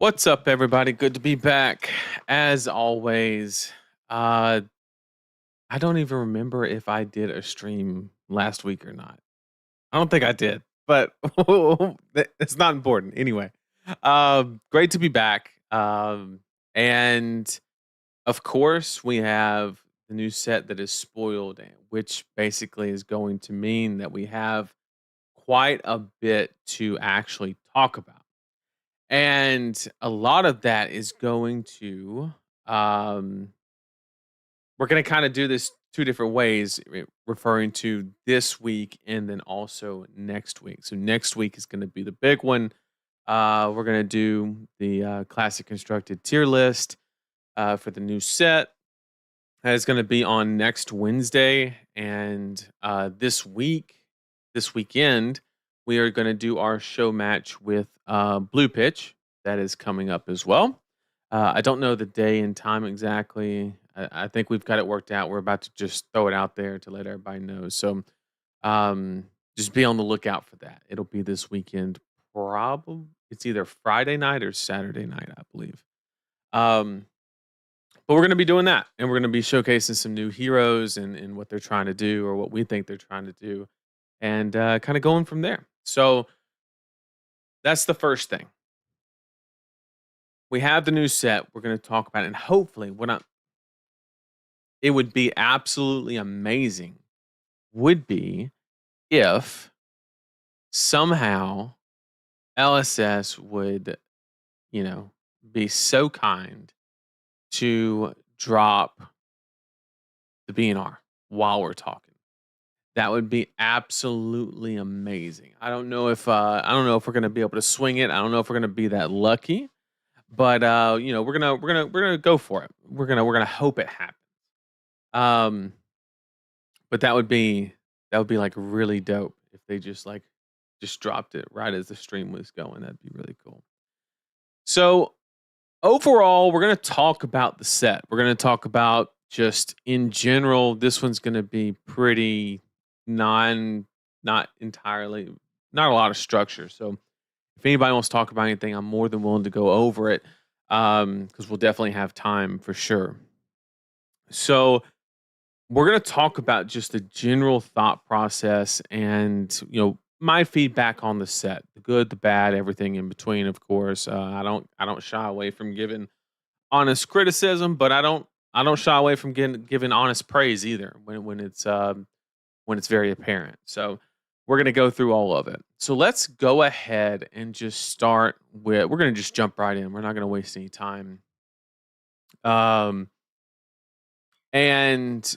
What's up, everybody? Good to be back. As always, uh, I don't even remember if I did a stream last week or not. I don't think I did, but it's not important. Anyway, great to be back. And of course, we have the new set that is spoiled, which basically is going to mean that we have quite a bit to actually talk about. And a lot of that is going to, um, we're going to kind of do this two different ways, referring to this week and then also next week. So next week is going to be the big one. We're going to do the classic constructed tier list for the new set. That is going to be on next Wednesday. And this weekend, we are going to do our show match with Blue Pitch. That is coming up as well. I don't know the day and time exactly. I think we've got it worked out. We're about to just throw it out there to let everybody know. So um, just be on the lookout for that. It'll be this weekend. Probably it's either Friday night or Saturday night, I believe. Um, but we're going to be doing that, and we're going to be showcasing some new heroes and what they're trying to do or what we think they're trying to do, and kind of going from there. So that's the first thing. We have the new set. We're going to talk about it, and hopefully, it would be absolutely amazing. Would be if somehow LSS would, you know, be so kind to drop the BNR while we're talking. That would be absolutely amazing. I don't know if we're gonna be able to swing it. I don't know if we're gonna be that lucky, but we're gonna go for it. We're gonna hope it happens. Um, but that would be like really dope if they just dropped it right as the stream was going. That'd be really cool. So overall, we're going to talk about the set. We're going to talk about just in general. This one's going to be pretty not entirely, not a lot of structure. So if anybody wants to talk about anything, I'm more than willing to go over it because we'll definitely have time for sure. So we're going to talk about just the general thought process and my feedback on the set, the good, the bad, everything in between. Of course, I don't shy away from giving honest criticism, but I don't shy away from giving honest praise either when it's very apparent. So we're gonna go through all of it. So let's go ahead and just start with. We're gonna just jump right in. We're not gonna waste any time. Um, and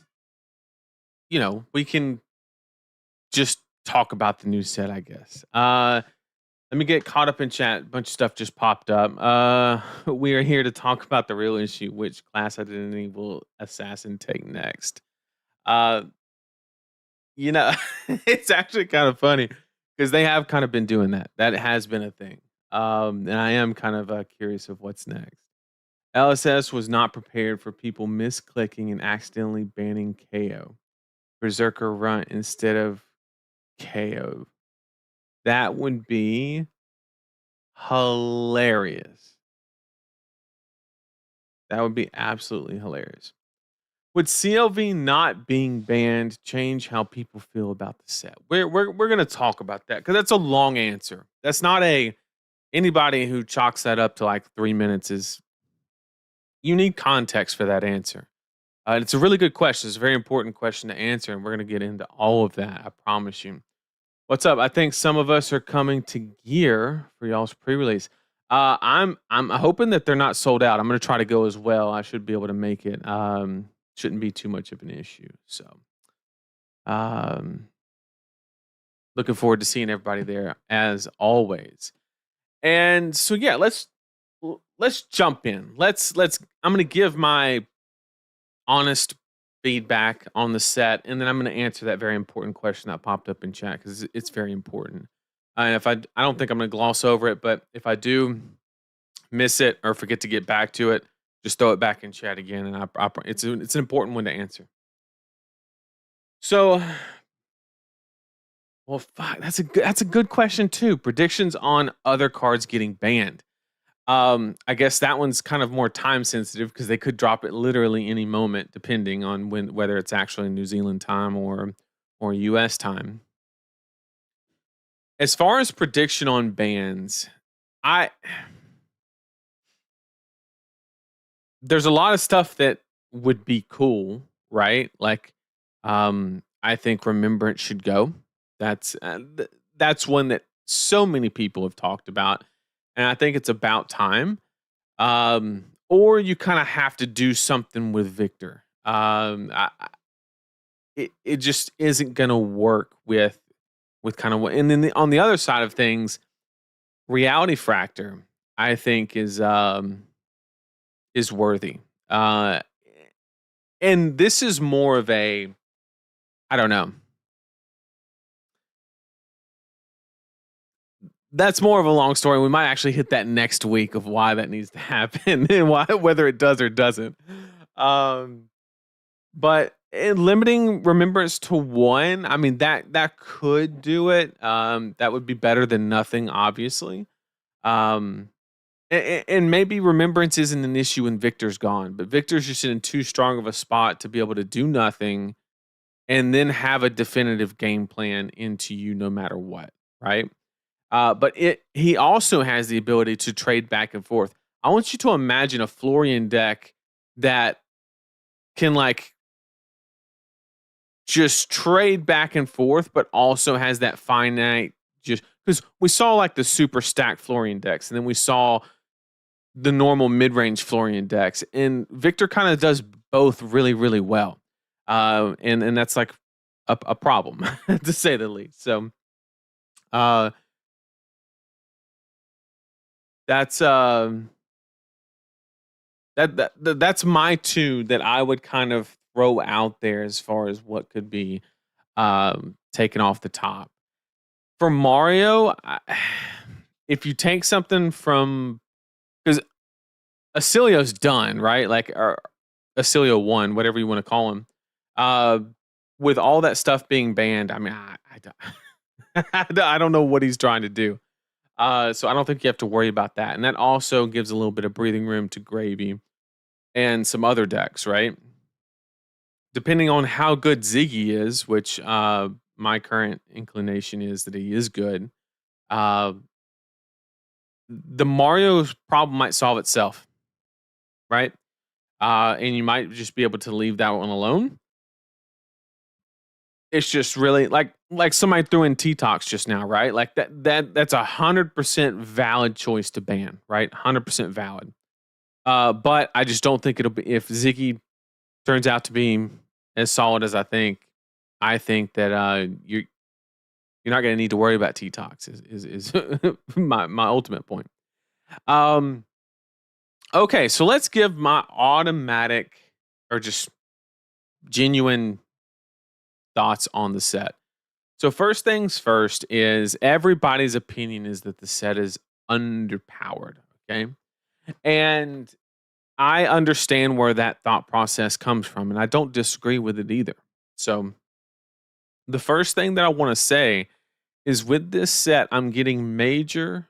we can just talk about the new set, I guess. Let me get caught up in chat. A bunch of stuff just popped up. We are here to talk about the real issue: which class identity will assassin take next? Uh, it's actually kind of funny because they have kind of been doing that. That has been a thing. And I am kind of curious of what's next. LSS was not prepared for people misclicking and accidentally banning KO. Berserker Runt instead of KO. That would be hilarious. That would be absolutely hilarious. Would CLV not being banned change how people feel about the set? We're gonna talk about that because that's a long answer. That's not a anybody who chalks that up to like 3 minutes is you need context for that answer. It's a really good question. It's a very important question to answer, and we're gonna get into all of that. I promise you. What's up? I think some of us are coming to Gear for y'all's pre-release. I'm hoping that they're not sold out. I'm gonna try to go as well. I should be able to make it. Shouldn't be too much of an issue. So, um, looking forward to seeing everybody there as always. And so yeah, let's jump in. Let's. I'm gonna give my honest feedback on the set, and then I'm going to answer that very important question that popped up in chat because it's very important. And if I don't think I'm going to gloss over it, but if I do miss it or forget to get back to it, just throw it back in chat again, and it's an important one to answer. So, well, fuck, that's a good question too. Predictions on other cards getting banned. I guess that one's kind of more time sensitive because they could drop it literally any moment, depending on whether it's actually New Zealand time or US time. As far as prediction on bands, I there's a lot of stuff that would be cool, right? Like, I think Remembrance should go. That's one that so many people have talked about, and I think it's about time. Or you kind of have to do something with Victor. It just isn't gonna work with kind of what. And then on the other side of things, Reality Fractor, I think is worthy. Uh, and this is more of a, I don't know. That's more of a long story. We might actually hit that next week of why that needs to happen and why whether it does or doesn't. Um, but limiting Remembrance to one, I mean that could do it. That would be better than nothing, obviously. Um, and maybe Remembrance isn't an issue when Victor's gone, but Victor's just in too strong of a spot to be able to do nothing and then have a definitive game plan into you no matter what, right? But he also has the ability to trade back and forth. I want you to imagine a Florian deck that can like just trade back and forth, but also has that finite. Just because we saw like the super stacked Florian decks, and then we saw the normal mid range Florian decks, and Victor kind of does both really really well, and that's like a problem to say the least. So, uh, that's that's my two that I would kind of throw out there as far as what could be taken off the top. For Mario, if you take something from, because Acilio's done, right? Like, or Acilio 1, whatever you want to call him. Uh, with all that stuff being banned, I mean, I don't know what he's trying to do. So I don't think you have to worry about that. And that also gives a little bit of breathing room to Gravy and some other decks, right? Depending on how good Ziggy is, which my current inclination is that he is good, uh, the Mario problem might solve itself, right? And you might just be able to leave that one alone. It's just really like somebody threw in T-Tox just now, right? Like that's 100% valid choice to ban, right? 100% valid. But I just don't think it'll be, if Ziggy turns out to be as solid as I think. I think that you're not going to need to worry about T-Tox is my ultimate point. Okay, so let's give my automatic or just genuine thoughts on the set. So first things first is everybody's opinion is that the set is underpowered, okay? And I understand where that thought process comes from, and I don't disagree with it either. So the first thing that I want to say is with this set, I'm getting major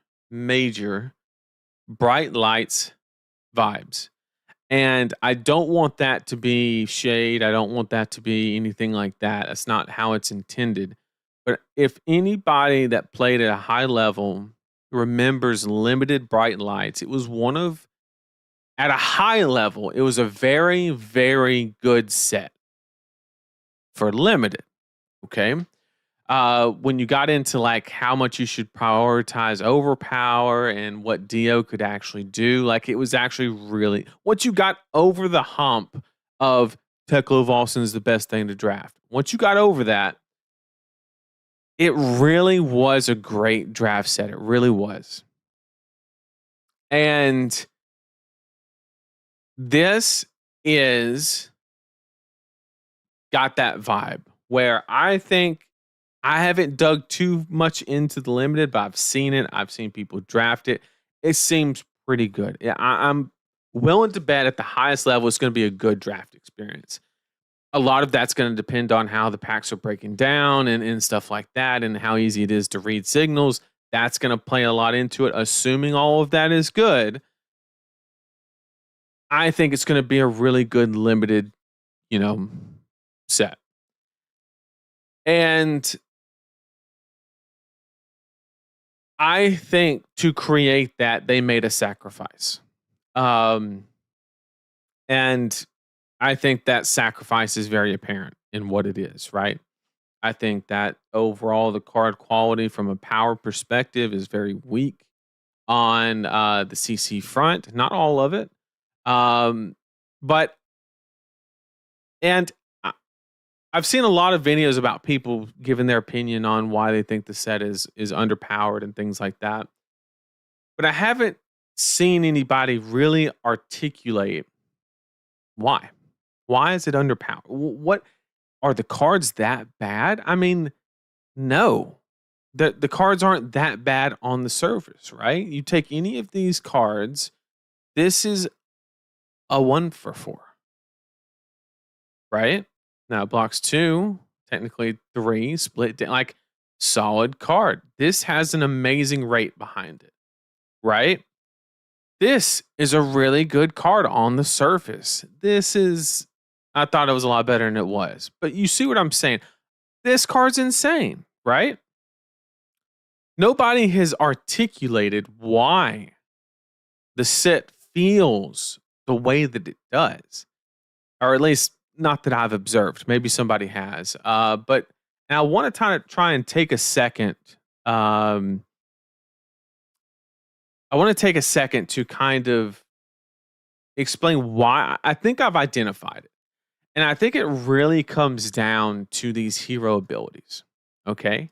bright lights vibes. And I don't want that to be shade. I don't want that to be anything like that. That's not how it's intended. But if anybody that played at a high level remembers limited bright lights, it was one of, at a high level, it was a very, very good set for limited. Okay. When you got into like how much you should prioritize overpower and what Dio could actually do, like it was actually really, once you got over the hump of Teklo Volson is the best thing to draft. Once you got over that, it really was a great draft set. It really was. And this is got that vibe where I think I haven't dug too much into the limited, but I've seen it. I've seen people draft it. It seems pretty good. Yeah, I'm willing to bet at the highest level it's going to be a good draft experience. A lot of that's going to depend on how the packs are breaking down and stuff like that, and how easy it is to read signals. That's going to play a lot into it. Assuming all of that is good, I think it's going to be a really good limited, you know, set. And I think to create that, they made a sacrifice. Um, and I think that sacrifice is very apparent in what it is, right? I think that overall, the card quality from a power perspective is very weak on the CC front. Not all of it. Um, but, and I- I've seen a lot of videos about people giving their opinion on why they think the set is underpowered and things like that. But I haven't seen anybody really articulate why. Why is it underpowered? What are the cards that bad? I mean, no. The cards aren't that bad on the surface, right? You take any of these cards, this is a 1 for 4, right? Now it blocks 2, technically 3, split like solid card. This has an amazing rate behind it, right? This is a really good card on the surface. I thought it was a lot better than it was. But you see what I'm saying? This card's insane, right? Nobody has articulated why the set feels the way that it does, or at least not that I've observed. Maybe somebody has. But and I want to try and take a second. I want to take a second to kind of explain why I think I've identified it. And I think it really comes down to these hero abilities. Okay.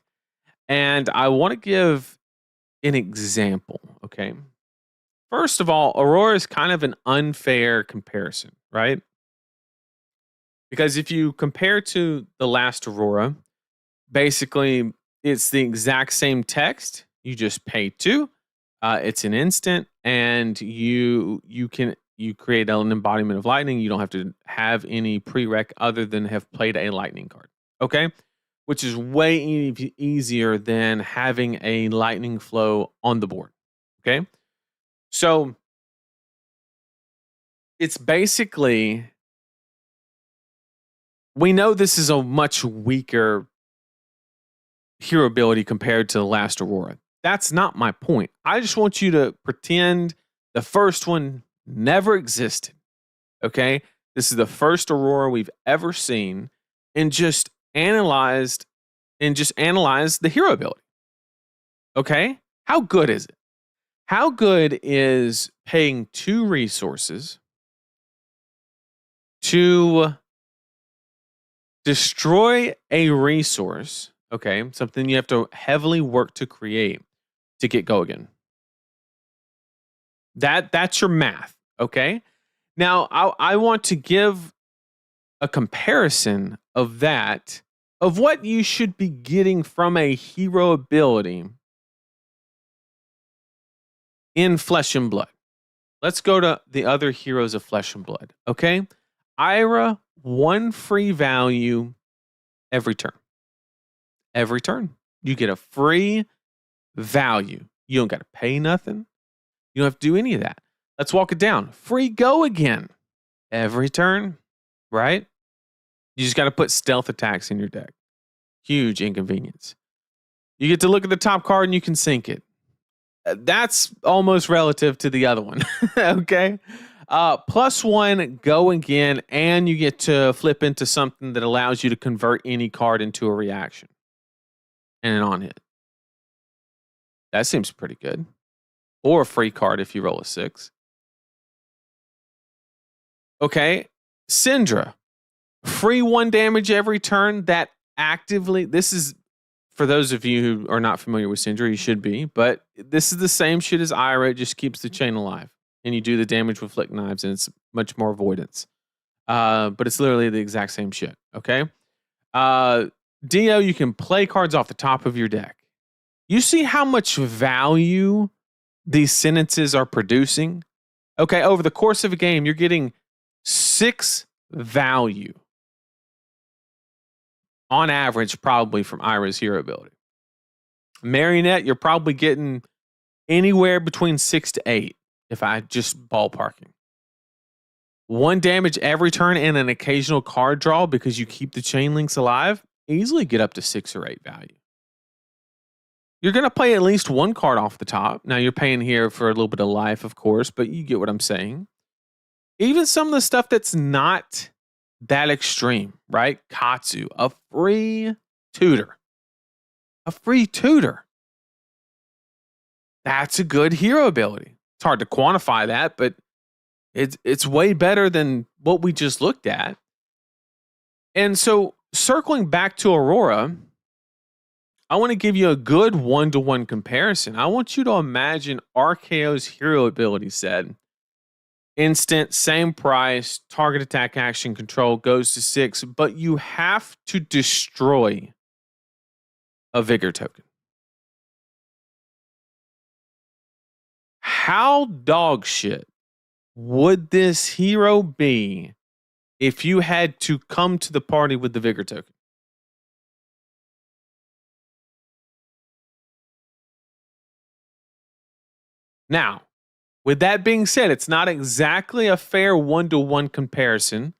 And I want to give an example. Okay. First of all, Aurora is kind of an unfair comparison, right? Because if you compare to the last Aurora, basically it's the exact same text. You just pay 2. It's an instant, and you create an embodiment of lightning. You don't have to have any prereq other than have played a lightning card. Okay, which is way easier than having a lightning flow on the board. Okay, so it's basically, we know this is a much weaker hero ability compared to the last Aurora. That's not my point. I just want you to pretend the first one never existed. Okay? This is the first Aurora we've ever seen, and just analyze the hero ability. Okay? How good is it? How good is paying 2 resources to destroy a resource, okay, something you have to heavily work to create to get go again? That's your math, okay? Now, I want to give a comparison of that, of what you should be getting from a hero ability in Flesh and Blood. Let's go to the other heroes of Flesh and Blood, okay? Ira, 1 free value every turn. Every turn. You get a free value. You don't got to pay nothing. You don't have to do any of that. Let's walk it down. Free go again. Every turn, right? You just got to put stealth attacks in your deck. Huge inconvenience. You get to look at the top card and you can sink it. That's almost relative to the other one. Okay. +1, go again, and you get to flip into something that allows you to convert any card into a reaction and an on hit. That seems pretty good. Or a free card if you roll a 6. Okay. Syndra, free 1 damage every turn that actively, this is for those of you who are not familiar with Syndra, you should be, but this is the same shit as Ira. It just keeps the chain alive. And you do the damage with Flick Knives, and it's much more avoidance. But it's literally the exact same shit, okay? Dio, you can play cards off the top of your deck. You see how much value these sentences are producing? Okay, over the course of a game, you're getting 6 value on average, probably from Ira's hero ability. Marionette, you're probably getting anywhere between 6 to 8, if I just ballparking. 1 damage every turn and an occasional card draw because you keep the chain links alive, easily get up to 6 or 8 value. You're going to play at least 1 card off the top. Now you're paying here for a little bit of life, of course, but you get what I'm saying. Even some of the stuff that's not that extreme, right? Katsu, a free tutor. A free tutor. That's a good hero ability. It's hard to quantify that, but it's way better than what we just looked at. And so circling back to Aurora, I want to give you a good 1-to-1 comparison. I want you to imagine RKO's hero ability set. Instant, same price, target attack action control goes to 6, but you have to destroy a vigor token. How dog shit would this hero be if you had to come to the party with the vigor token? Now, with that being said, it's not exactly a fair 1-to-1 comparison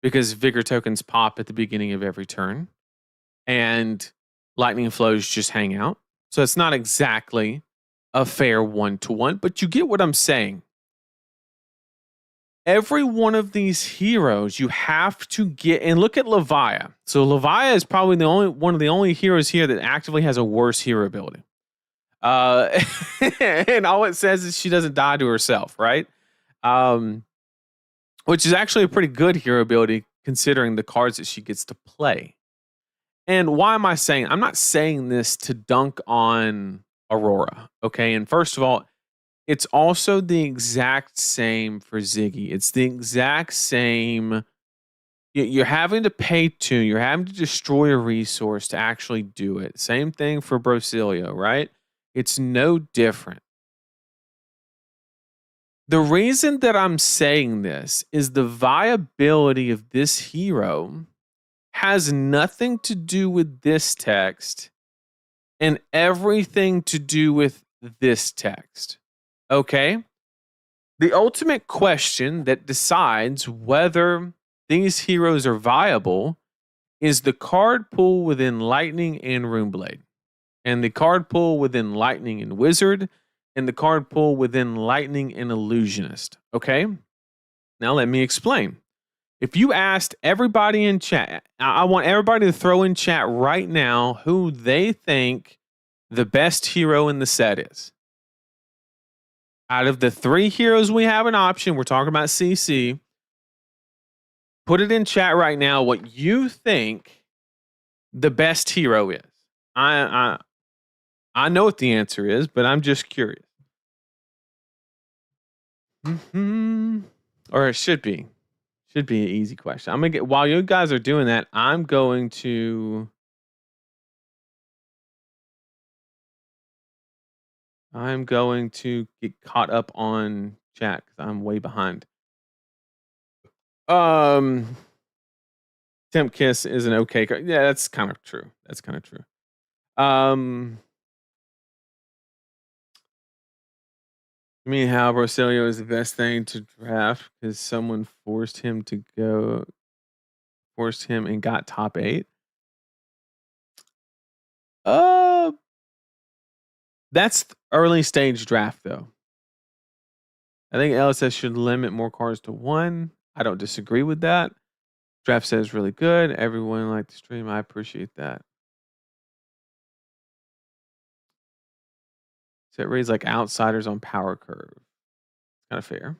because vigor tokens pop at the beginning of every turn and lightning flows just hang out. So it's not exactly a fair 1-to-1, but you get what I'm saying. Every one of these heroes you have to get, and look at Leviah. So Leviah is probably one of the only heroes here that actively has a worse hero ability. And all it says is she doesn't die to herself, right? Which is actually a pretty good hero ability considering the cards that she gets to play. And why am I saying? I'm not saying this to dunk on Aurora, okay? And first of all, it's also the exact same for Ziggy. It's the exact same. You're having to pay 2. You're having to destroy a resource to actually do it. Same thing for Brocilio, right? It's no different. The reason that I'm saying this is the viability of this hero has nothing to do with this text and everything to do with this text. Okay? The ultimate question that decides whether these heroes are viable is the card pool within Lightning and Runeblade, and the card pool within Lightning and Wizard, and the card pool within Lightning and Illusionist. Okay? Now let me explain. If you asked everybody in chat, I want everybody to throw in chat right now who they think the best hero in the set is. Out of the 3 heroes we have an option, we're talking about CC. Put it in chat right now what you think the best hero is. I know what the answer is, but I'm just curious. Or it should be. Should be an easy question. I'm gonna get while you guys are doing that, I'm going to get caught up on chat because I'm way behind. Temp Kiss is an okay card. Yeah, that's kind of true. That's kind of true. I mean, how Rosilio is the best thing to draft because someone forced him and got top 8. That's early stage draft though. I think LSS should limit more cards to 1. I don't disagree with that. Draft says really good. Everyone liked the stream. I appreciate that. So it reads like outsiders on power curve. It's kind of fair.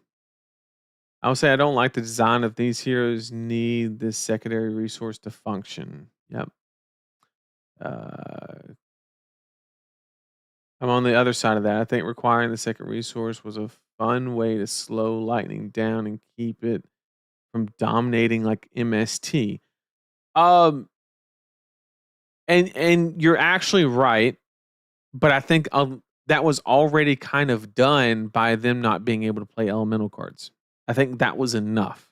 I would say I don't like the design of these heroes need this secondary resource to function. Yep. I'm on the other side of that. I think requiring the second resource was a fun way to slow lightning down and keep it from dominating like MST. And you're actually right, but I think that was already kind of done by them not being able to play elemental cards. I think that was enough.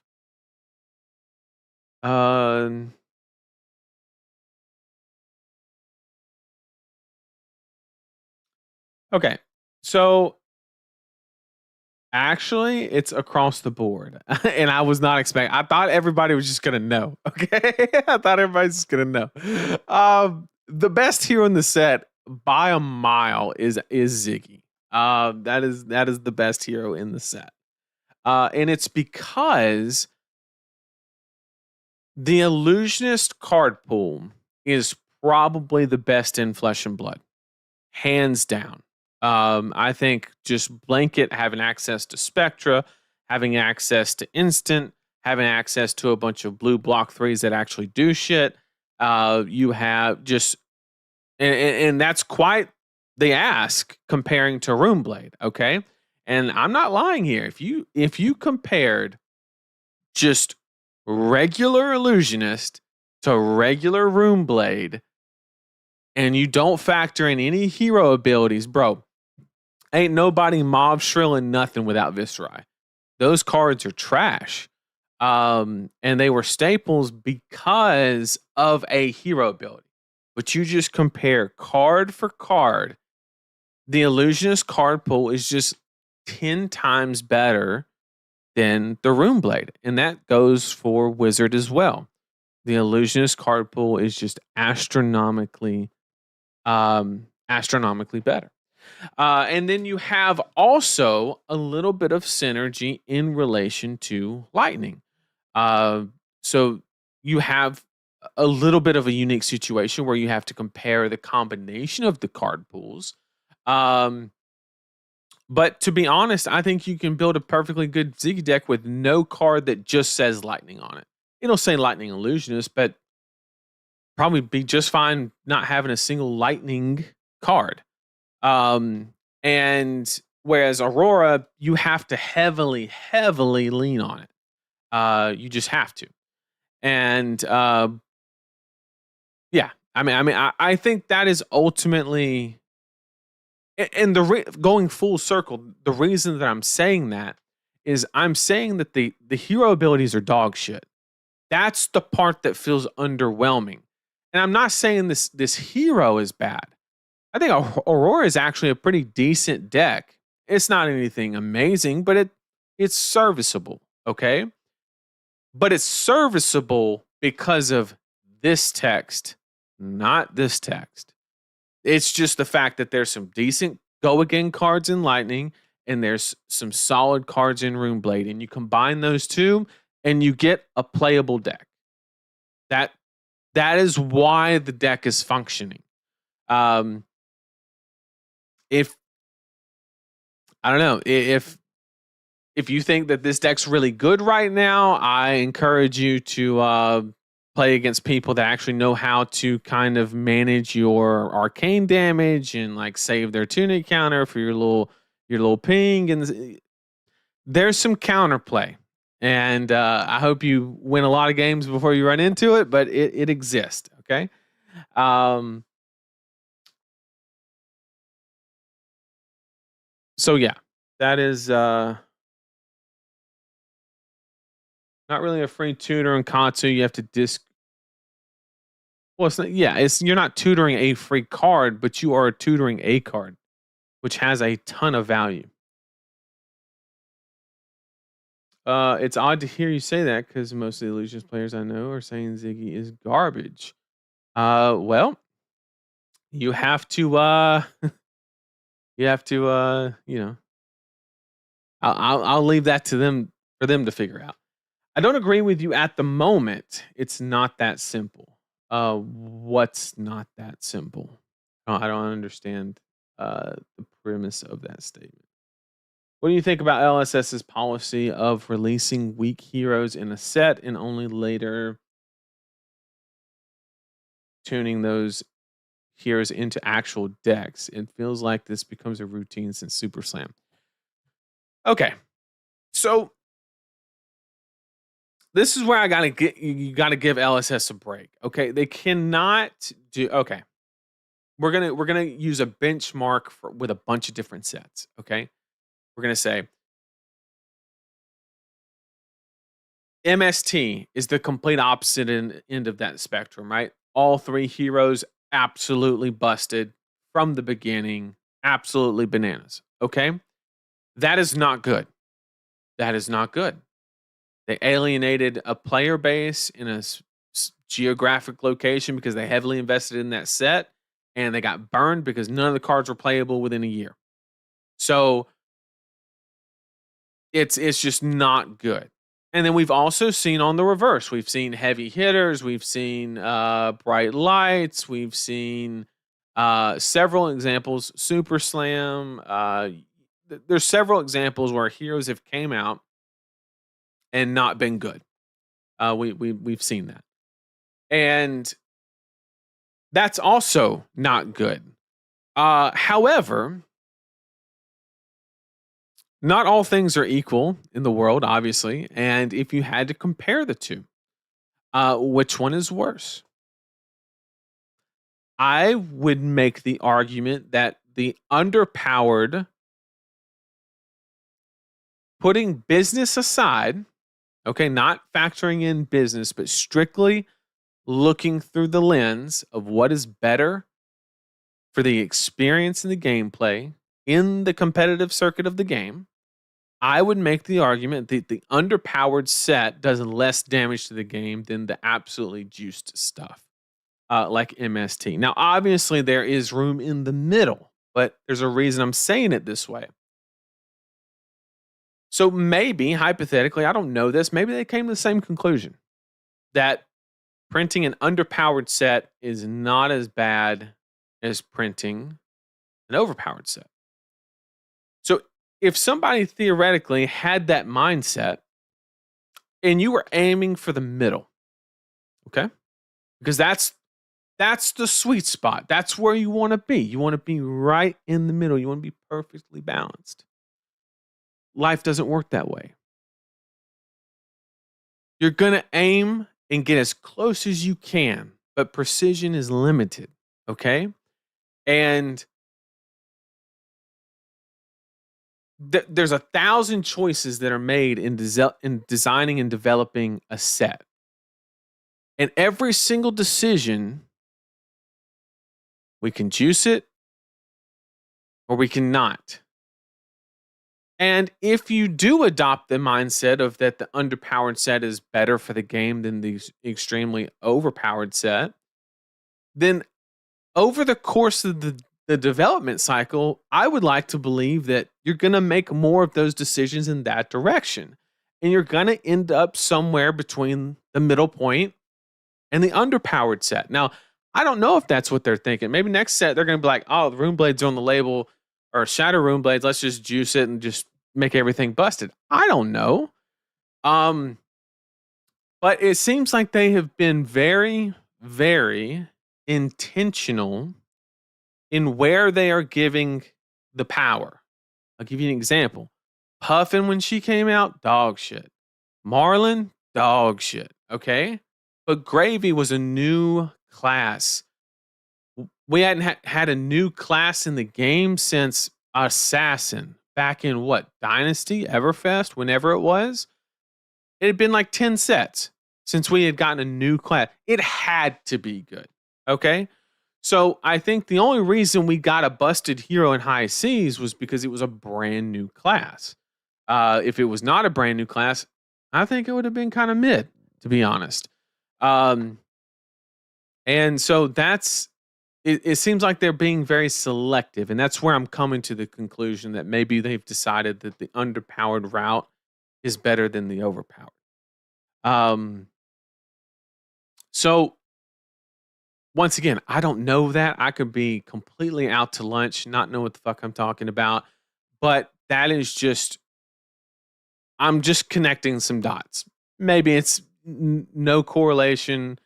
Okay. So Actually, it's across the board, and I was not expecting. I thought everybody was just gonna know. Okay, I thought everybody's just gonna know. The best hero in the set by a mile is Ziggy. That is the best hero in the set, and it's because the illusionist card pool is probably the best in Flesh and Blood, hands down. I think just blanket having access to Spectra, having access to Instant, having access to a bunch of blue block threes that actually do shit. You have just, and that's quite the ask comparing to Runeblade. Okay, and I'm not lying here. If you compared just regular illusionist to regular Runeblade, and you don't factor in any hero abilities, bro, ain't nobody mob shrilling nothing without Viscerai. Those cards are trash. And they were staples because of a hero ability. But you just compare card for card. The illusionist card pool is just 10 times better than the Runeblade. And that goes for Wizard as well. The illusionist card pool is just astronomically better. And then you have also a little bit of synergy in relation to lightning. So you have a little bit of a unique situation where you have to compare the combination of the card pools. Um, but to be honest, I think you can build a perfectly good Ziggy deck with no card that just says lightning on it. It'll say lightning illusionist, but probably be just fine not having a single lightning card. And whereas Aurora, you have to heavily, heavily lean on it. You just have to. And yeah, I think that is ultimately, and going full circle, the reason that I'm saying that is I'm saying that the hero abilities are dog shit. That's the part that feels underwhelming. And I'm not saying this hero is bad. I think Aurora is actually a pretty decent deck. It's not anything amazing, but it's serviceable, okay? But it's serviceable because of this text, not this text. It's just the fact that there's some decent go again cards in Lightning and there's some solid cards in Runeblade, and you combine those two and you get a playable deck. That is why the deck is functioning. If I don't know, if you think that this deck's really good right now, I encourage you to play against people that actually know how to kind of manage your arcane damage and like save their tunic counter for your little ping. And there's some counterplay, and I hope you win a lot of games before you run into it, but it exists. Okay. So yeah, that is not really a free tutor in Katsu. You have to well, it's not, yeah, it's you're not tutoring a free card, but you are tutoring a card, which has a ton of value. It's odd to hear you say that because most of the Illusions players I know are saying Ziggy is garbage. Well, you have to you know, I'll leave that to them for them to figure out. I don't agree with you at the moment. It's not that simple. What's not that simple? I don't understand the premise of that statement. What do you think about LSS's policy of releasing weak heroes in a set and only later tuning those heroes into actual decks? It feels like this becomes a routine since Super Slam. Okay, so this is where you gotta give LSS a break. Okay, they cannot do. Okay, we're gonna use a benchmark with a bunch of different sets. Okay, we're gonna say MST is the complete opposite end of that spectrum, right? All three heroes absolutely busted from the beginning, absolutely bananas. Okay, that is not good. That is not good. They alienated a player base in a geographic location because they heavily invested in that set, and they got burned because none of the cards were playable within a year. So it's just not good. And then we've also seen on the reverse. We've seen heavy hitters. We've seen bright lights. We've seen several examples. Super Slam. There's several examples where heroes have came out and not been good. We've seen that, and that's also not good. However, not all things are equal in the world, obviously. And if you had to compare the two, which one is worse? I would make the argument that the underpowered, putting business aside, okay, not factoring in business, but strictly looking through the lens of what is better for the experience and the gameplay in the competitive circuit of the game, I would make the argument that the underpowered set does less damage to the game than the absolutely juiced stuff, like MST. Now, obviously, there is room in the middle, but there's a reason I'm saying it this way. So maybe, hypothetically, I don't know this, maybe they came to the same conclusion that printing an underpowered set is not as bad as printing an overpowered set. So if somebody theoretically had that mindset and you were aiming for the middle, okay? Because that's the sweet spot. That's where you want to be. You want to be right in the middle. You want to be perfectly balanced. Life doesn't work that way. You're going to aim and get as close as you can, but precision is limited, okay? And there's 1,000 choices that are made in designing and developing a set. And every single decision, we can juice it or we cannot. And if you do adopt the mindset of that the underpowered set is better for the game than the extremely overpowered set, then over the course of the development cycle, I would like to believe that you're going to make more of those decisions in that direction. And you're going to end up somewhere between the middle point and the underpowered set. Now, I don't know if that's what they're thinking. Maybe next set, they're going to be like, oh, the Rune Blades are on the label, or Shadow Rune Blades, let's just juice it and just make everything busted. I don't know. But it seems like they have been very, very intentional in where they are giving the power. I'll give you an example. Puffin, when she came out, dog shit. Marlin, dog shit. Okay? But Gravy was a new class. We hadn't had a new class in the game since Assassin. Back in what? Dynasty? Everfest? Whenever it was? It had been like 10 sets since we had gotten a new class. It had to be good. Okay? So I think the only reason we got a busted hero in High Seas was because it was a brand new class. If it was not a brand new class, I think it would have been kind of mid, to be honest. And so it seems like they're being very selective, and that's where I'm coming to the conclusion that maybe they've decided that the underpowered route is better than the overpowered. So once again, I don't know that. I could be completely out to lunch, not know what the fuck I'm talking about, but that is just, I'm just connecting some dots. Maybe it's no correlation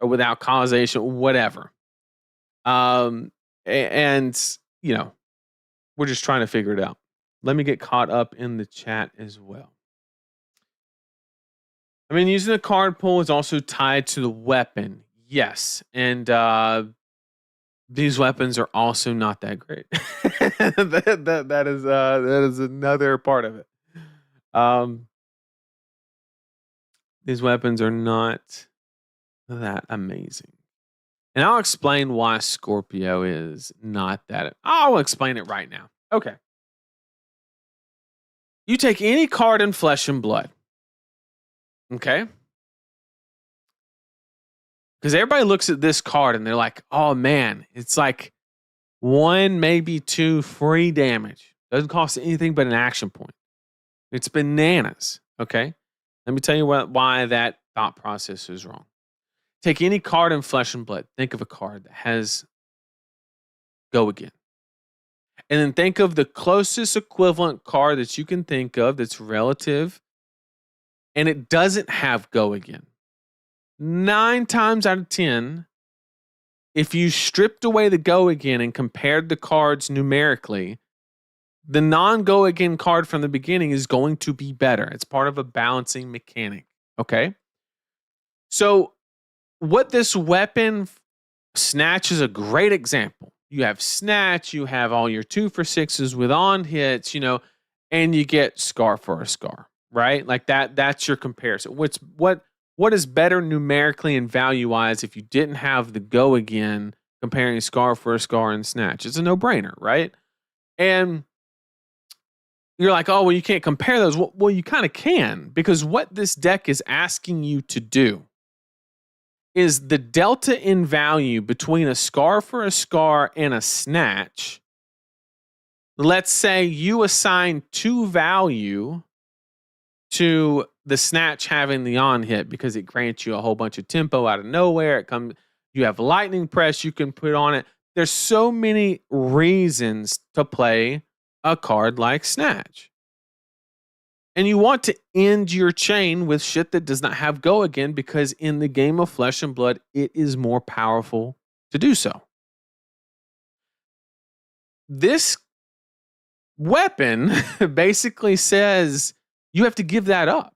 or without causation, whatever. And you know, we're just trying to figure it out. Let me get caught up in the chat as well. I mean, using the card pool is also tied to the weapon. Yes. And these weapons are also not that great. that is another part of it. These weapons are not that amazing. And I'll explain why Scorpio is not that. I'll explain it right now. Okay. You take any card in Flesh and Blood, okay? Because everybody looks at this card and they're like, oh man, it's like 1, maybe 2 free damage. Doesn't cost anything but an action point. It's bananas, okay? Let me tell you why that thought process is wrong. Take any card in Flesh and Blood. Think of a card that has Go Again. And then think of the closest equivalent card that you can think of that's relative, and it doesn't have Go Again. 9 times out of 10, if you stripped away the Go Again and compared the cards numerically, the non-Go Again card from the beginning is going to be better. It's part of a balancing mechanic, okay? So what this weapon, Snatch, is a great example. You have Snatch, you have all your 2 for 6s with on hits, and you get Scar for a Scar, right? Like that's your comparison. What is better numerically and value-wise if you didn't have the Go Again comparing Scar for a Scar and Snatch? It's a no-brainer, right? And you're like, oh, well, you can't compare those. Well, you kind of can, because what this deck is asking you to do is the delta in value between a Scar for a Scar and a Snatch. Let's say you assign 2 value to the Snatch having the on hit because it grants you a whole bunch of tempo out of nowhere. You have lightning press you can put on it. There's so many reasons to play a card like Snatch. And you want to end your chain with shit that does not have Go Again, because in the game of Flesh and Blood, it is more powerful to do so. This weapon basically says you have to give that up.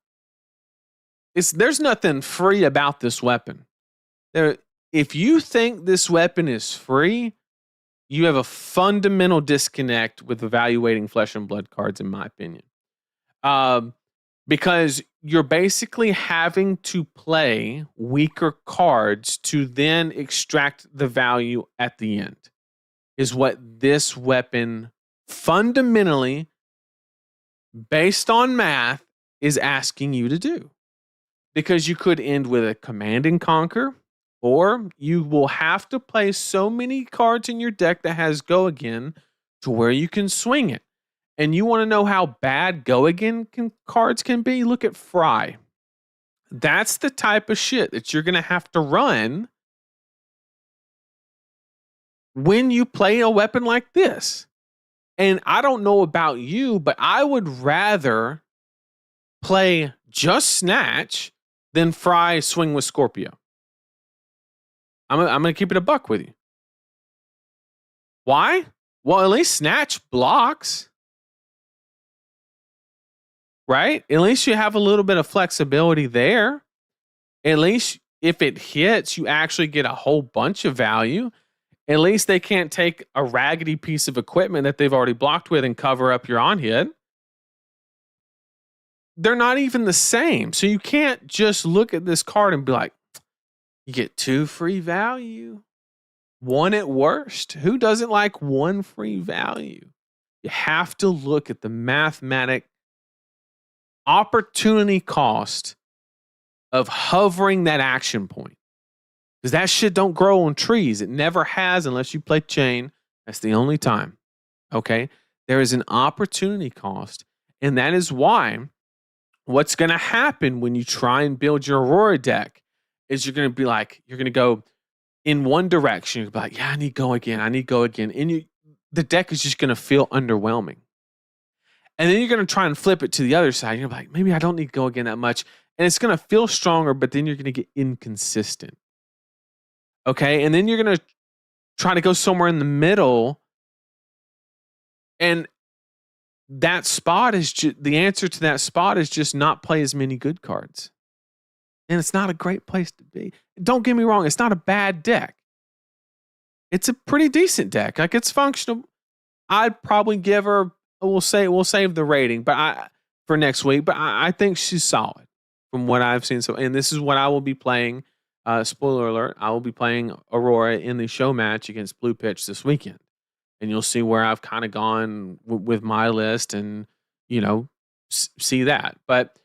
There's nothing free about this weapon. If you think this weapon is free, you have a fundamental disconnect with evaluating Flesh and Blood cards, in my opinion. Because you're basically having to play weaker cards to then extract the value at the end, is what this weapon fundamentally, based on math, is asking you to do. Because you could end with a Command and Conquer, or you will have to play so many cards in your deck that has Go Again to where you can swing it. And you want to know how bad Go Again cards can be? Look at Fry. That's the type of shit that you're going to have to run when you play a weapon like this. And I don't know about you, but I would rather play just Snatch than Fry Swing with Scorpio. I'm going to keep it a buck with you. Why? Well, at least Snatch blocks. Right? At least you have a little bit of flexibility there. At least if it hits, you actually get a whole bunch of value. At least they can't take a raggedy piece of equipment that they've already blocked with and cover up your on hit. They're not even the same. So you can't just look at this card and be like, you get 2 free value. 1 at worst. Who doesn't like 1 free value? You have to look at the mathematic opportunity cost of hovering that action point. Because that shit don't grow on trees. It never has unless you play chain. That's the only time. Okay? There is an opportunity cost. And that is why what's going to happen when you try and build your Aurora deck is you're going to be like, you're going to go in one direction. You're going to be like, yeah, I need Go Again. I need Go Again. And the deck is just going to feel underwhelming. And then you're going to try and flip it to the other side. You're like, maybe I don't need Go Again that much. And it's going to feel stronger, but then you're going to get inconsistent. Okay? And then you're going to try to go somewhere in the middle. And that spot is the answer to that spot is just not play as many good cards. And it's not a great place to be. Don't get me wrong. It's not a bad deck. It's a pretty decent deck. Like, it's functional. I'd probably give her, we'll save the rating, but for next week. But I think she's solid from what I've seen. So, and this is what I will be playing. Spoiler alert: I will be playing Aurora in the show match against Blue Pitch this weekend, and you'll see where I've kind of gone with my list, and see that. But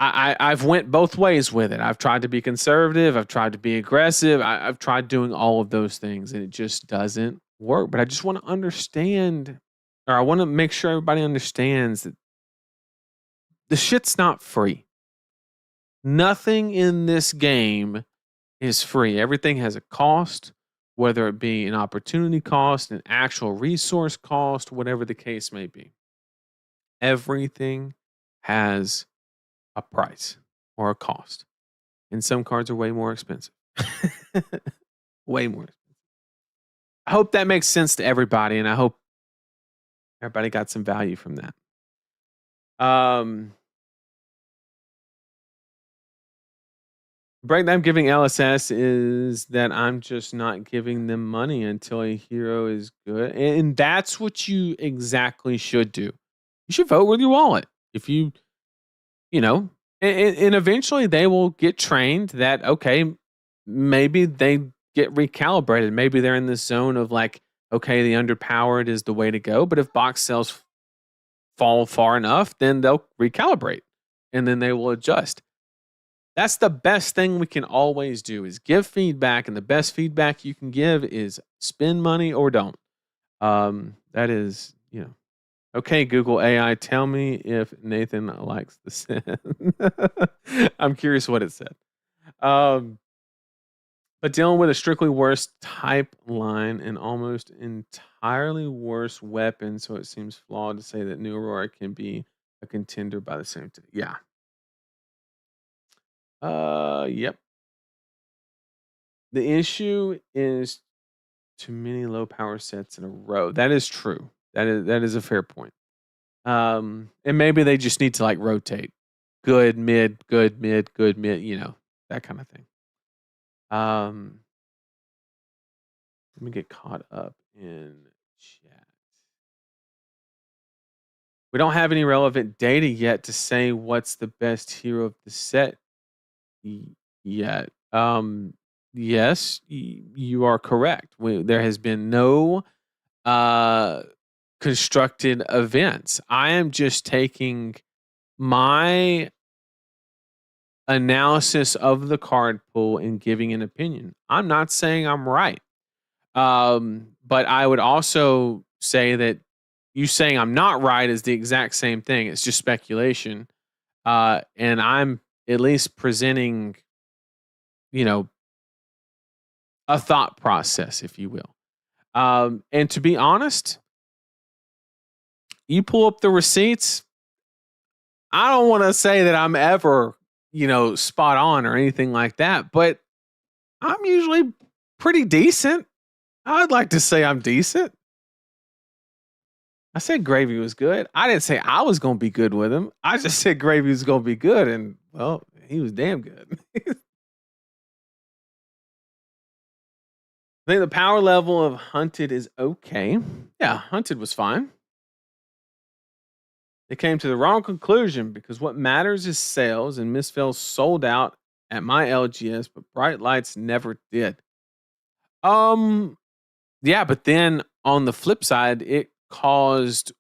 I've went both ways with it. I've tried to be conservative. I've tried to be aggressive. I've tried doing all of those things, and it just doesn't work. But I just want to understand, or I want to make sure everybody understands that the shit's not free. Nothing in this game is free. Everything has a cost, whether it be an opportunity cost, an actual resource cost, whatever the case may be. Everything has a price or a cost. And some cards are way more expensive. Way more expensive. I hope that makes sense to everybody, and I hope everybody got some value from that. Break that I'm giving LSS is that I'm just not giving them money until a hero is good. And that's what you exactly should do. You should vote with your wallet. If you know, and eventually they will get trained that, okay, maybe they get recalibrated. Maybe they're in this zone of like, okay, the underpowered is the way to go. But if box sales fall far enough, then they'll recalibrate and then they will adjust. That's the best thing we can always do is give feedback. And the best feedback you can give is spend money or don't. That is, okay, Google AI, tell me if Nathan likes the sin. I'm curious what it said. But dealing with a strictly worse type line and almost entirely worse weapon, so it seems flawed to say that New Aurora can be a contender by the same time. Yeah. Yep. The issue is too many low power sets in a row. That is true. That is a fair point. And maybe they just need to like rotate. Good, mid, good, mid, good, mid, that kind of thing. Let me get caught up in chat. We don't have any relevant data yet to say what's the best hero of the set yet. Yes, you are correct. There has been no constructed events. I am just taking my analysis of the card pool and giving an opinion. I'm not saying I'm right. But I would also say that you saying I'm not right is the exact same thing. It's just speculation. And I'm at least presenting, a thought process, if you will. And to be honest, you pull up the receipts. I don't want to say that I'm ever, spot on or anything like that, but I'm usually pretty decent. I'd like to say I'm decent. I said Gravy was good. I didn't say I was going to be good with him. I just said Gravy was going to be good, and, well, he was damn good. I think the power level of Hunted is okay. Yeah, Hunted was fine. They came to the wrong conclusion because what matters is sales, and Misfell sold out at my LGS, but Bright Lights never did. Yeah, but then on the flip side, it caused,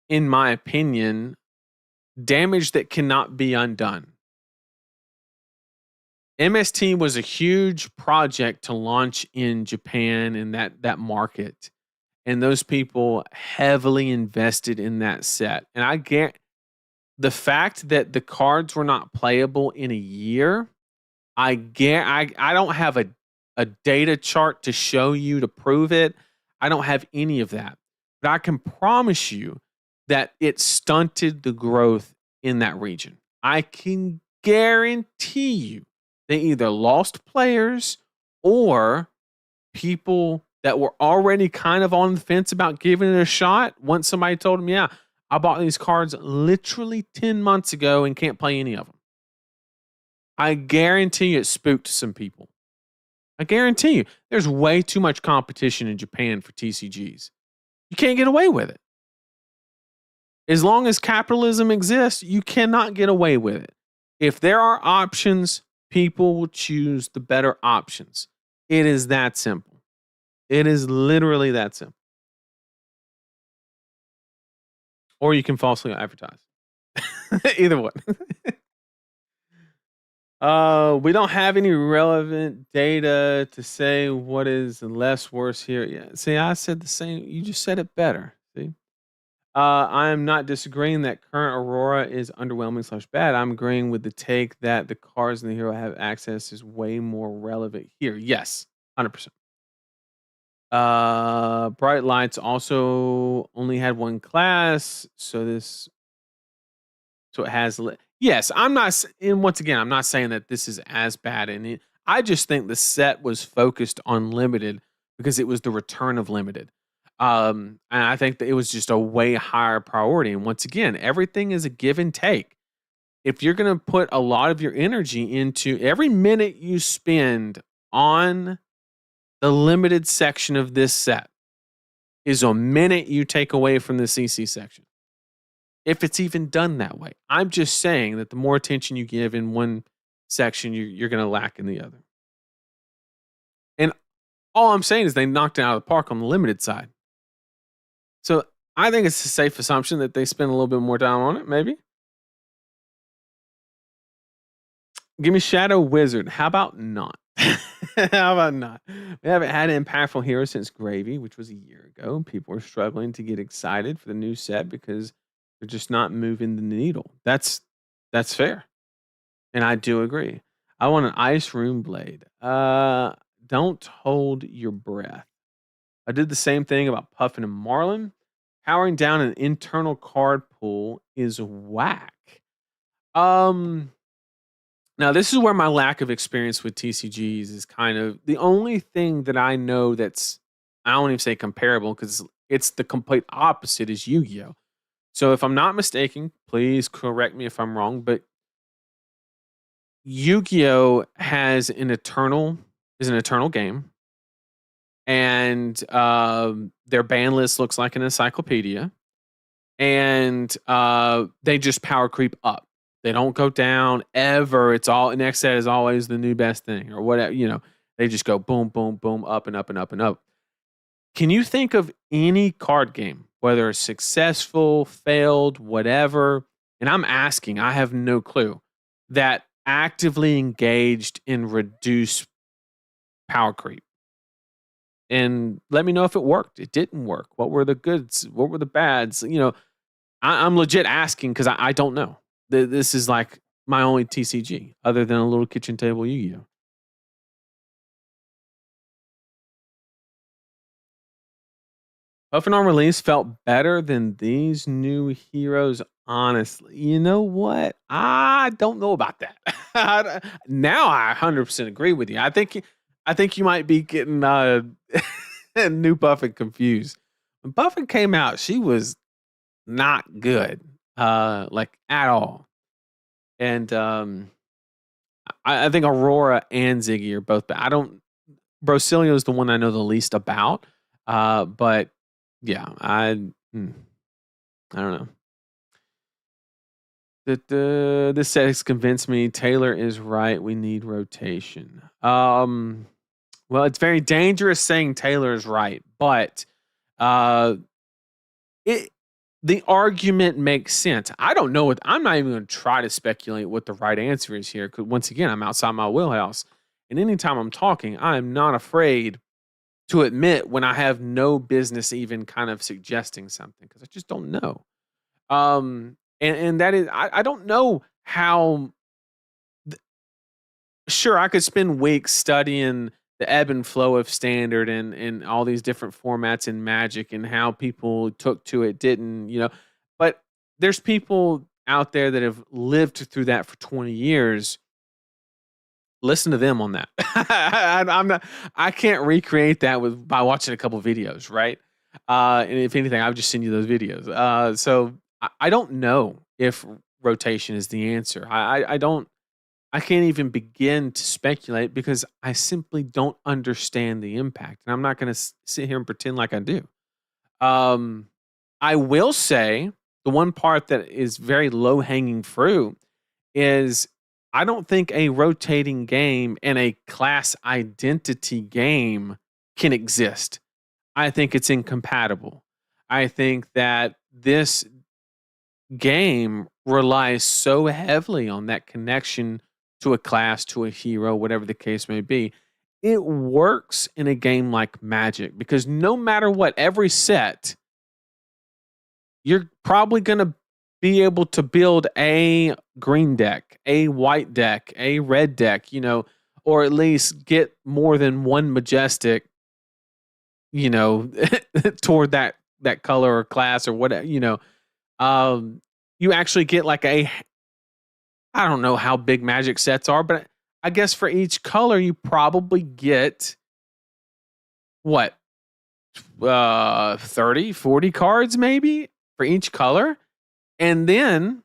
in my opinion, damage that cannot be undone. MST was a huge project to launch in Japan and that market. And those people heavily invested in that set. And I get the fact that the cards were not playable in a year. I don't have a data chart to show you to prove it. I don't have any of that. But I can promise you that it stunted the growth in that region. I can guarantee you they either lost players or people that were already kind of on the fence about giving it a shot. Once somebody told them, yeah, I bought these cards literally 10 months ago and can't play any of them. I guarantee you it spooked some people. I guarantee you there's way too much competition in Japan for TCGs. You can't get away with it. As long as capitalism exists, you cannot get away with it. If there are options, people will choose the better options. It is that simple. It is literally that simple. Or you can falsely advertise. Either one. We don't have any relevant data to say what is less worse here. Yeah, see, I said the same. You just said it better. See, I am not disagreeing that current Aurora is underwhelming slash bad. I'm agreeing with the take that the cars in the hero have access is way more relevant here. Yes, 100%. Bright lights also only had one class, so it has yes, I'm not and once again, I'm not saying that this is as bad in it. I just think the set was focused on limited because it was the return of limited. And I think that it was just a way higher priority. And once again, everything is a give and take. If you're going to put a lot of your energy into every minute you spend on the limited section of this set is a minute you take away from the CC section if it's even done that way. I'm just saying that the more attention you give in one section, you're going to lack in the other. And all I'm saying is they knocked it out of the park on the limited side. So I think it's a safe assumption that they spend a little bit more time on it, maybe. Give me Shadow Wizard. How about not? How about not? We haven't had an impactful hero since Gravy, which was a year ago. People are struggling to get excited for the new set because they're just not moving the needle. That's fair. And I do agree. I want an Ice Rune Blade. Don't hold your breath. I did the same thing about Puffin and Marlin. Powering down an internal card pool is whack. Now this is where my lack of experience with TCGs is kind of the only thing that I know that's I don't even say comparable because it's the complete opposite is Yu-Gi-Oh. So if I'm not mistaken, please correct me if I'm wrong, but Yu-Gi-Oh has an eternal game, and their ban list looks like an encyclopedia, and they just power creep up. They don't go down ever. It's all next set is always the new best thing or whatever. They just go boom, boom, boom, up and up and up and up. Can you think of any card game, whether it's successful, failed, whatever? And I'm asking, I have no clue, that actively engaged in reduced power creep. And let me know if it worked. It didn't work. What were the goods? What were the bads? I'm legit asking because I don't know. This is like my only TCG other than a little kitchen table Yu-Gi-Oh. Puffin on release felt better than these new heroes. Honestly, you know what? I don't know about that. Now I 100% agree with you. I think you might be getting new Puffin confused. When Puffin came out, she was not good, like at all. And I think Aurora and Ziggy are both bad. Brocilio is the one I know the least about. But yeah, don't know. This set has convinced me Taylor is right. We need rotation. Well, it's very dangerous saying Taylor is right, but the argument makes sense. I don't know what I'm not even going to try to speculate what the right answer is here because once again, I'm outside my wheelhouse. And anytime I'm talking, I am not afraid to admit when I have no business even kind of suggesting something because I just don't know. And that is I don't know how. Sure, I could spend weeks studying the ebb and flow of standard and all these different formats in Magic and how people took to it, didn't, but there's people out there that have lived through that for 20 years. Listen to them on that. I can't recreate that by watching a couple videos, right? And if anything, I've just seen you those videos. So I don't know if rotation is the answer. I can't even begin to speculate because I simply don't understand the impact. And I'm not going to sit here and pretend like I do. I will say the one part that is very low hanging fruit is I don't think a rotating game and a class identity game can exist. I think it's incompatible. I think that this game relies so heavily on that connection to a class, to a hero, whatever the case may be. It works in a game like Magic because no matter what, every set, you're probably going to be able to build a green deck, a white deck, a red deck, or at least get more than one majestic, toward that color or class or whatever, you actually get like I don't know how big Magic sets are, but I guess for each color you probably get what 30, 40 cards maybe for each color. And then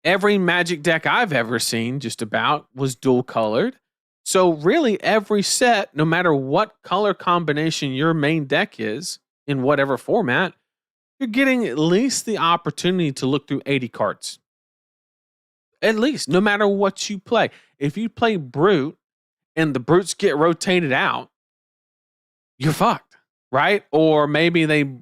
every Magic deck I've ever seen just about was dual colored. So really every set, no matter what color combination your main deck is in whatever format, you're getting at least the opportunity to look through 80 cards. At least, no matter what you play. If you play Brute and the Brutes get rotated out, you're fucked, right? Or maybe they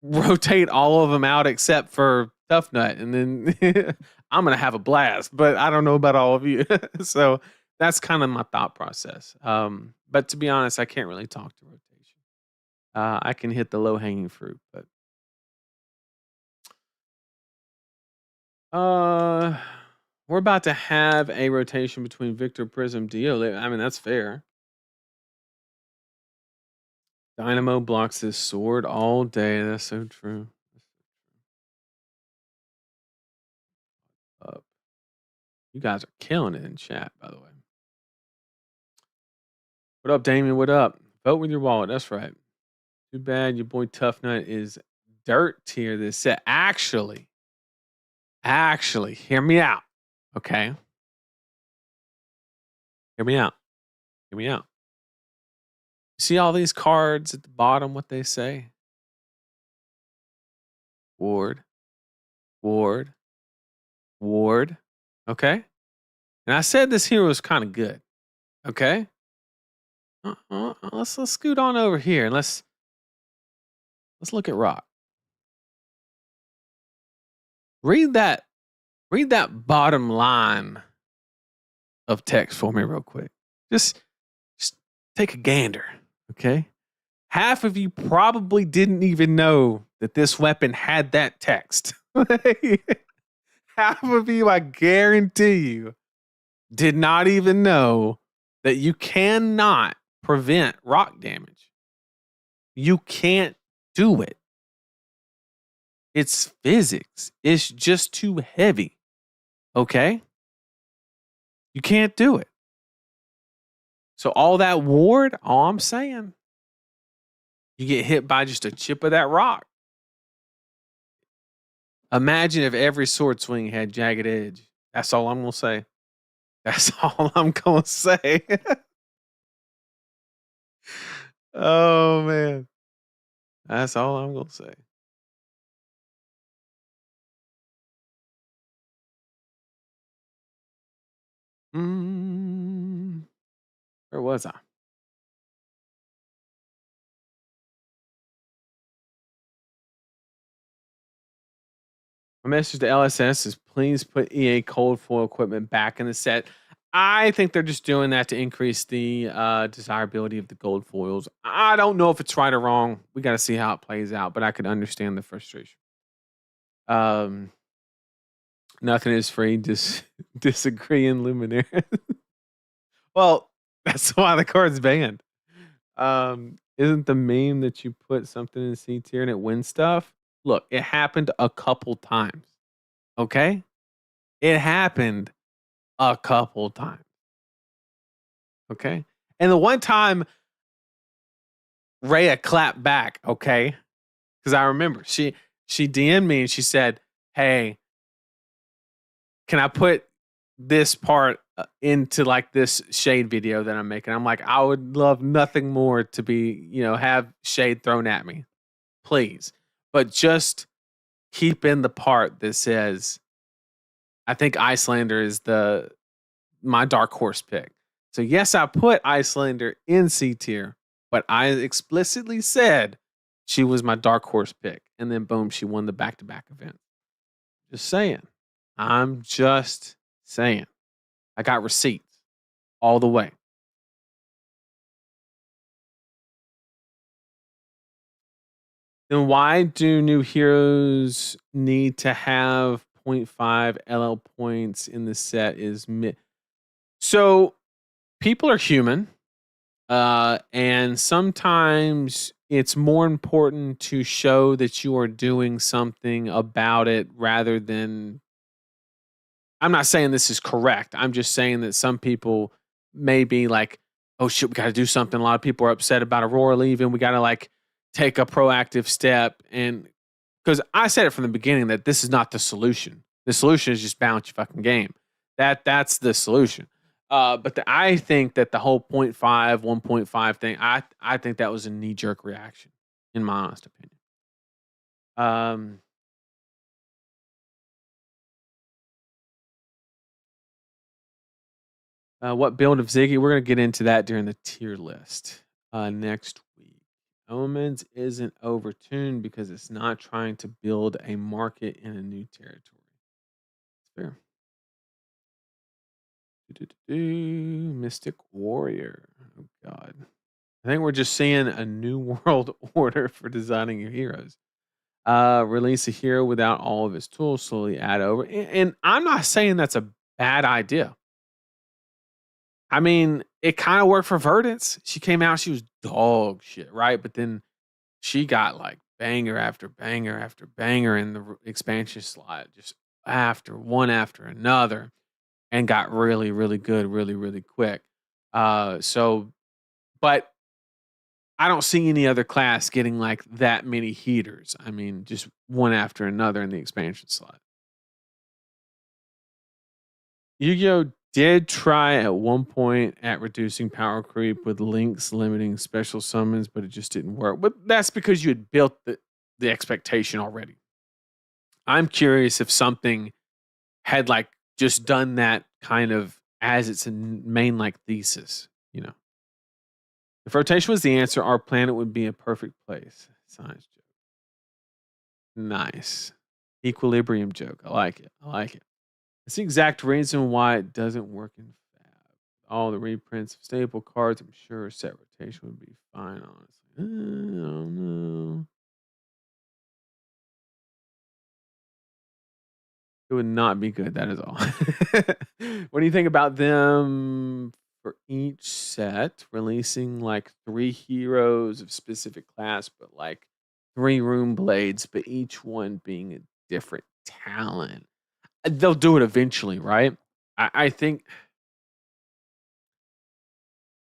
rotate all of them out except for Tough Nut, and then I'm going to have a blast, but I don't know about all of you. So that's kind of my thought process. But to be honest, I can't really talk to rotation. I can hit the low-hanging fruit, but we're about to have a rotation between Victor, Prism, Dio. I mean, that's fair. Dynamo blocks his sword all day. That's so true. You guys are killing it in chat, by the way. What up, Damien? What up? Vote with your wallet. That's right. Too bad your boy Tough Nut is dirt tier this set. Actually, hear me out. Okay. Hear me out. See all these cards at the bottom, what they say? Ward. Okay. And I said this hero is kind of good. Okay. Let's scoot on over here and let's look at Rock. Read that bottom line of text for me real quick. Just take a gander, okay? Half of you probably didn't even know that this weapon had that text. Half of you, I guarantee you, did not even know that you cannot prevent rock damage. You can't do it. It's physics. It's just too heavy. Okay? You can't do it. So all that ward, all I'm saying, you get hit by just a chip of that rock. Imagine if every sword swing had jagged edge. That's all I'm going to say. That's all I'm going to say. Oh, man. That's all I'm going to say. Where was I? My message to LSS is please put EA cold foil equipment back in the set. I think they're just doing that to increase the desirability of the gold foils. I don't know if it's right or wrong. We got to see how it plays out, but I could understand the frustration. Nothing is free. Disagree in Luminaire. Well, that's why the card's banned. Isn't the meme that you put something in C tier and it wins stuff? Look, it happened a couple times. Okay? It happened a couple times. Okay? And the one time Rhea clapped back, okay? Because I remember she DM'd me and she said, hey, can I put this part into like this shade video that I'm making? I'm like, I would love nothing more to be, have shade thrown at me. Please. But just keep in the part that says, I think Icelander is my dark horse pick. So yes, I put Icelander in C tier, but I explicitly said she was my dark horse pick. And then boom, she won the back-to-back event. Just saying. I'm just saying. I got receipts all the way. Then why do new heroes need to have point 0.5 LL points in the set is so people are human, and sometimes it's more important to show that you are doing something about it rather than. I'm not saying this is correct. I'm just saying that some people may be like, "Oh shit, we got to do something." A lot of people are upset about Aurora leaving. We got to like take a proactive step, and because I said it from the beginning that this is not the solution. The solution is just balance your fucking game. That's the solution. I think that the whole point 0.5, 1.5 thing, I think that was a knee jerk reaction, in my honest opinion. Um, what build of Ziggy? We're gonna get into that during the tier list next week. Omens isn't overtuned because it's not trying to build a market in a new territory. Fair. Mystic Warrior. Oh God. I think we're just seeing a new world order for designing your heroes. Release a hero without all of his tools, slowly add over. And I'm not saying that's a bad idea. I mean, it kind of worked for Verdance. She came out, she was dog shit, right? But then she got like banger after banger after banger in the expansion slot, just after another, and got really, really good, really, really quick. But I don't see any other class getting like that many heaters. I mean, just one after another in the expansion slot. Yu-Gi-Oh did try at one point at reducing power creep with links limiting special summons, but it just didn't work. But that's because you had built the expectation already. I'm curious if something had like just done that kind of as its main like thesis, you know. If rotation was the answer, our planet would be a perfect place. Science joke. Nice. Equilibrium joke. I like it. I like it. It's the exact reason why it doesn't work in Fab. All the reprints of staple cards, I'm sure set rotation would be fine, honestly. I don't know. It would not be good, that is all. What do you think about them for each set releasing like 3 heroes of specific class, but like 3 room blades, but each one being a different talent? They'll do it eventually, right? I think,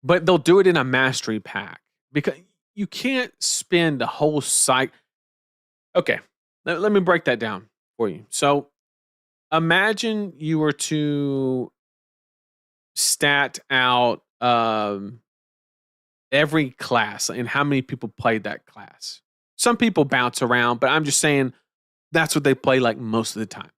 but they'll do it in a mastery pack because you can't spend a whole cycle. Okay, let me break that down for you. So imagine you were to stat out every class and how many people played that class. Some people bounce around, but I'm just saying that's what they play like most of the time.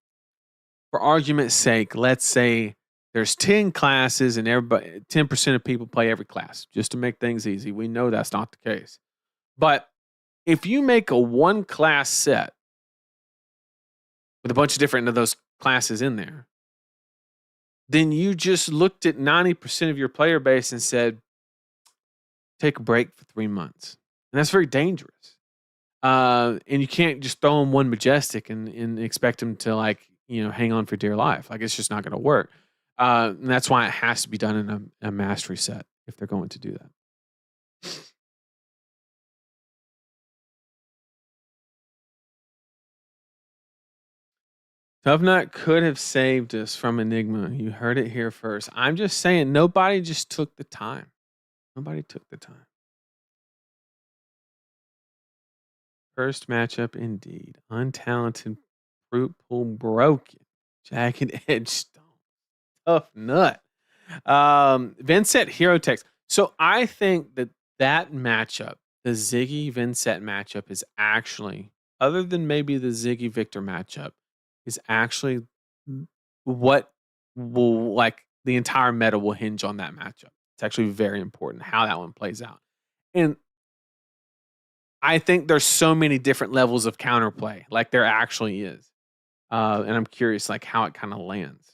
For argument's sake, let's say there's 10 classes and everybody 10% of people play every class, just to make things easy. We know that's not the case. But if you make a one class set with a bunch of different of those classes in there, then you just looked at 90% of your player base and said, take a break for 3 months. And that's very dangerous. And you can't just throw them one majestic and expect them to like, hang on for dear life. Like it's just not going to work. And that's why it has to be done in a mastery set if they're going to do that. Tough Nut could have saved us from Enigma. You heard it here first. I'm just saying, nobody just took the time. Nobody took the time. First matchup indeed. Untalented fruit pool broken. Jagged edge stone. Tough Nut. Vincent Hero Text. So I think that matchup, the Ziggy Vincent matchup, is actually, other than maybe the Ziggy Victor matchup, is actually what will like the entire meta will hinge on that matchup. It's actually very important how that one plays out. And I think there's so many different levels of counterplay, like there actually is. And I'm curious, like, how it kind of lands.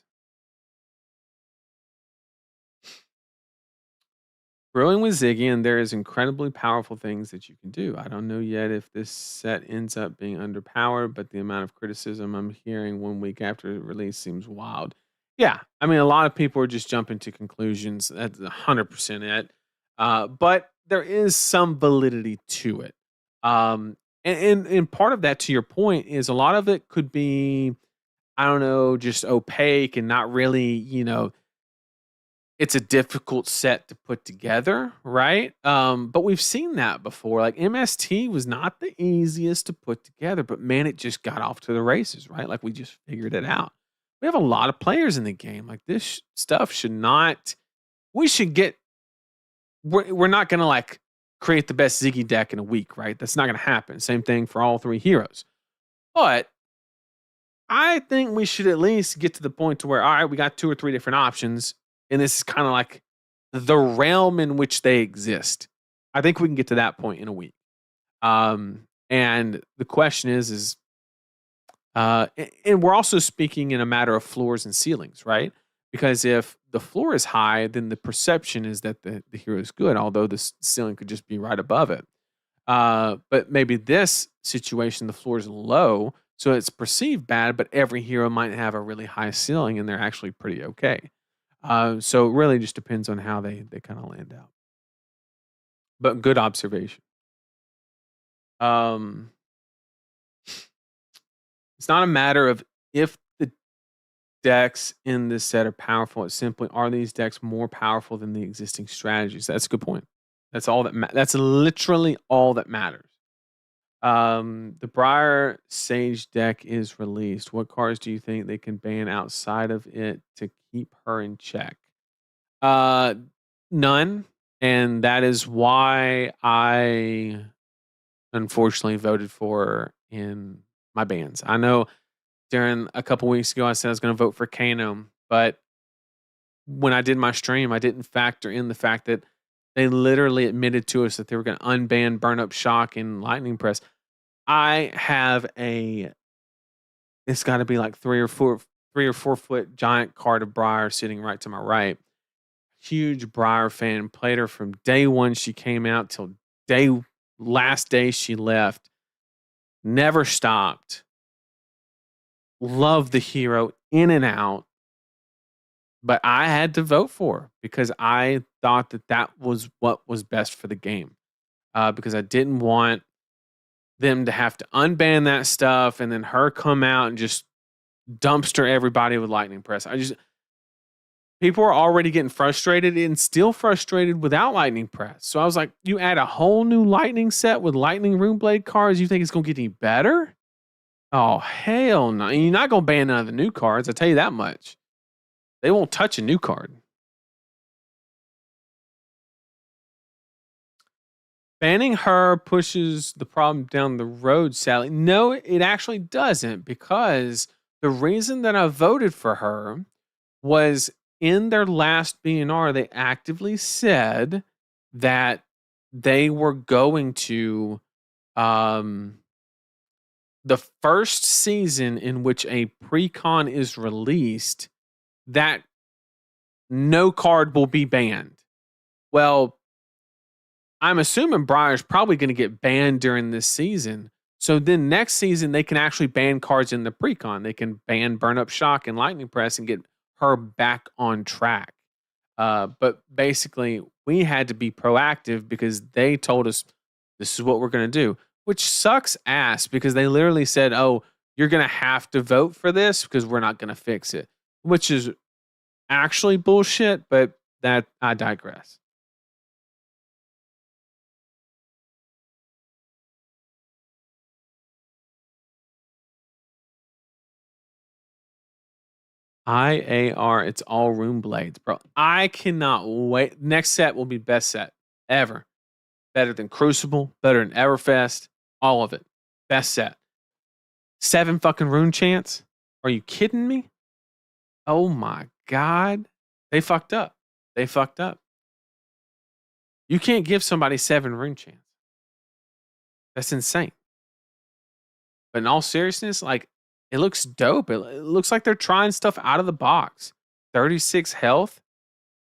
Brewing with Ziggy, and there is incredibly powerful things that you can do. I don't know yet if this set ends up being underpowered, but the amount of criticism I'm hearing 1 week after release seems wild. Yeah, I mean, a lot of people are just jumping to conclusions. That's 100% it. But there is some validity to it. And part of that, to your point, is a lot of it could be, I don't know, just opaque and not really, it's a difficult set to put together, right? But we've seen that before. Like MST was not the easiest to put together, but man, it just got off to the races, right? Like we just figured it out. We have a lot of players in the game. Like this stuff should not. We should get. We're not gonna like create the best Ziggy deck in a week, right? That's not gonna happen. Same thing for all three heroes. But I think we should at least get to the point to where, all right, we got two or three different options, and this is kind of like the realm in which they exist. I think we can get to that point in a week. And the question and we're also speaking in a matter of floors and ceilings, right? Because if the floor is high, then the perception is that the hero is good, although the ceiling could just be right above it. But maybe this situation, the floor is low, so it's perceived bad, but every hero might have a really high ceiling and they're actually pretty okay. So it really just depends on how they kind of land out. But good observation. Um, it's not a matter of if the decks in this set are powerful. It's simply, are these decks more powerful than the existing strategies? That's a good point. That's all that. That's literally all that matters. The Briar Sage deck is released. What cards do you think they can ban outside of it to keep her in check? Uh, None, and that is why I unfortunately voted for her in my bans. I know during a couple weeks ago I said I was going to vote for Kano, but when I did my stream, I didn't factor in the fact that they literally admitted to us that they were going to unban Burn Up Shock and Lightning Press. I have it's got to be like 3 or 4 foot giant card of Briar sitting right to my right. Huge Briar fan, played her from day one she came out till last day she left. Never stopped. Love the hero in and out. But I had to vote for her because I thought that was what was best for the game. Because I didn't want them to have to unban that stuff and then her come out and just dumpster everybody with Lightning Press. People are already getting frustrated and still frustrated without Lightning Press. So I was like, you add a whole new Lightning set with Lightning Runeblade cards, you think it's going to get any better? Oh, hell no. You're not going to ban none of the new cards. I'll tell you that much. They won't touch a new card. Banning her pushes the problem down the road, Sally. No, it actually doesn't, because the reason that I voted for her was in their last BNR, they actively said that they were going to the first season in which a precon is released, that no card will be banned. Well, I'm assuming Briar's probably going to get banned during this season. So then next season, they can actually ban cards in the precon. They can ban Burn Up Shock and Lightning Press and get her back on track. But basically, we had to be proactive because they told us this is what we're going to do, which sucks ass because they literally said, oh, you're going to have to vote for this because we're not going to fix it, which is actually bullshit, but that I digress. IAR, it's all Rune Blades, bro. I cannot wait. Next set will be best set ever. Better than Crucible, better than Everfest, all of it. Best set. 7 fucking rune chance? Are you kidding me? Oh my God. They fucked up. They fucked up. You can't give somebody 7 rune chance. That's insane. But in all seriousness, like, It looks dope. It looks like they're trying stuff out of the box. 36 health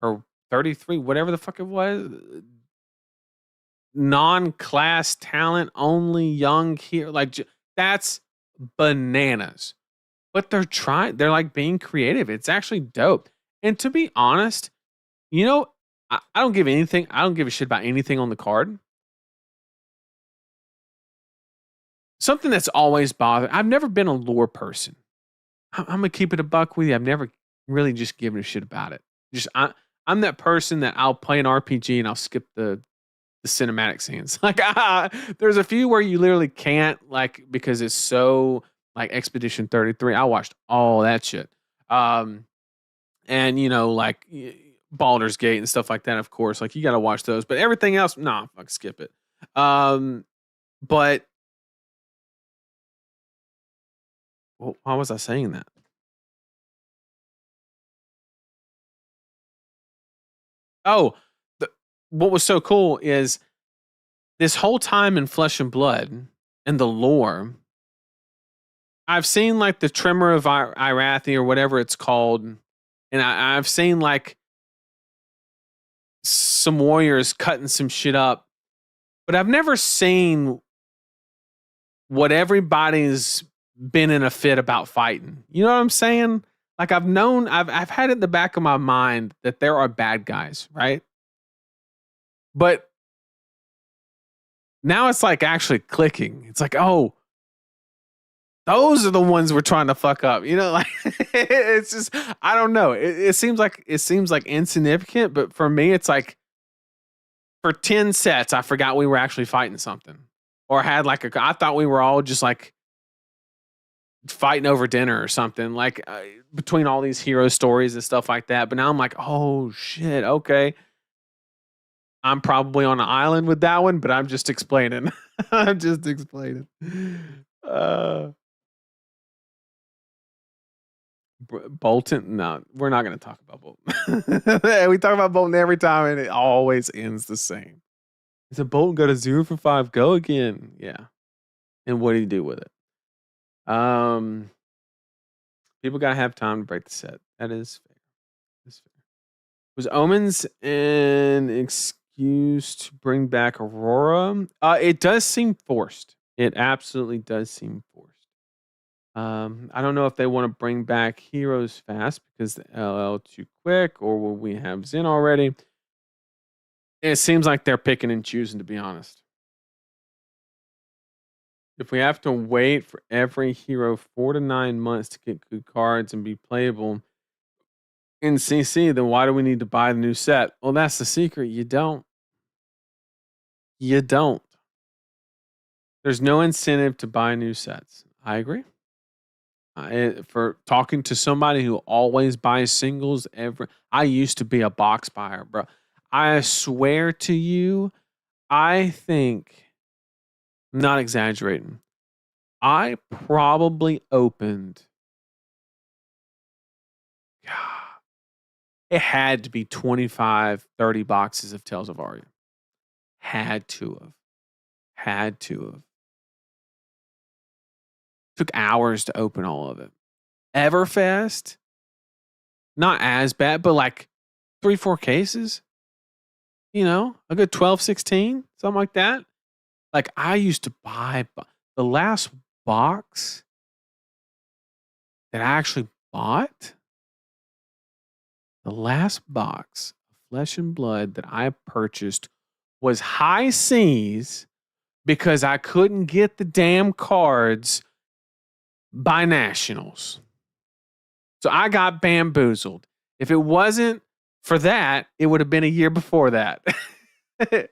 or 33, whatever the fuck it was. Non-class talent only young here. Like that's bananas. But they're like being creative. It's actually dope. And to be honest, you know, I don't give anything. I don't give a shit about anything on the card. Something that's always bothered. I've never been a lore person. I'm gonna keep it a buck with you. I've never really just given a shit about it. I'm that person that I'll play an RPG and I'll skip the cinematic scenes. Like there's a few where you literally can't like because it's so like Expedition 33. I watched all that shit. Um and like Baldur's Gate and stuff like that, of course. Like you got to watch those, but everything else, nah, fuck skip it. But why was I saying that? Oh, the, what was so cool is this whole time in Flesh and Blood and the lore. I've seen like the Tremor of Irathi or whatever it's called, and I've seen like some warriors cutting some shit up, but I've never seen what everybody's been in a fit about fighting. You know what I'm saying? Like I've had it in the back of my mind that there are bad guys, right? But now it's like actually clicking. It's like, oh, those are the ones we're trying to fuck up. Like it's just I don't know. It seems like insignificant, but for me, it's like for 10 sets, I forgot we were actually fighting something, or had like I thought we were all just like fighting over dinner or something, like between all these hero stories and stuff like that. But now I'm like, oh shit, okay. I'm probably on an island with that one, but I'm just explaining. I'm just explaining. Uh, Bolton? No, we're not going to talk about Bolton. We talk about Bolton every time, and it always ends the same. Is a Bolton go to 0 for 5? Go again. Yeah. And what do you do with it? People gotta have time to break the set. That is fair. That's fair. Was Omens an excuse to bring back Aurora? It does seem forced. It absolutely does seem forced. I don't know if they want to bring back heroes fast because the LL too quick, or will we have Zen already? It seems like they're picking and choosing, to be honest. If we have to wait for every hero 4 to 9 months to get good cards and be playable in CC, then why do we need to buy the new set? Well, that's the secret. You don't. You don't. There's no incentive to buy new sets. I agree. For talking to somebody who always buys singles, I used to be a box buyer, bro. I swear to you, I think, I'm not exaggerating, I probably opened, it had to be 25, 30 boxes of Tales of Aria. Had to have. Had to have. Took hours to open all of it. Everfest, not as bad, but like 3, 4 cases. A good 12, 16, something like that. Like I used to buy the last box that I actually bought. The last box of Flesh and Blood that I purchased was High Seas because I couldn't get the damn cards by Nationals. So I got bamboozled. If it wasn't for that, it would have been a year before that. It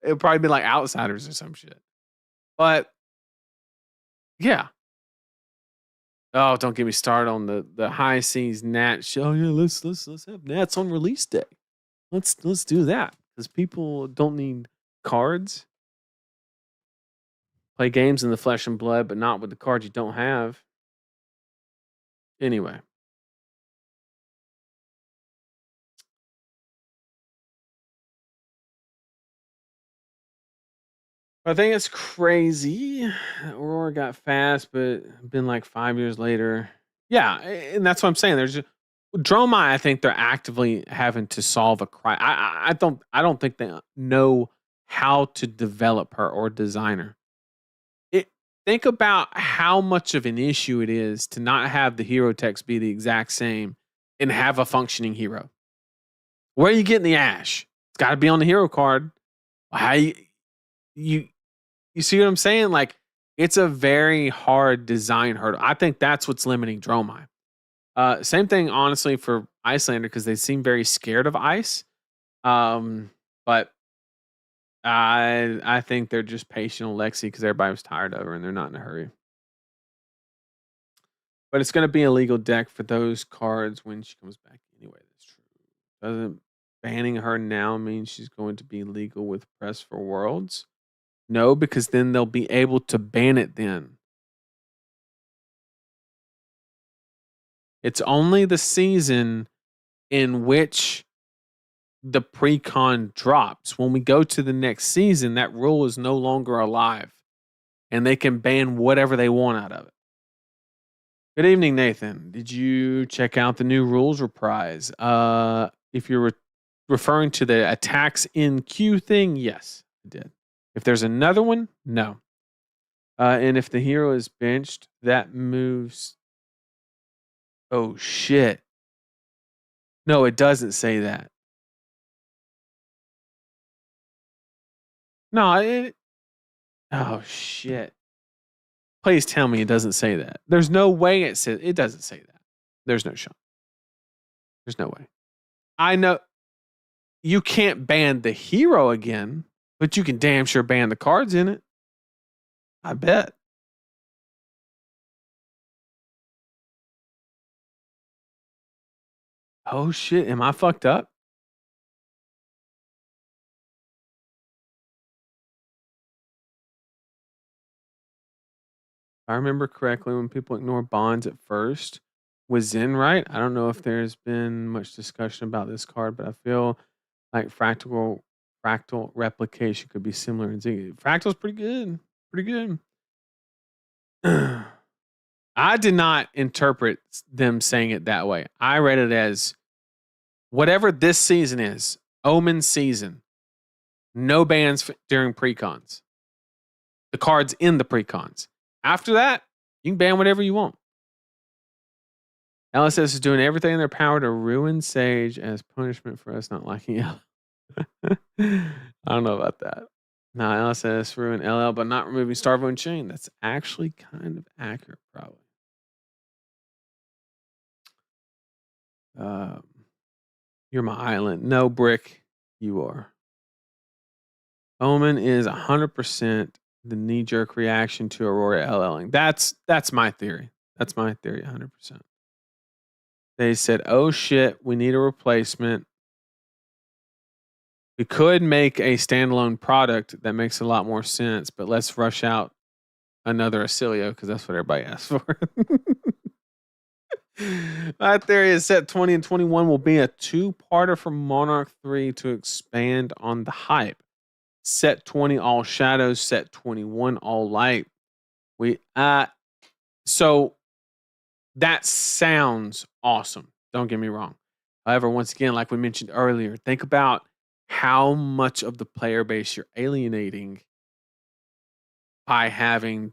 would probably be like Outsiders or some shit. But yeah. Oh, don't get me started on the High Seas Nat show. Yeah, let's have Nats on release day. Let's do that because people don't need cards. Play games in the Flesh and Blood, but not with the cards you don't have. Anyway. I think it's crazy. Aurora got fast, but been like 5 years later. Yeah, and that's what I'm saying. There's just, Dromai. I think they're actively having to solve a crime. I don't think they know how to develop her or design her. It Think about how much of an issue it is to not have the hero text be the exact same and have a functioning hero. Where are you getting the ash? It's got to be on the hero card. How you you see what I'm saying? Like, it's a very hard design hurdle. I think that's what's limiting Dromai. Same thing, honestly, for Icelander because they seem very scared of ice. But I think they're just patient on Lexi because everybody was tired of her and they're not in a hurry. But it's going to be a legal deck for those cards when she comes back anyway. That's true. Doesn't banning her now mean she's going to be legal with Press for Worlds? No, because then they'll be able to ban it then. It's only the season in which the pre-con drops. When we go to the next season, that rule is no longer alive and they can ban whatever they want out of it. Good evening, Nathan. Did you check out the new rules reprise? If you're referring to the attacks in queue thing, yes, I did. If there's another one, no. And if the hero is benched, that moves. Oh, shit. No, it doesn't say that. No, oh, shit. Please tell me it doesn't say that. There's no way it doesn't say that. There's no shot. There's no way. I know you can't ban the hero again, but you can damn sure ban the cards in it. I bet. Oh shit, am I fucked up? If I remember correctly, when people ignore bonds at first, was Zen right? I don't know if there's been much discussion about this card, but I feel like fractal replication could be similar in Z. Fractal's pretty good. Pretty good. I did not interpret them saying it that way. I read it as whatever this season is, Omen season, no bans during precons. The cards in the precons. After that, you can ban whatever you want. LSS is doing everything in their power to ruin Sage as punishment for us not liking it. I don't know about that. No, LSS ruined LL, but not removing Starvo and Chain. That's actually kind of accurate, probably. You're my island. No, Brick, you are. Omen is 100% the knee-jerk reaction to Aurora LLing. That's my theory. That's my theory, 100%. They said, "Oh shit, we need a replacement. We could make a standalone product that makes a lot more sense, but let's rush out another Acilio because that's what everybody asked for." My theory is set 20 and 21 will be a two-parter from Monarch 3 to expand on the hype. Set 20 all shadows, set 21 all light. So that sounds awesome. Don't get me wrong. However, once again, like we mentioned earlier, think about how much of the player base you're alienating by having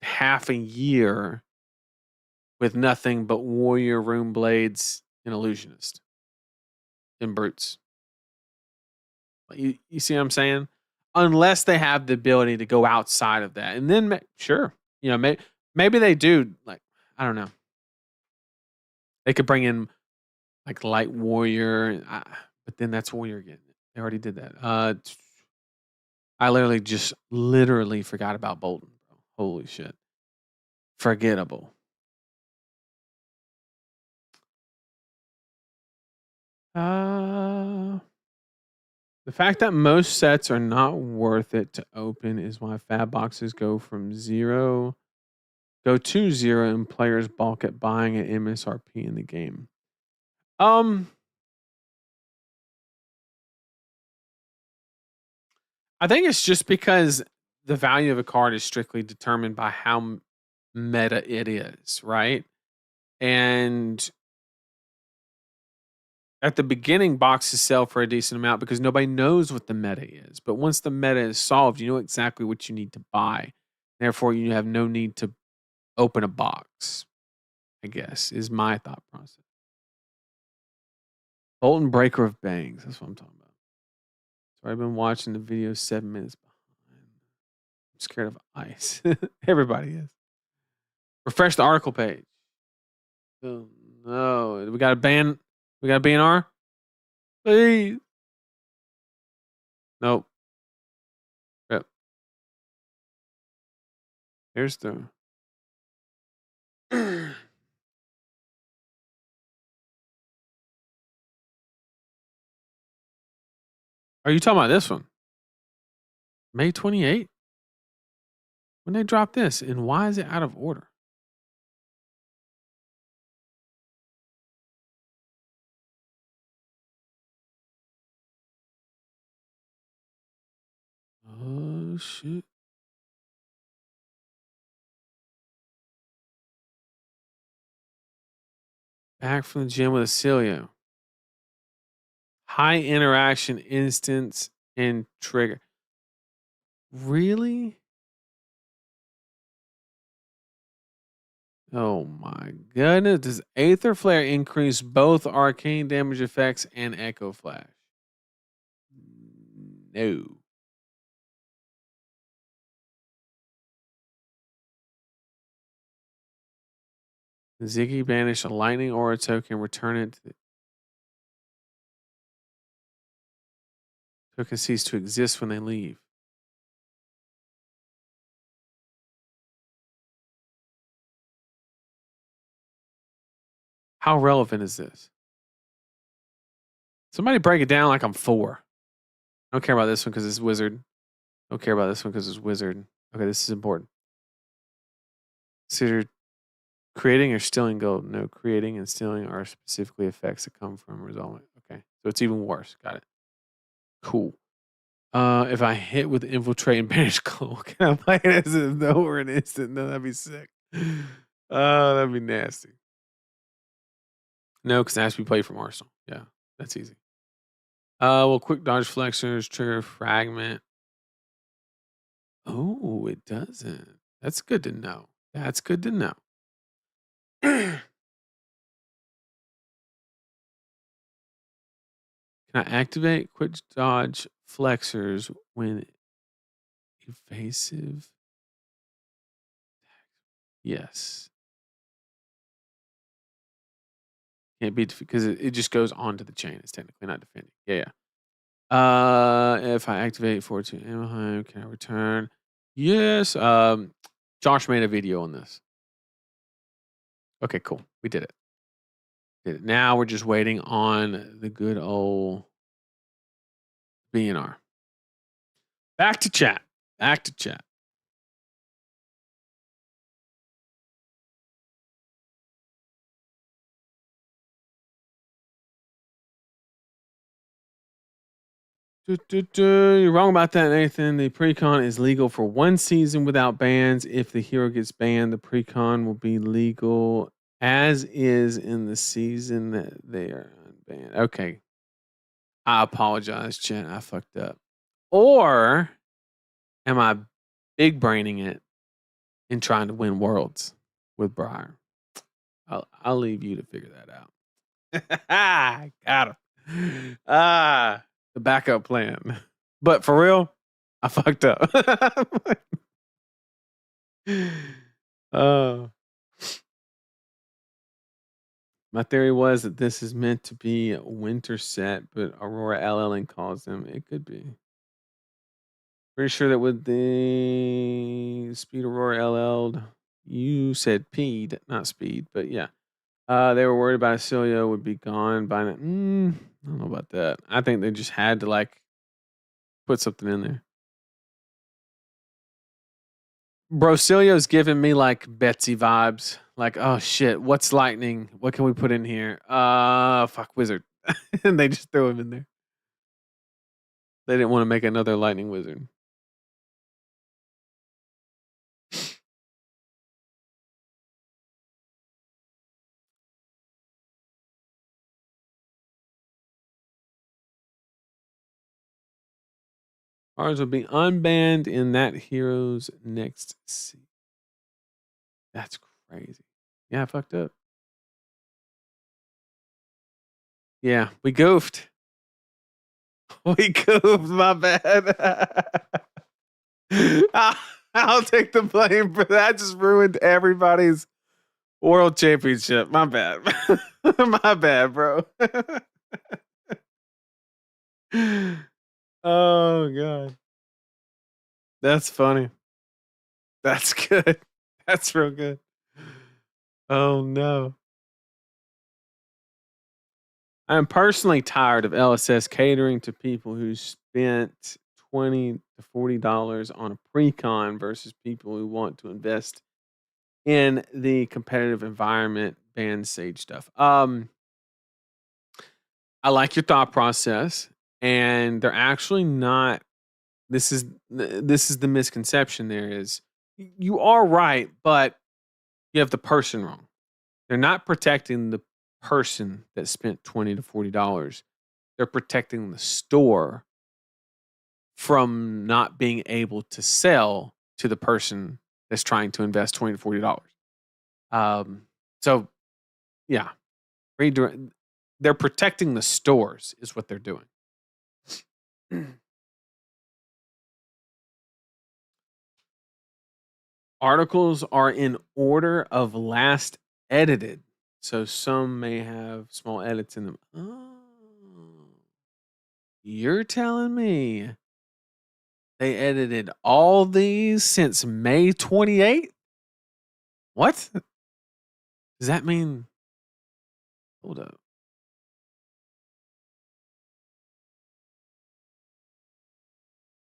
half a year with nothing but warrior, rune blades, and illusionist and brutes. You see what I'm saying? Unless they have the ability to go outside of that, and then sure, maybe they do. Like, I don't know. They could bring in like light warrior, but then that's warrior again. They already did that. I literally forgot about Bolton, bro. Holy shit, forgettable. The fact that most sets are not worth it to open is why fab boxes go to zero and players balk at buying an MSRP in the game. I think it's just because the value of a card is strictly determined by how meta it is, right? And at the beginning, boxes sell for a decent amount because nobody knows what the meta is. But once the meta is solved, you know exactly what you need to buy. Therefore, you have no need to open a box, I guess, is my thought process. Bolton Breaker of Bangs. That's what I'm talking about. So I've been watching the video 7 minutes behind. I'm scared of ice. Everybody is. Refresh the article page. Oh, no. We got a ban. We got a BNR? Please. Nope. Yep. Here's the. Are you talking about this one? May 28th? When they drop this, and why is it out of order? Oh, shit. Back from the gym with a Celio. High interaction instance and trigger. Really? Oh my goodness. Does Aether Flare increase both arcane damage effects and Echo Flash? No. Ziggy banish a lightning aura token, return it to the token cease to exist when they leave. How relevant is this? Somebody break it down like I'm 4. I don't care about this one because it's wizard. Don't care about this one because it's wizard. Okay, this is important. Consider creating or stealing gold. No, creating and stealing are specifically effects that come from resolving. Okay, so it's even worse. Got it. Cool. If I hit with infiltrate and banish gold, can I play it as a no or an instant? No, that'd be sick. Oh, that'd be nasty. No, because it has to be played from Arsenal. Yeah, that's easy. Well, quick dodge flexors, trigger fragment. Oh, it doesn't. That's good to know. That's good to know. Can I activate quick dodge flexors when evasive? Yes. Can't be because it just goes onto the chain. It's technically not defending. Yeah, yeah. If I activate forward to Anaheim, can I return? Yes. Josh made a video on this. Okay, cool. We did it. Did it. Now we're just waiting on the good old BNR. Back to chat. Back to chat. You're wrong about that, Nathan. The precon is legal for 1 season without bans. If the hero gets banned, the precon will be legal as is in the season that they are unbanned. Okay. I apologize, Jen. I fucked up. Or am I big braining it and trying to win worlds with Briar? I'll leave you to figure that out. Got him. The backup plan. But for real, I fucked up. uh, my theory was that this is meant to be a winter set, but Aurora LLing calls them. It could be. Pretty sure that with the Speed Aurora LL, you said P'd, not Speed, but yeah. They were worried about Celia would be gone by now. I don't know about that. I think they just had to like put something in there. Bro, Cilio's giving me like Betsy vibes. Like, oh shit, what's lightning? What can we put in here? Fuck wizard. And they just threw him in there. They didn't want to make another lightning wizard. Ours will be unbanned in that hero's next season. That's crazy. Yeah, I fucked up. Yeah, we goofed. We goofed. My bad. I'll take the blame for that. I just ruined everybody's world championship. My bad. My bad, bro. Oh god. That's funny. That's good. That's real good. Oh no. I'm personally tired of LSS catering to people who spent $20 to $40 on a pre-con versus people who want to invest in the competitive environment band sage stuff. I like your thought process, and they're actually not. This is the misconception. There is you are right, but you have the person wrong. They're not protecting the person that spent $20 to $40. They're protecting the store from not being able to sell to the person that's trying to invest $20 to $40. So yeah, they're protecting the stores is what they're doing. Articles are in order of last edited, so some may have small edits in them. Oh, you're telling me they edited all these since May 28th? What? Does that mean? Hold up.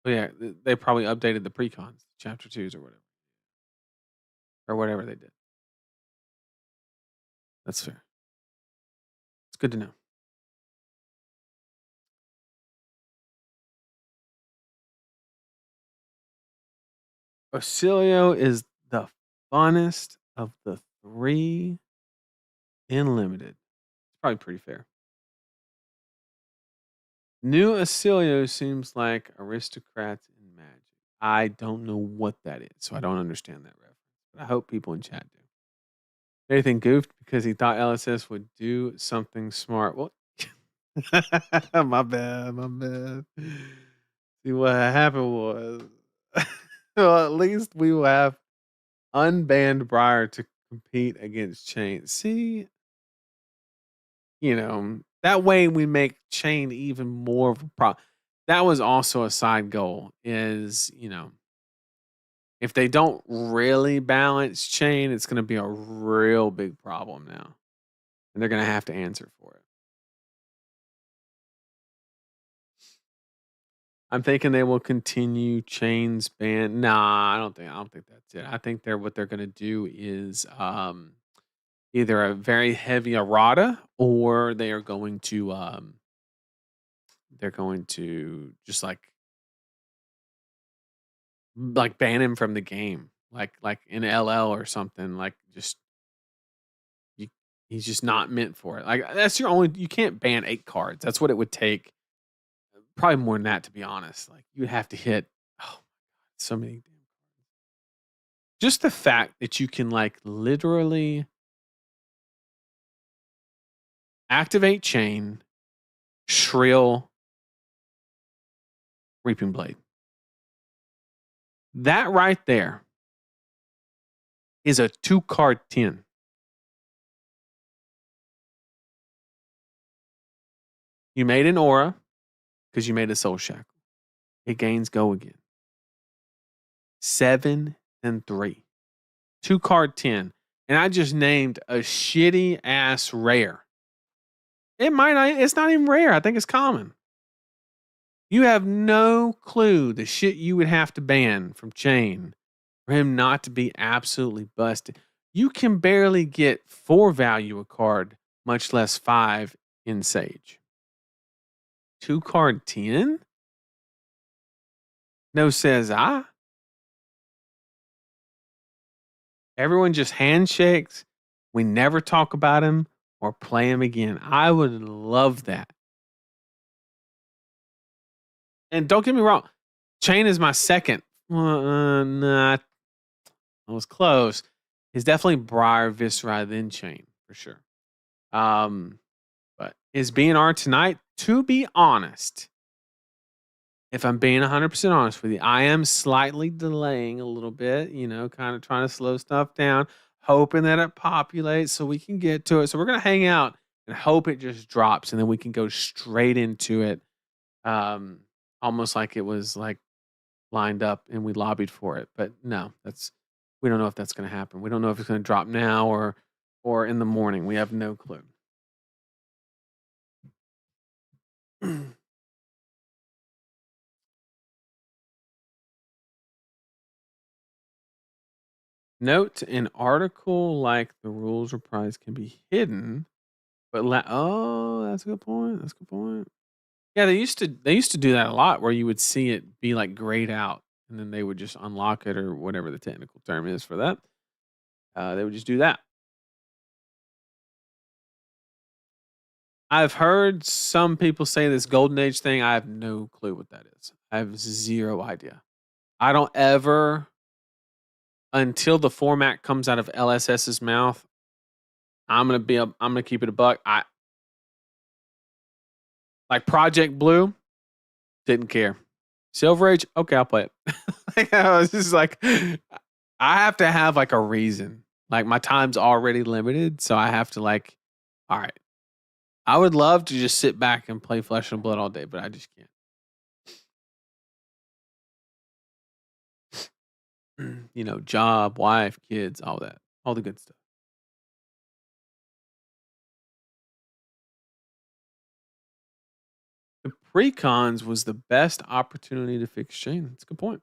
Oh yeah, they probably updated the precons, chapter 2s or whatever they did. That's fair. It's good to know. Ocilio is the funnest of the 3 in limited. It's probably pretty fair. New Ocilio seems like aristocrats in magic. I don't know what that is, so I don't understand that reference. But I hope people in chat do. Nathan goofed because he thought LSS would do something smart. Well, my bad, my bad. See, what happened was, well, at least we will have unbanned Briar to compete against Chain. See, that way we make Chain even more of a problem. That was also a side goal is, if they don't really balance Chain, it's going to be a real big problem now. And they're going to have to answer for it. I'm thinking they will continue Chain's ban. Nah, I don't think that's it. I think what they're going to do is either a very heavy errata or they're going to just like ban him from the game, like in LL or something. Like just he's just not meant for it. Like that's you can't ban 8 cards. That's what it would take. Probably more than that, to be honest. Like you would have to hit so many damn cards. Just the fact that you can like literally activate Chain, Shrill, Reaping Blade. That right there is a 2-card 10. You made an aura because you made a soul shackle. It gains go again. 7 and 3. 2-card 10. And I just named a shitty ass rare. It's not even rare. I think it's common. You have no clue the shit you would have to ban from Chain for him not to be absolutely busted. You can barely get 4 value a card, much less 5 in Sage. 2-card 10? No says I. Everyone just handshakes. We never talk about him or play him again. I would love that. And don't get me wrong, Chain is my second. Nah, I was close. It's definitely Briar, Viscera, then Chain for sure. Um, but is BNR tonight? To be honest, if I'm being 100% honest with you, I am slightly delaying a little bit, kind of trying to slow stuff down, hoping that it populates so we can get to it. So we're going to hang out and hope it just drops and then we can go straight into it. Um, Almost like it was like lined up and we lobbied for it. But no, we don't know if that's going to happen. We don't know if it's going to drop now or in the morning. We have no clue. Note an article like the rules reprise can be hidden, but oh, that's a good point. That's a good point. Yeah, they used to do that a lot where you would see it be like grayed out and then they would just unlock it or whatever the technical term is for that. They would just do that. I've heard some people say this golden age thing. I have no clue what that is. I have zero idea. I don't ever until the format comes out of LSS's mouth. I'm gonna keep it a buck. I like Project Blue. Didn't care. Silver Age, okay, I'll play it. Like, I was just like, I have to have like a reason. Like my time's already limited, so I have to like, all right. I would love to just sit back and play Flesh and Blood all day, but I just can't. Job, wife, kids, all that, all the good stuff. The pre-cons was the best opportunity to fix Shane. That's a good point.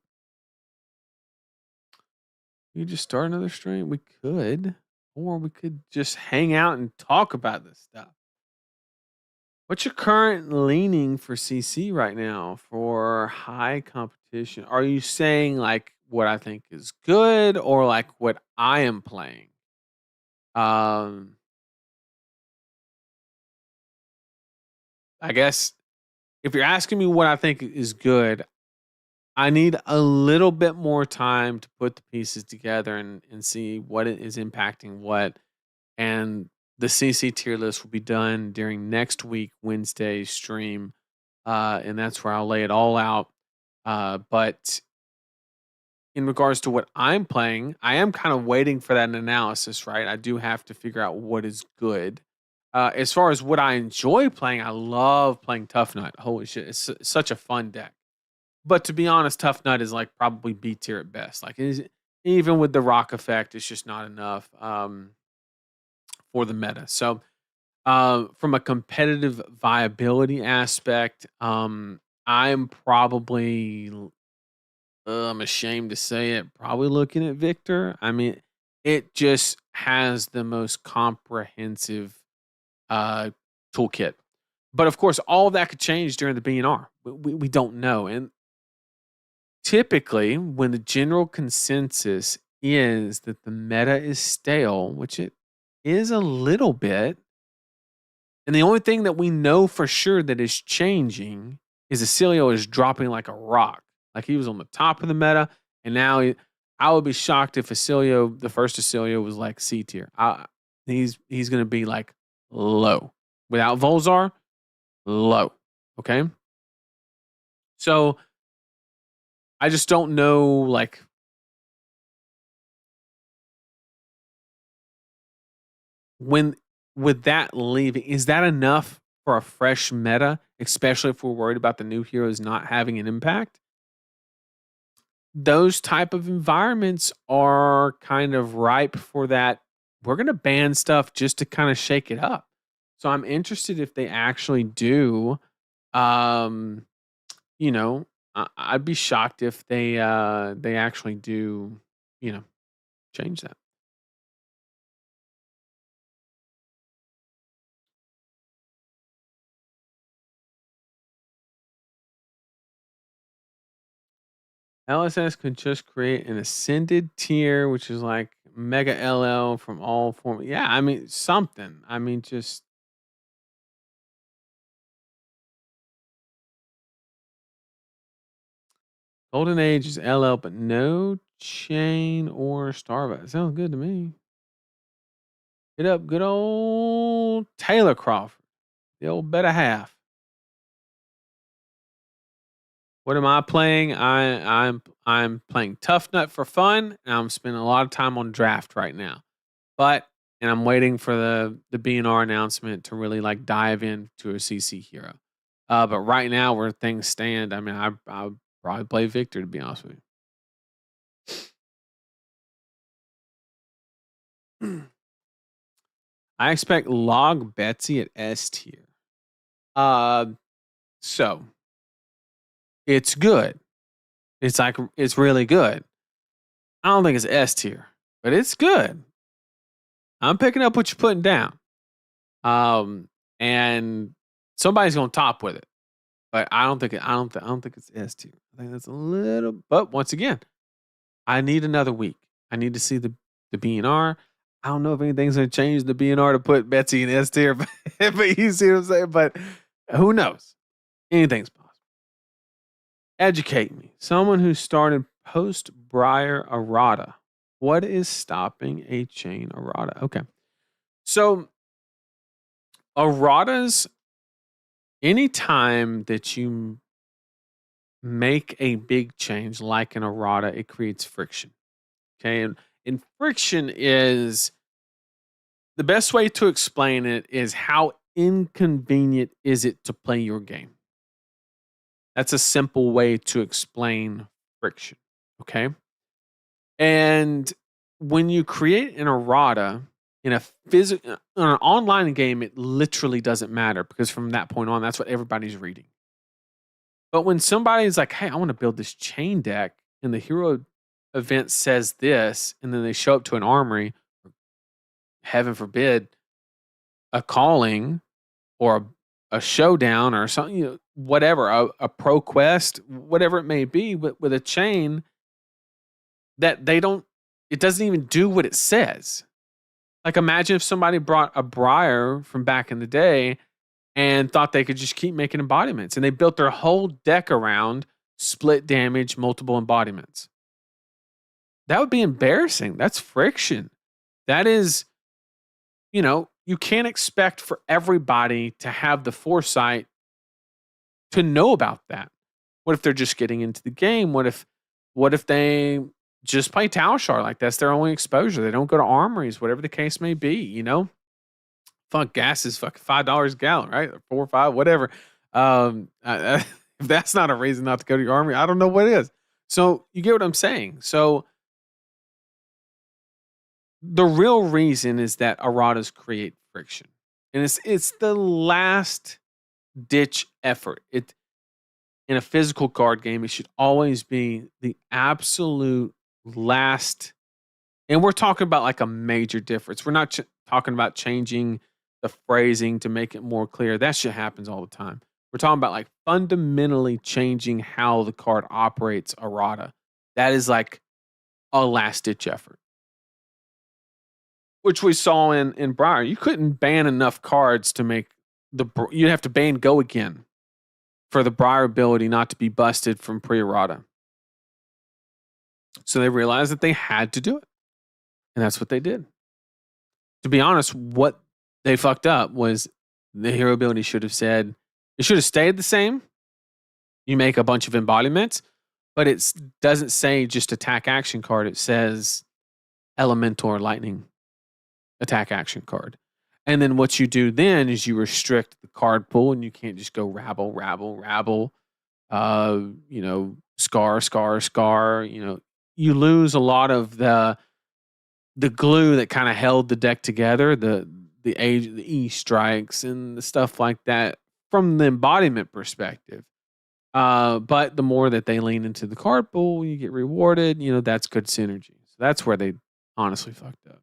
We could just start another stream. We could, or we could just hang out and talk about this stuff. What's your current leaning for CC right now for high competition? Are you saying like what I think is good or like what I am playing? Um, I guess if you're asking me what I think is good, I need a little bit more time to put the pieces together and see what it is impacting what. And the CC tier list will be done during next week, Wednesday's stream. And that's where I'll lay it all out. But in regards to what I'm playing, I am kind of waiting for that analysis, right? I do have to figure out what is good. As far as what I enjoy playing, I love playing Tough Nut. Holy shit, it's such a fun deck. But to be honest, Tough Nut is like probably B tier at best. Like even with the rock effect, it's just not enough for the meta. So from a competitive viability aspect, I'm probably I'm ashamed to say it, probably looking at Victor. I mean, it just has the most comprehensive uh, toolkit. But of course, all of that could change during the BNR. We don't know. And typically, when the general consensus is that the meta is stale, which it is a little bit, and the only thing that we know for sure that is changing is Acilio is dropping like a rock. Like he was on the top of the meta, and now I would be shocked if Acilio, the first Acilio, was like C tier. He's going to be like low without Volzar, low. Okay, so I just don't know like when with that leaving, is that enough for a fresh meta, especially if we're worried about the new heroes not having an impact? Those type of environments are kind of ripe for that. We're going to ban stuff just to kind of shake it up. So I'm interested if they actually do. Um, you know, I'd be shocked if they actually do, you know, change that. LSS could just create an ascended tier, which is like mega LL from all form. Yeah, I mean something. I mean just Golden Age is LL, but no chain or Starbucks. Sounds good to me. Hit up good old Taylor Crawford, the old better half. What am I playing? I'm playing Tough Nut for fun, and I'm spending a lot of time on draft right now. And I'm waiting for the BNR announcement to really like dive into a CC hero. But right now, where things stand, I mean, I'll probably play Victor to be honest with you. I expect Log Betsy at S tier. Uh, so it's good. It's really good. I don't think it's S tier, but it's good. I'm picking up what you're putting down. And somebody's gonna top with it. But I don't think it's S tier. I think that's a little but once again, I need another week. I need to see the BNR. I don't know if anything's gonna change the BNR to put Betsy in S tier, but you see what I'm saying? But who knows? Anything's possible. Educate me. Someone who started post Briar errata. What is stopping a chain errata? Okay. So erratas, anytime that you make a big change like an errata, it creates friction. Okay. And friction is the best way to explain it is how inconvenient is it to play your game? That's a simple way to explain friction. Okay. And when you create an errata in a physical, in an online game, it literally doesn't matter because from that point on, that's what everybody's reading. But when somebody's like, hey, I want to build this chain deck, and the hero event says this, and then they show up to an armory, heaven forbid, a calling or a showdown or something, whatever, a pro quest, whatever it may be, with a chain that it doesn't even do what it says. Like imagine if somebody brought a Briar from back in the day and thought they could just keep making embodiments and they built their whole deck around split damage, multiple embodiments. That would be embarrassing. That's friction. That is, you can't expect for everybody to have the foresight to know about that. What if they're just getting into the game? What if they just play Talshar like that's their only exposure? They don't go to armories, whatever the case may be, Fuck, gas is fucking $5 a gallon, right? Or 4 or 5, whatever. If that's not a reason not to go to your armory, I don't know what is. So you get what I'm saying. So the real reason is that erratas create friction. And it's the last ditch effort. In a physical card game, it should always be the absolute last. And we're talking about like a major difference. We're not talking about changing the phrasing to make it more clear. That shit happens all the time. We're talking about like fundamentally changing how the card operates errata. That is like a last ditch effort, which we saw in Briar. You couldn't ban enough cards to make you'd have to ban Go Again for the Briar ability not to be busted from pre-errata. So they realized that they had to do it. And that's what they did. To be honest, what they fucked up was the hero ability should have said, it should have stayed the same. You make a bunch of embodiments, but it doesn't say just attack action card. It says elemental or lightning attack action card. And then what you do then is you restrict the card pool and you can't just go rabble, rabble, rabble. Scar, scar, scar. You lose a lot of the glue that kind of held the deck together, the E strikes and the stuff like that from the embodiment perspective. But the more that they lean into the card pool, you get rewarded. That's good synergy. So that's where they honestly fucked up.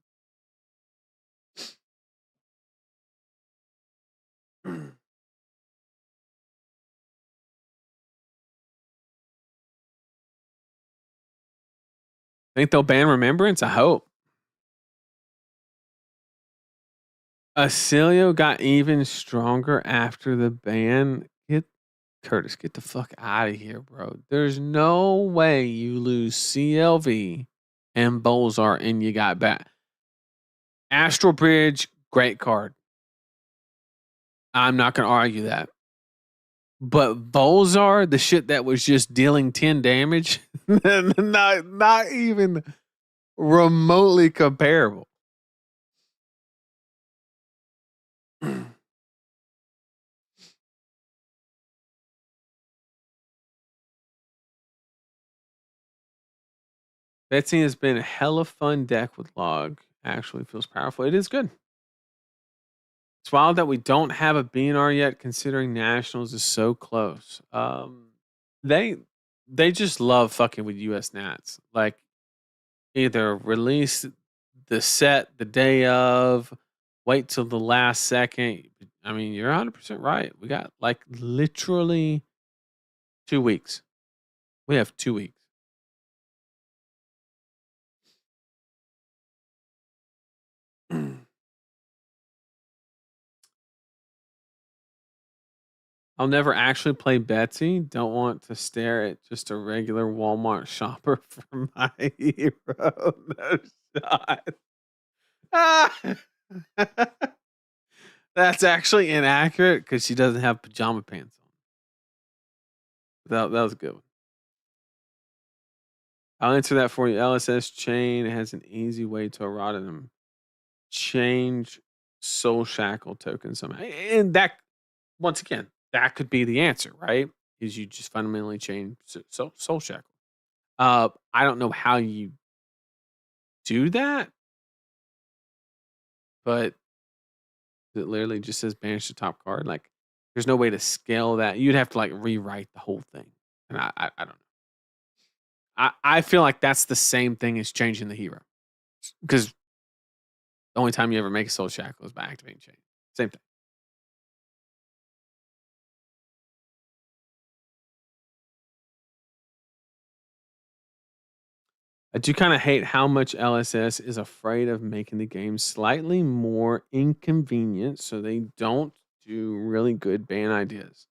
Think they'll ban Remembrance? I hope. Acilio got even stronger after the ban. Get Curtis, get the fuck out of here, bro. There's no way you lose CLV and Bolzar and you got back. Astral Bridge, great card. I'm not going to argue that. But Bolzar, the shit that was just dealing 10 damage, not even remotely comparable. Betsy has been a hella fun deck with Log. Actually feels powerful. It is good. It's wild that we don't have a BNR yet, considering Nationals is so close. They they just love fucking with US Nats. Like either release the set the day of, wait till the last second. I mean, you're 100% right. We got like literally 2 weeks. We have 2 weeks. I'll never actually play Betsy. Don't want to stare at just a regular Walmart shopper for my hero. No shot. Ah! That's actually inaccurate because she doesn't have pajama pants on. That was a good one. I'll answer that for you. LSS chain has an easy way to errata them. Change Soul Shackle token somehow. And that, once again, that could be the answer, right? Is you just fundamentally change Soul Shackle. I don't know how you do that, but it literally just says banish the top card. Like, there's no way to scale that. You'd have to like rewrite the whole thing, and I don't know. I feel like that's the same thing as changing the hero, because the only time you ever make a Soul Shackle is by activating chain. Same thing. I do kind of hate how much LSS is afraid of making the game slightly more inconvenient so they don't do really good ban ideas.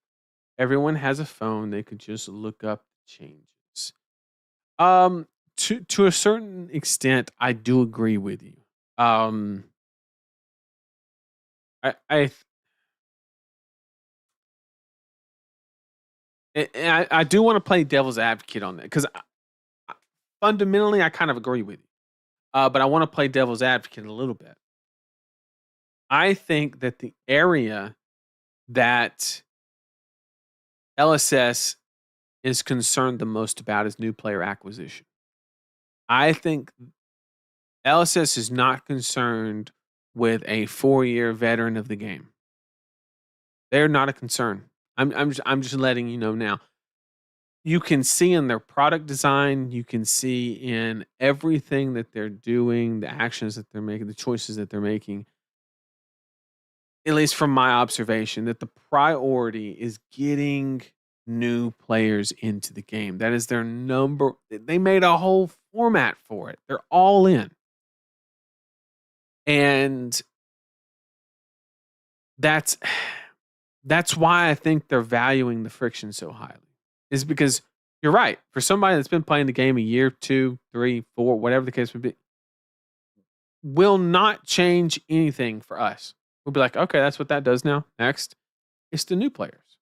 Everyone has a phone, they could just look up changes. Um to a certain extent, I do agree with you. Um I I do want to play devil's advocate on that because fundamentally I kind of agree with you. But I want to play devil's advocate a little bit. I think that the area that LSS is concerned the most about is new player acquisition. I think LSS is not concerned with a 4-year veteran of the game. They're not a concern. I'm just letting you know now. You can see in their product design, you can see in everything that they're doing, the actions that they're making, the choices that they're making, at least from my observation, that the priority is getting new players into the game. That is their number. They made a whole format for it. They're all in. And that's that's why I think they're valuing the friction so highly. Is because you're right. For somebody that's been playing the game a year, 2, 3, 4, whatever the case would be, will not change anything for us. We'll be like, okay, that's what that does now. Next, it's the new players.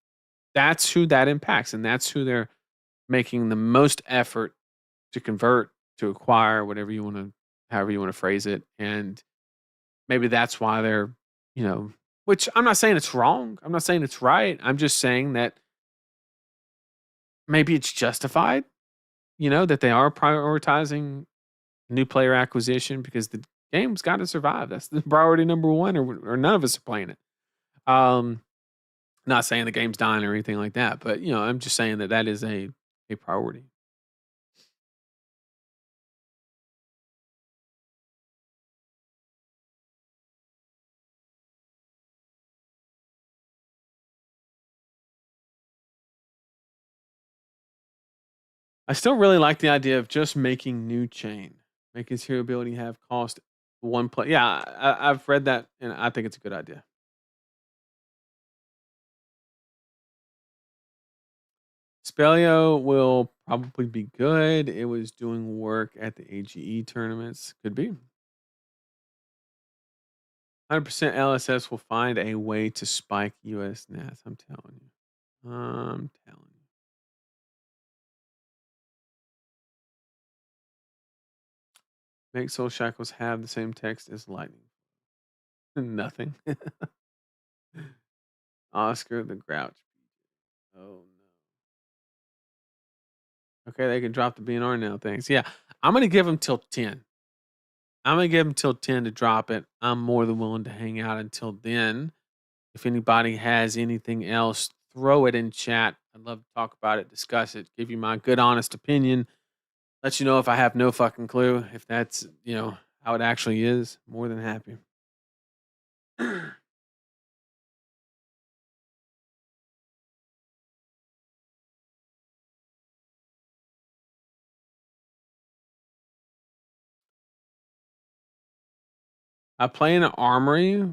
That's who that impacts, and that's who they're making the most effort to convert, to acquire, whatever you want to, however you want to phrase it. And maybe that's why they're, which I'm not saying it's wrong. I'm not saying it's right. I'm just saying that maybe it's justified, that they are prioritizing new player acquisition because the game's got to survive. That's the priority number one, or none of us are playing it. Not saying the game's dying or anything like that, but I'm just saying that is a priority. I still really like the idea of just making new chain, making his hero ability have cost one play. Yeah, I've read that, and I think it's a good idea. Felio will probably be good. It was doing work at the AGE tournaments. Could be. 100% LSS will find a way to spike US Nats. I'm telling you. I'm telling you. Make Soul Shackles have the same text as Lightning. Nothing. Oscar the Grouch. Oh no. Okay, they can drop the BNR now. Thanks. Yeah, I'm gonna give them till 10. I'm gonna give them till 10 to drop it. I'm more than willing to hang out until then. If anybody has anything else, throw it in chat. I'd love to talk about it, discuss it, give you my good, honest opinion. Let you know if I have no fucking clue. If that's how it actually is, more than happy. I play in an armory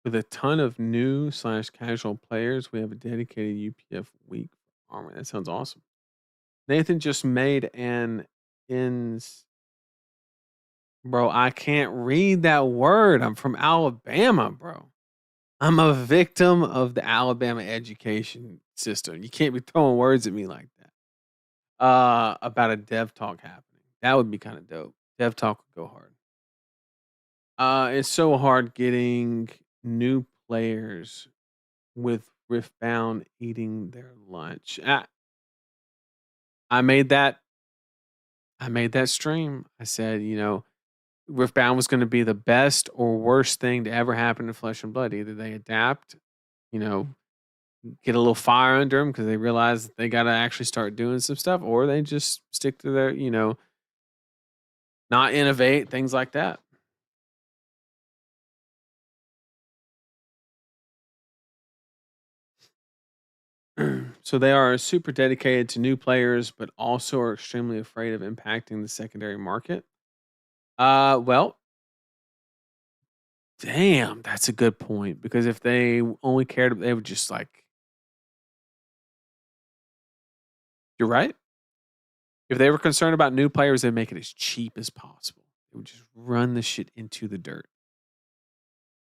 with a ton of new/casual players. We have a dedicated UPF week for armory. That sounds awesome. Nathan just made an ins. Bro, I can't read that word. I'm from Alabama, bro. I'm a victim of the Alabama education system. You can't be throwing words at me like that. About a dev talk happening. That would be kind of dope. Dev talk would go hard. It's so hard getting new players with Riftbound eating their lunch. I made that. I made that stream. I said, Riftbound was going to be the best or worst thing to ever happen to Flesh and Blood. Either they adapt, you know, get a little fire under them because they realize that they got to actually start doing some stuff, or they just stick to their, not innovate, things like that. So they are super dedicated to new players, but also are extremely afraid of impacting the secondary market. Well, damn, that's a good point because if they only cared, they would just you're right. If they were concerned about new players, they'd make it as cheap as possible. They would just run the shit into the dirt.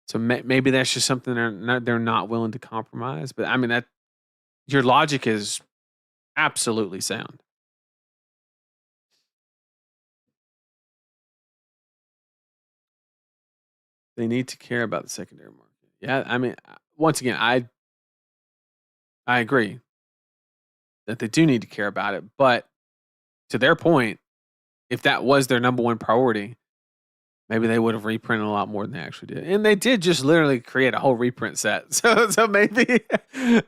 So maybe that's just something they're not willing to compromise. But I mean that your logic is absolutely sound. They need to care about the secondary market. Yeah, I mean, once again, I agree that they do need to care about it. But to their point, if that was their number one priority, maybe they would have reprinted a lot more than they actually did. And they did just literally create a whole reprint set. So maybe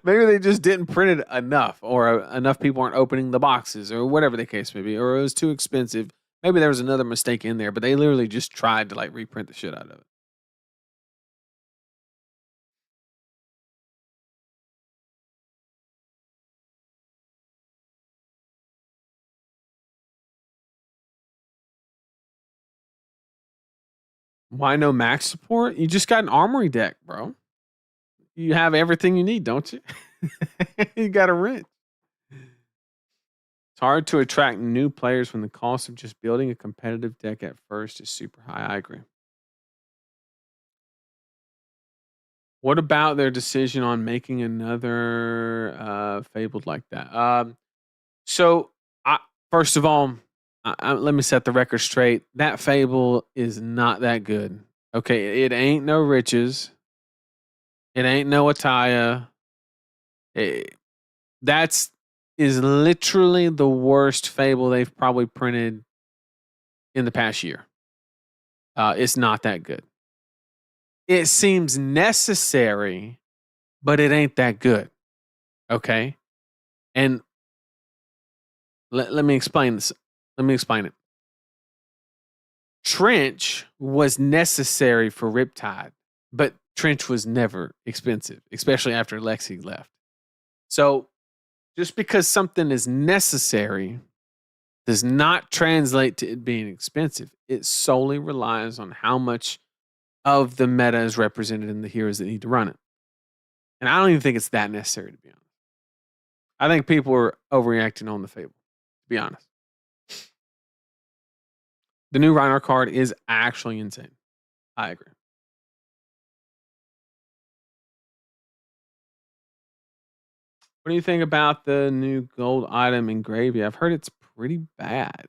they just didn't print it enough, or enough people aren't opening the boxes, or whatever the case may be, or it was too expensive. Maybe there was another mistake in there, but they literally just tried to reprint the shit out of it. Why no max support? You just got an armory deck, bro. You have everything you need, don't you? You got a wrench. It's hard to attract new players when the cost of just building a competitive deck at first is super high. I agree. What about their decision on making another Fabled like that? So, I, first of all, let me set the record straight. That Fable is not that good. Okay, it ain't no Riches. It ain't no Ataya. That's is literally the worst Fable they've probably printed in the past year. It's not that good. It seems necessary, but it ain't that good. Okay, and let me explain this. Let me explain it. Trench was necessary for Riptide, but Trench was never expensive, especially after Lexi left. So just because something is necessary does not translate to it being expensive. It solely relies on how much of the meta is represented in the heroes that need to run it. And I don't even think it's that necessary, to be honest. I think people are overreacting on the Fable, to be honest. The new Rhino card is actually insane. I agree. What do you think about the new gold item in Gravy? I've heard it's pretty bad,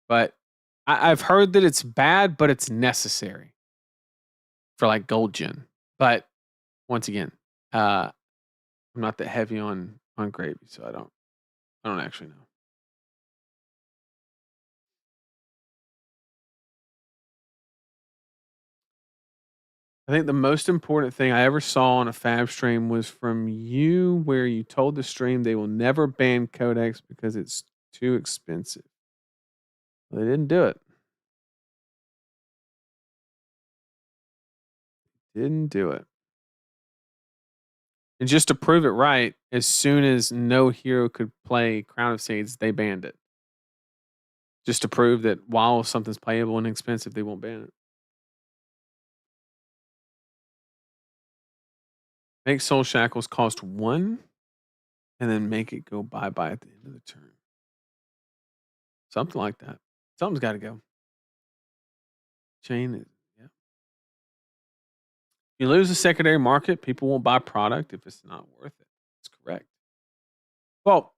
but I've heard that it's bad, but it's necessary for like gold gen. But once again, I'm not that heavy on Gravy, so I don't actually know. I think the most important thing I ever saw on a Fab stream was from you, where you told the stream they will never ban Codex because it's too expensive. Well, they didn't do it. Didn't do it. And just to prove it right, as soon as no hero could play Crown of Shades, they banned it. Just to prove that while something's playable and expensive, they won't ban it. Make Soul Shackles cost 1 and then make it go bye-bye at the end of the turn. Something like that. Something's got to go. Chain it. Yeah. You lose the secondary market, people won't buy product if it's not worth it. That's correct. Well,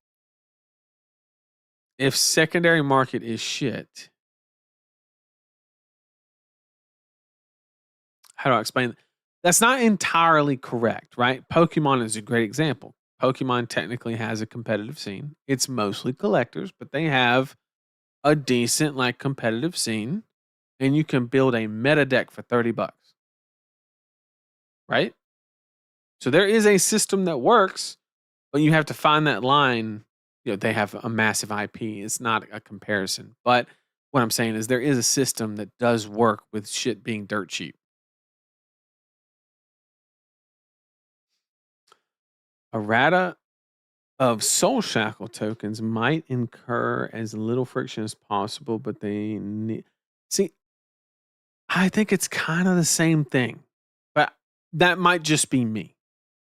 if secondary market is shit, how do I explain it? That's not entirely correct, right? Pokemon is a great example. Pokemon technically has a competitive scene. It's mostly collectors, but they have a decent like competitive scene, and you can build a meta deck for $30, right? So there is a system that works, but you have to find that line. They have a massive IP. It's not a comparison, but what I'm saying is there is a system that does work with shit being dirt cheap. Errata of Soul Shackle tokens might incur as little friction as possible, but they need. See, I think it's kind of the same thing, but that might just be me.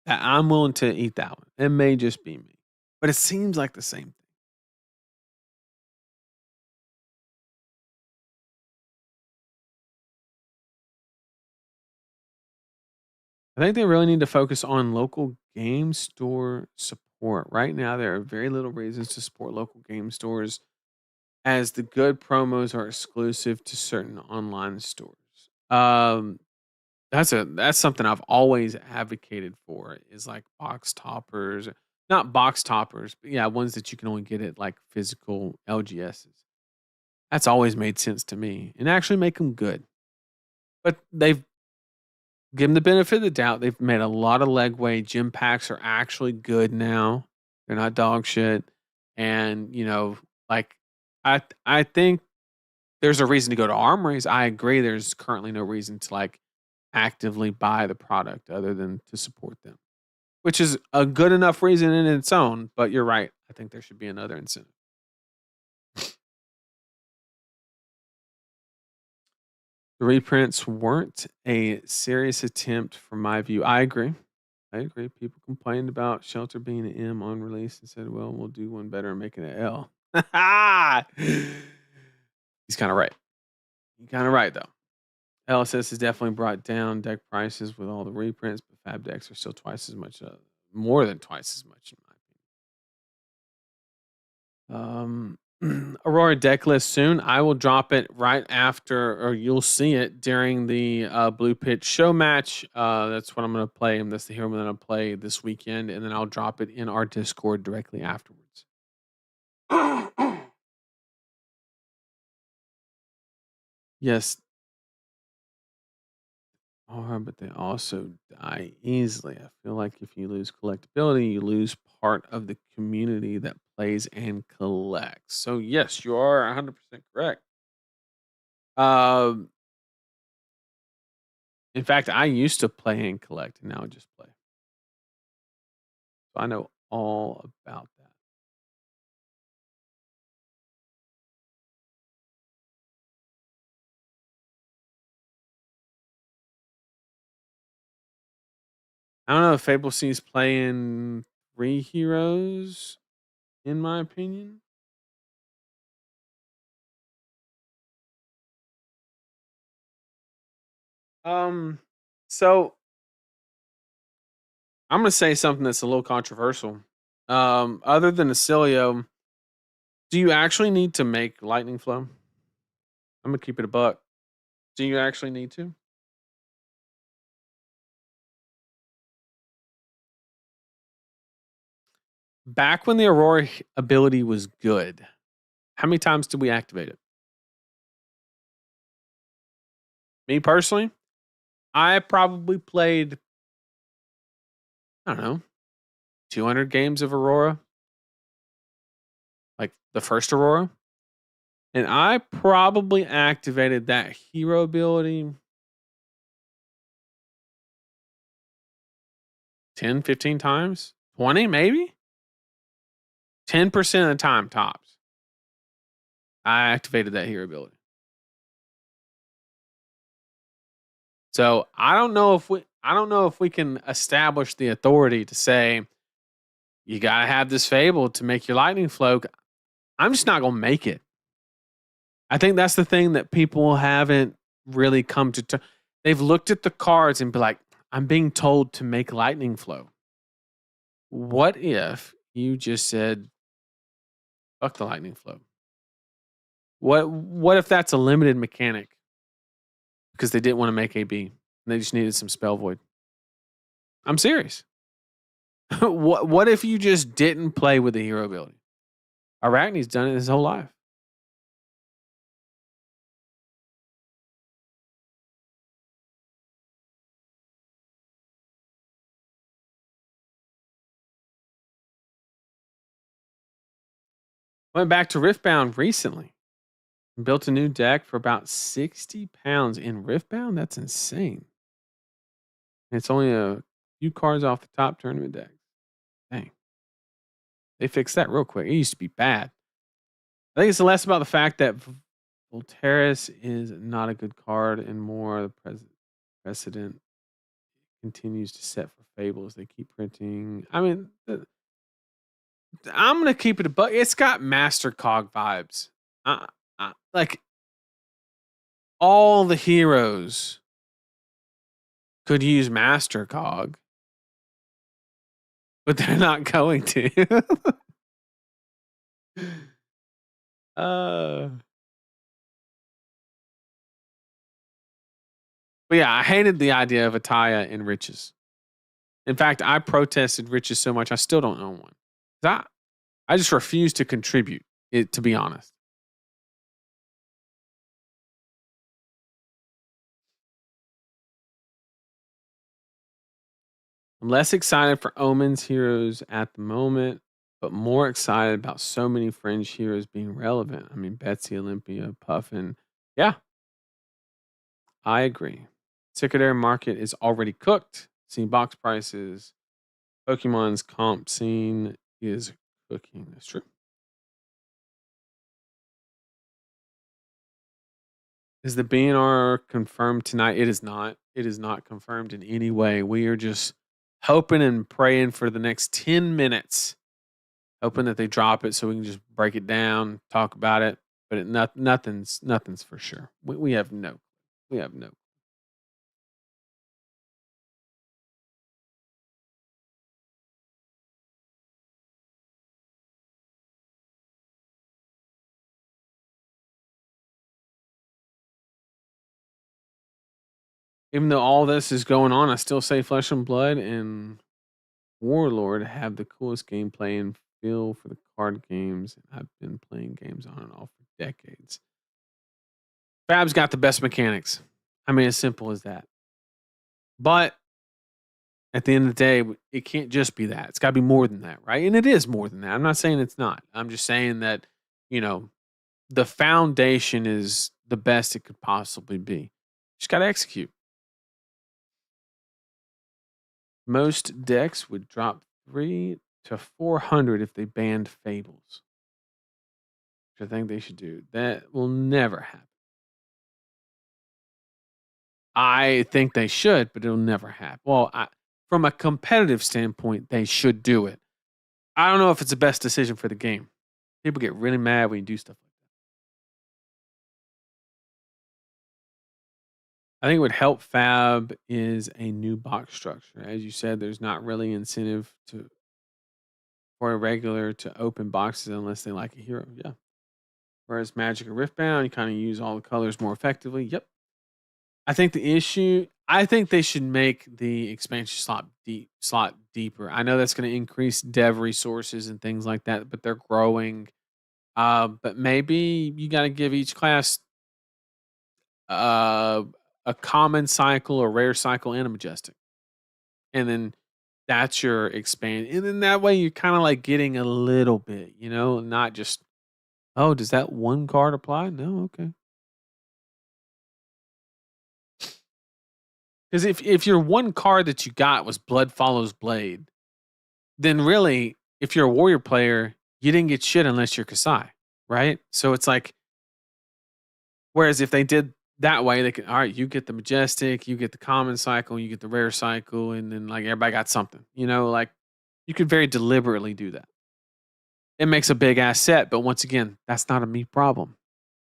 I'm willing to eat that one. It may just be me, but it seems like the same thing. I think they really need to focus on local game store support. Right now, there are very little reasons to support local game stores, as the good promos are exclusive to certain online stores. Um, that's something I've always advocated for, is like box toppers, not box toppers, but yeah, ones that you can only get at like physical LGSs. That's always made sense to me, and actually make them good. But they've given the benefit of the doubt. They've made a lot of legway. Gym packs are actually good now. They're not dog shit. And, like I think there's a reason to go to armories. I agree there's currently no reason to like actively buy the product other than to support them, which is a good enough reason in its own, but you're right. I think there should be another incentive. The reprints weren't a serious attempt from my view. I agree. I agree. People complained about Shelter being an M on release and said, well, we'll do one better and make it an L. He's kind of right. He's kind of right, though. LSS has definitely brought down deck prices with all the reprints, but Fab decks are still twice as much, more than twice as much, in my opinion. Aurora deck list soon. I will drop it right after, or you'll see it during the Blue Pitch show match. That's what I'm going to play. And that's the hero I'm going to play this weekend. And then I'll drop it in our Discord directly afterwards. Yes, but they also die easily. I feel like if you lose collectability, you lose part of the community that plays and collects. So yes, you are 100% correct. Um, in fact, I used to play and collect, and now I just play. So I know all about that. I don't know if Fable C's playing 3 heroes, in my opinion. Um, so I'm gonna say something that's a little controversial. Other than Acilio, do you actually need to make lightning flow? I'm gonna keep it a buck. Do you actually need to? Back when the Aurora ability was good, how many times did we activate it? Me personally, I probably played, I don't know, 200 games of Aurora, like the first Aurora. And I probably activated that hero ability 10, 15 times, 20 maybe, 10% of the time tops. I activated that hero ability. So I don't know if we can establish the authority to say you gotta have this fable to make your lightning flow. I'm just not gonna make it. I think that's the thing that people haven't really come to. They've looked at the cards and be like, I'm being told to make lightning flow. What if you just said, fuck the lightning flow? What if that's a limited mechanic because they didn't want to make AB and they just needed some spell void? I'm serious. what if you just didn't play with the hero ability? Arachne's done it his whole life. Went back to Riftbound recently. Built a new deck for about 60 pounds in Riftbound. That's insane. It's only a few cards off the top tournament deck. Dang. They fixed that real quick. It used to be bad. I think it's less about the fact that Voltaris is not a good card and more the precedent continues to set for Fables. They keep printing. I mean, I'm gonna keep it a buck. It's got Master Cog vibes. Like all the heroes could use Master Cog, but they're not going to. uh, but yeah, I hated the idea of Ataya in Riches. In fact, I protested Riches so much I still don't own one. I just refuse to contribute it, to be honest. I'm less excited for Omens heroes at the moment, but more excited about so many fringe heroes being relevant. I mean, Betsy, Olympia, Puffin. Yeah, I agree. Secondary market is already cooked. Seeing box prices, Pokemon's comp scene is cooking. That's true. Is the BNR confirmed tonight? It is not. It is not confirmed in any way. We are just hoping and praying for the next 10 minutes, hoping that they drop it so we can just break it down, talk about it. But nothing's for sure. We have no. Even though all this is going on, I still say Flesh and Blood and Warlord have the coolest gameplay and feel for the card games. I've been playing games on and off for decades. Fab's got the best mechanics. I mean, as simple as that. But at the end of the day, it can't just be that. It's got to be more than that, right? And it is more than that. I'm not saying it's not. I'm just saying that, you know, the foundation is the best it could possibly be. Just got to execute. Most decks would drop 3 to 400 if they banned Fables, which I think they should do. That will never happen. I think they should, but it'll never happen. Well, from a competitive standpoint, they should do it. I don't know if it's the best decision for the game. People get really mad when you do stuff like that. I think what would help Fab is a new box structure. As you said, there's not really incentive to for a regular to open boxes unless they like a hero. Yeah. Whereas Magic and Riftbound, you kind of use all the colors more effectively. Yep. I think they should make the expansion slot deeper. I know that's going to increase dev resources and things like that, but they're growing. But maybe you got to give each class uh, a common cycle, a rare cycle, and a majestic, and then that's your expand. And then that way you're kind of like getting a little bit, not just oh, does that one card apply? No, okay. Because if your one card that you got was Blood Follows Blade, then really, if you're a warrior player, you didn't get shit unless you're Kasai, right? So it's like, whereas if they did that way, they could, all right, you get the majestic, you get the common cycle, you get the rare cycle, and then like everybody got something, like you could very deliberately do that. It makes a big ass set, but once again, that's not a me problem.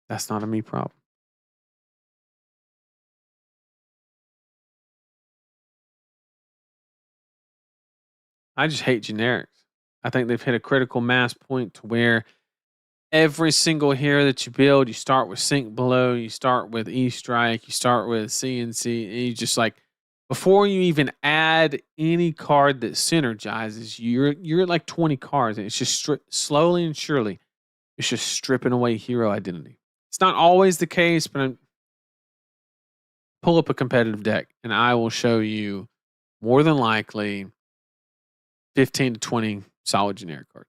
That's not a me problem. I just hate generics. I think they've hit a critical mass point to where every single hero that you build, you start with Sync Below, you start with E Strike, you start with CNC, and you just like before you even add any card that synergizes, you're at like 20 cards, and it's just slowly and surely, it's just stripping away hero identity. It's not always the case, but pull up a competitive deck, and I will show you more than likely 15 to 20 solid generic cards.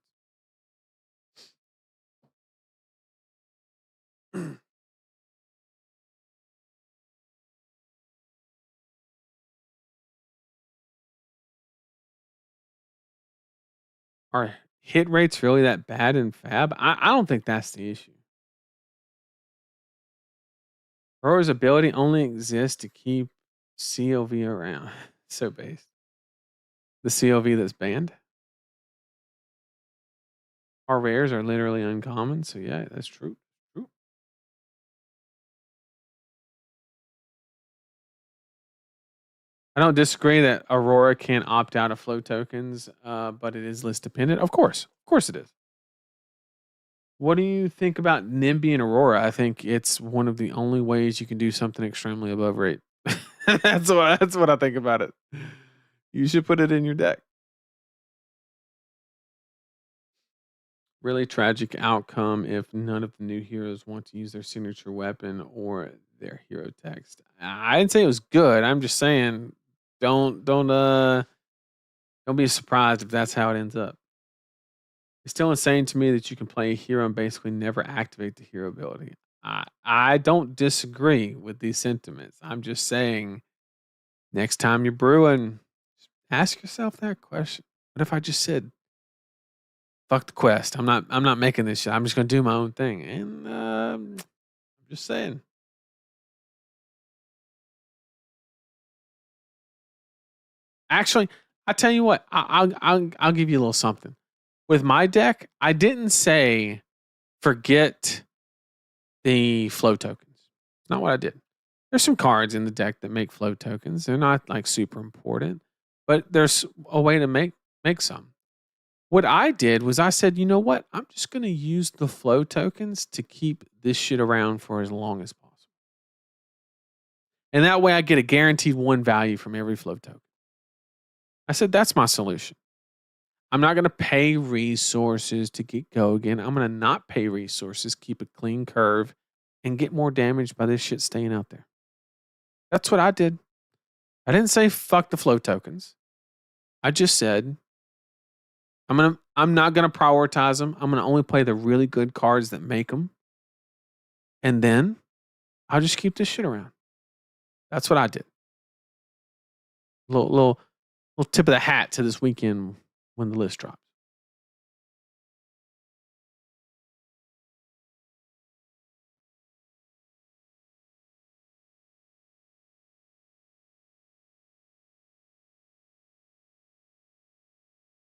Are hit rates really that bad in Fab? I don't think that's the issue. Roar's ability only exists to keep COV around. So based. The COV that's banned? Our rares are literally uncommon, so yeah, that's true. True. I don't disagree that Aurora can't opt out of flow tokens, but it is list dependent. Of course it is. What do you think about Nimby and Aurora? I think it's one of the only ways you can do something extremely above rate. That's what I think about it. You should put it in your deck. Really tragic outcome if none of the new heroes want to use their signature weapon or their hero text. I didn't say it was good. I'm just saying don't be surprised if that's how it ends up. It's still insane to me that you can play a hero and basically never activate the hero ability. I don't disagree with these sentiments. I'm just saying next time you're brewing, ask yourself that question. What if I just said, fuck the quest. I'm not making this shit. I'm just gonna do my own thing. And I'm just saying. Actually, I tell you what, I'll give you a little something. With my deck, I didn't say forget the flow tokens. It's not what I did. There's some cards in the deck that make flow tokens. They're not like super important, but there's a way to make some. What I did was I said, you know what? I'm just going to use the flow tokens to keep this shit around for as long as possible. And that way I get a guaranteed one value from every flow token. I said, that's my solution. I'm not going to pay resources to get Gogan. I'm going to not pay resources, keep a clean curve, and get more damage by this shit staying out there. That's what I did. I didn't say fuck the flow tokens. I just said I'm not gonna prioritize them. I'm gonna only play the really good cards that make them, and then I'll just keep this shit around. That's what I did. Little tip of the hat to this weekend when the list drops.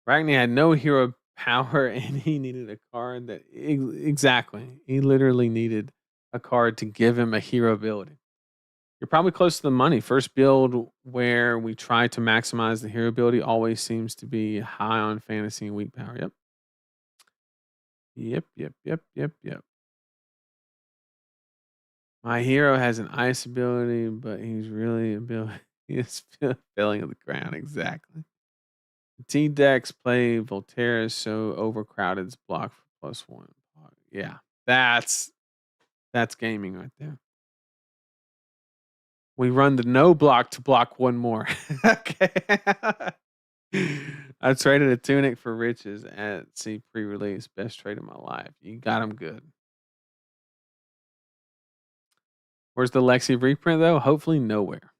Ragni had no hero power, and he needed a card that exactly. He literally needed a card to give him a hero ability. You're probably close to the money. First build where we try to maximize the hero ability always seems to be high on fantasy and weak power. Yep. Yep. My hero has an ice ability, but he's really ability. He is filling of the ground. Exactly. T decks play Volterra so overcrowded's block for +1. Yeah, that's gaming right there. We run the no block to block one more. Okay. I traded a tunic for riches at C pre-release. Best trade of my life. You got him good. Where's the Lexi reprint though? Hopefully nowhere.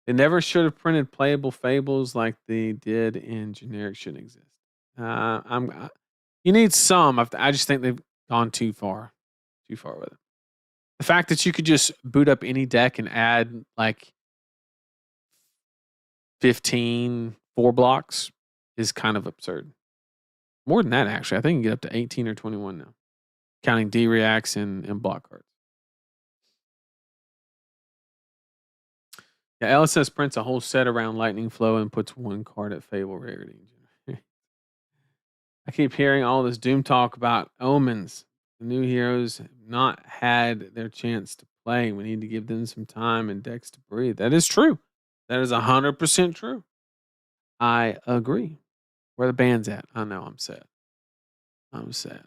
They never should have printed playable fables like they did in generic shouldn't exist. You need some. I just think they've gone too far with it. The fact that you could just boot up any deck and add like 15 4 blocks is kind of absurd. More than that, actually. I think you can get up to 18 or 21 now, counting D reacts and block cards. Yeah, LSS prints a whole set around Lightning Flow and puts one card at Fable rarity. I keep hearing all this doom talk about Omens. The new heroes have not had their chance to play. We need to give them some time and decks to breathe. That is true. That is 100% true. I agree. Where the band's at? I know. I'm sad. I'm sad.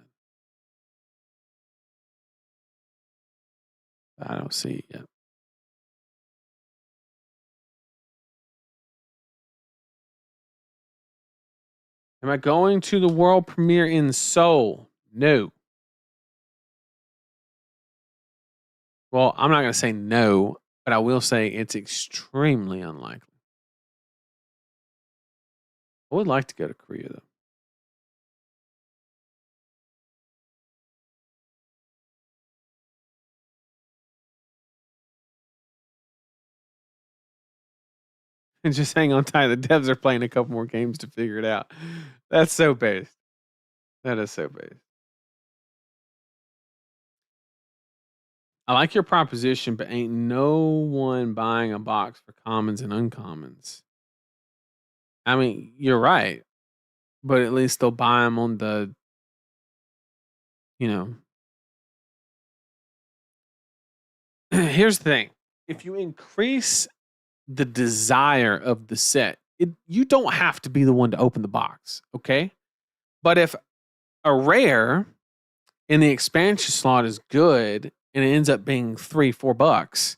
I don't see it yet. Am I going to the world premiere in Seoul? No. Well, I'm not going to say no, but I will say it's extremely unlikely. I would like to go to Korea, though. And just hang on tight. The devs are playing a couple more games to figure it out. That's so based. That is so based. I like your proposition, but ain't no one buying a box for commons and uncommons. I mean, you're right, but at least they'll buy them on the, you know. Here's the thing: if you increase the desire of the set, you don't have to be the one to open the box, okay? But if a rare in the expansion slot is good and it ends up being $3-4,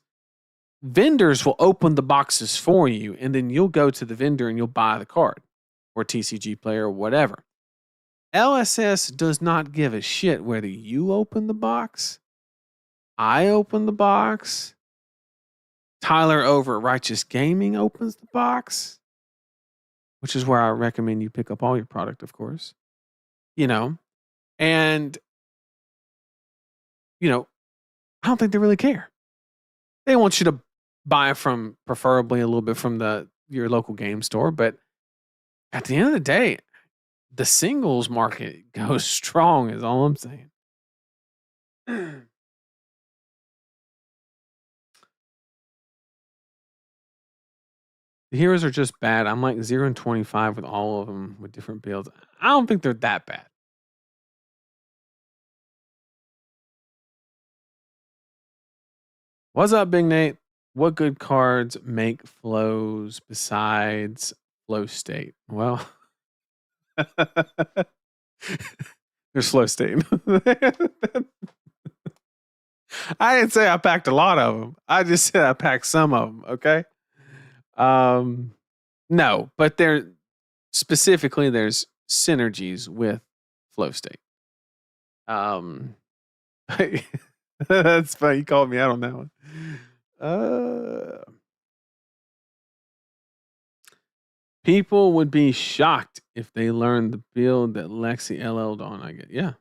vendors will open the boxes for you, and then you'll go to the vendor and you'll buy the card, or TCG player or whatever. LSS does not give a shit whether you open the box, I open the box, Tyler over at Righteous Gaming opens the box, which is where I recommend you pick up all your product, of course. You know, and I don't think they really care. They want you to buy from preferably a little bit from your local game store, but at the end of the day, the singles market goes strong is all I'm saying. The heroes are just bad. I'm like 0 and 25 with all of them with different builds. I don't think they're that bad. What's up, Big Nate? What good cards make flows besides flow state? Well, there's flow state. I didn't say I packed a lot of them. I just said I packed some of them. Okay. No, but there's synergies with flow state. That's funny. You called me out on that one. People would be shocked if they learned the build that Lexi LL'd on. I get, yeah.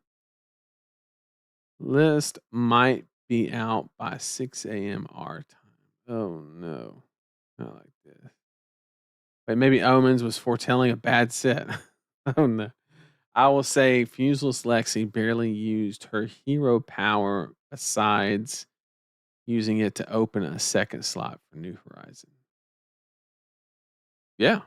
List might be out by 6 a.m. our time. Oh no, not like this. But maybe Omens was foretelling a bad set. I don't know. I will say Fuseless Lexi barely used her hero power besides using it to open a second slot for New Horizon. Yeah.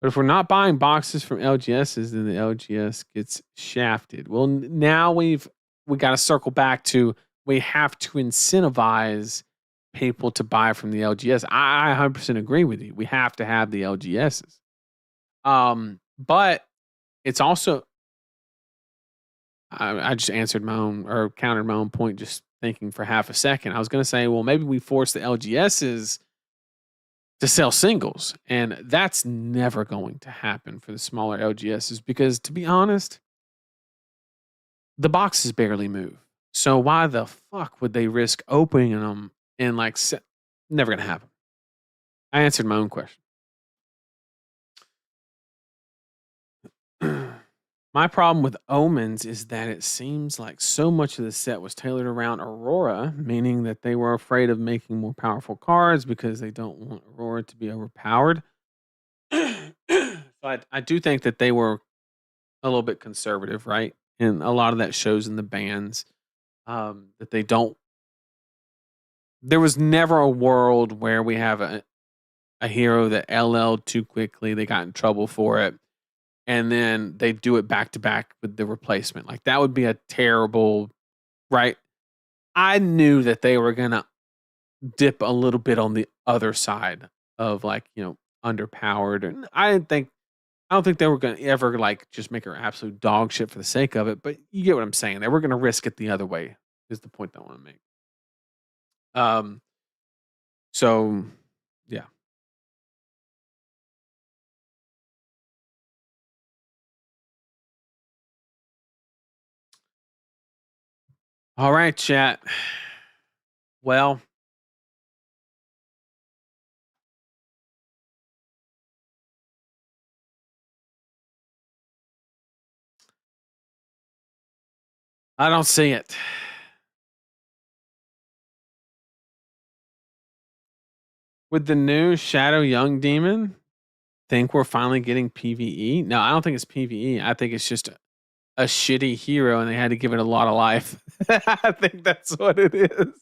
But if we're not buying boxes from LGSs, then the LGS gets shafted. Well, now we got to circle back to we have to incentivize people to buy from the LGS. I 100% agree with you. We have to have the LGSs. But it's also I just answered my own or countered my own point just thinking for half a second. I was going to say, well, maybe we force the LGSs to sell singles. And that's never going to happen for the smaller LGSs because, to be honest, the boxes barely move. So why the fuck would they risk opening them and never going to happen? I answered my own question. My problem with Omens is that it seems like so much of the set was tailored around Aurora, meaning that they were afraid of making more powerful cards because they don't want Aurora to be overpowered. So I do think that they were a little bit conservative, right? And a lot of that shows in the bans that they don't. There was never a world where we have a hero that LL'd too quickly. They got in trouble for it. And then they do it back to back with the replacement. Like that would be a terrible, right? I knew that they were going to dip a little bit on the other side of underpowered. And I don't think they were going to ever just make her absolute dog shit for the sake of it, but you get what I'm saying. They were going to risk it the other way. Is the point that I want to make. Um. So, yeah. All right, chat. Well, I don't see it. With the new Shadow Young Demon, think we're finally getting PvE? No, I don't think it's PvE. I think it's just a shitty hero and they had to give it a lot of life. I think that's what it is.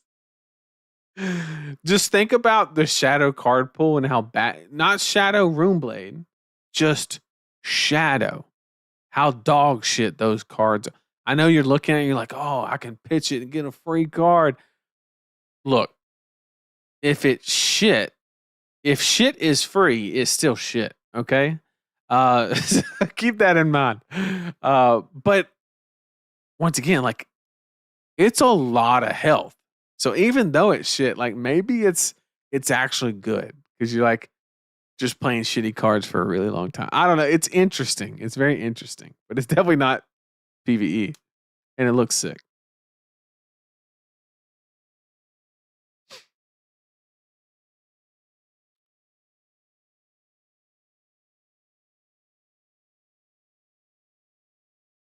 Just think about the Shadow card pool and how bad, not Shadow Runeblade, just Shadow. How dog shit those cards. I know you're looking at it, you're like, oh, I can pitch it and get a free card. Look, if it's shit, if shit is free, it's still shit. Okay. Keep that in mind. But once again, it's a lot of health. So even though it's shit, maybe it's actually good because you're just playing shitty cards for a really long time. I don't know. It's interesting. It's very interesting, but it's definitely not PvE, and it looks sick.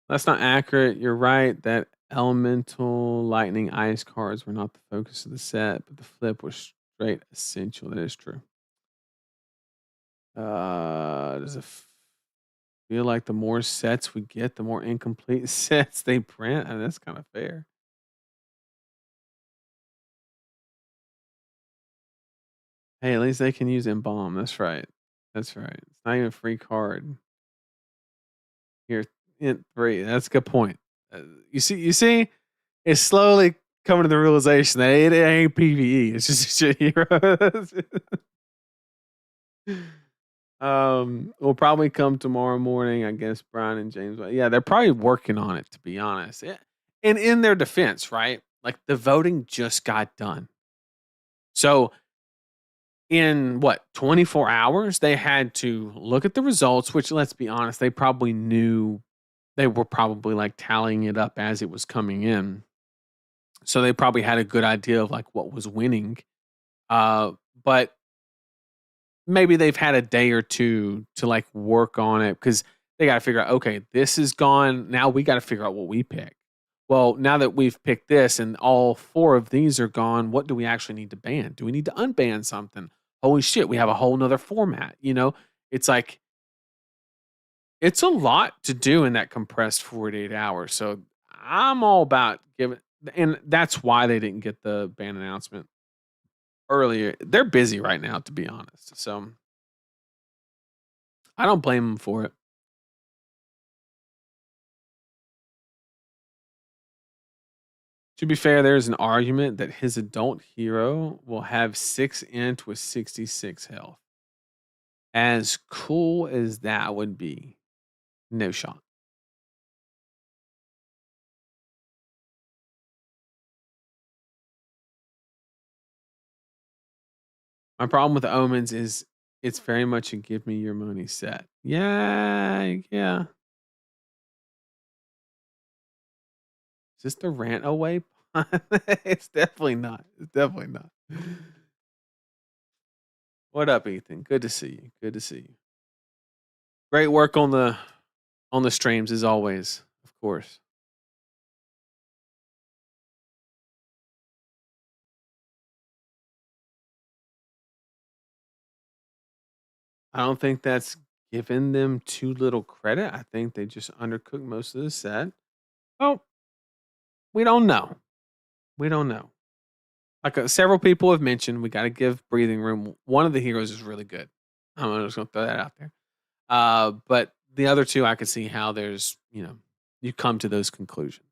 That's not accurate. You're right that elemental, lightning, ice cards were not the focus of the set, but the flip was straight essential. That is true. Does it feel like the more sets we get, the more incomplete sets they print? I mean, that's kind of fair. Hey, at least they can use Embalm. That's right. That's right. It's not even a free card. Here, in 3. That's a good point. You see, it's slowly coming to the realization that it ain't PvE. It's just shit heroes. Will probably come tomorrow morning, I guess. Brian and James. Yeah, they're probably working on it. To be honest, and in their defense, right? Like the voting just got done, so in what 24 hours they had to look at the results. Which, let's be honest, they probably knew. They were probably tallying it up as it was coming in. So they probably had a good idea of what was winning. But maybe they've had a day or two to work on it because they got to figure out, okay, this is gone. Now we got to figure out what we pick. well, now that we've picked this and all 4 of these are gone, what do we actually need to ban? Do we need to unban something? Holy shit, we have a whole nother format, you know? It's like it's a lot to do in that compressed 48 hours. So I'm all about giving, and that's why they didn't get the ban announcement earlier. They're busy right now, to be honest. So I don't blame them for it. To be fair, there's an argument that his adult hero will have 6 int with 66 health. As cool as that would be, no shot. My problem with Omens is it's very much a give me your money set. Yeah, yeah. Is this the rant away? It's definitely not. It's definitely not. What up, Ethan? Good to see you. Good to see you. Great work on the streams as always, of course. I don't think that's giving them too little credit. I think they just undercooked most of the set. Oh, we don't know. We don't know. Like several people have mentioned, we got to give breathing room. One of the heroes is really good. I'm just going to throw that out there. But the other two, I could see how there's, you come to those conclusions.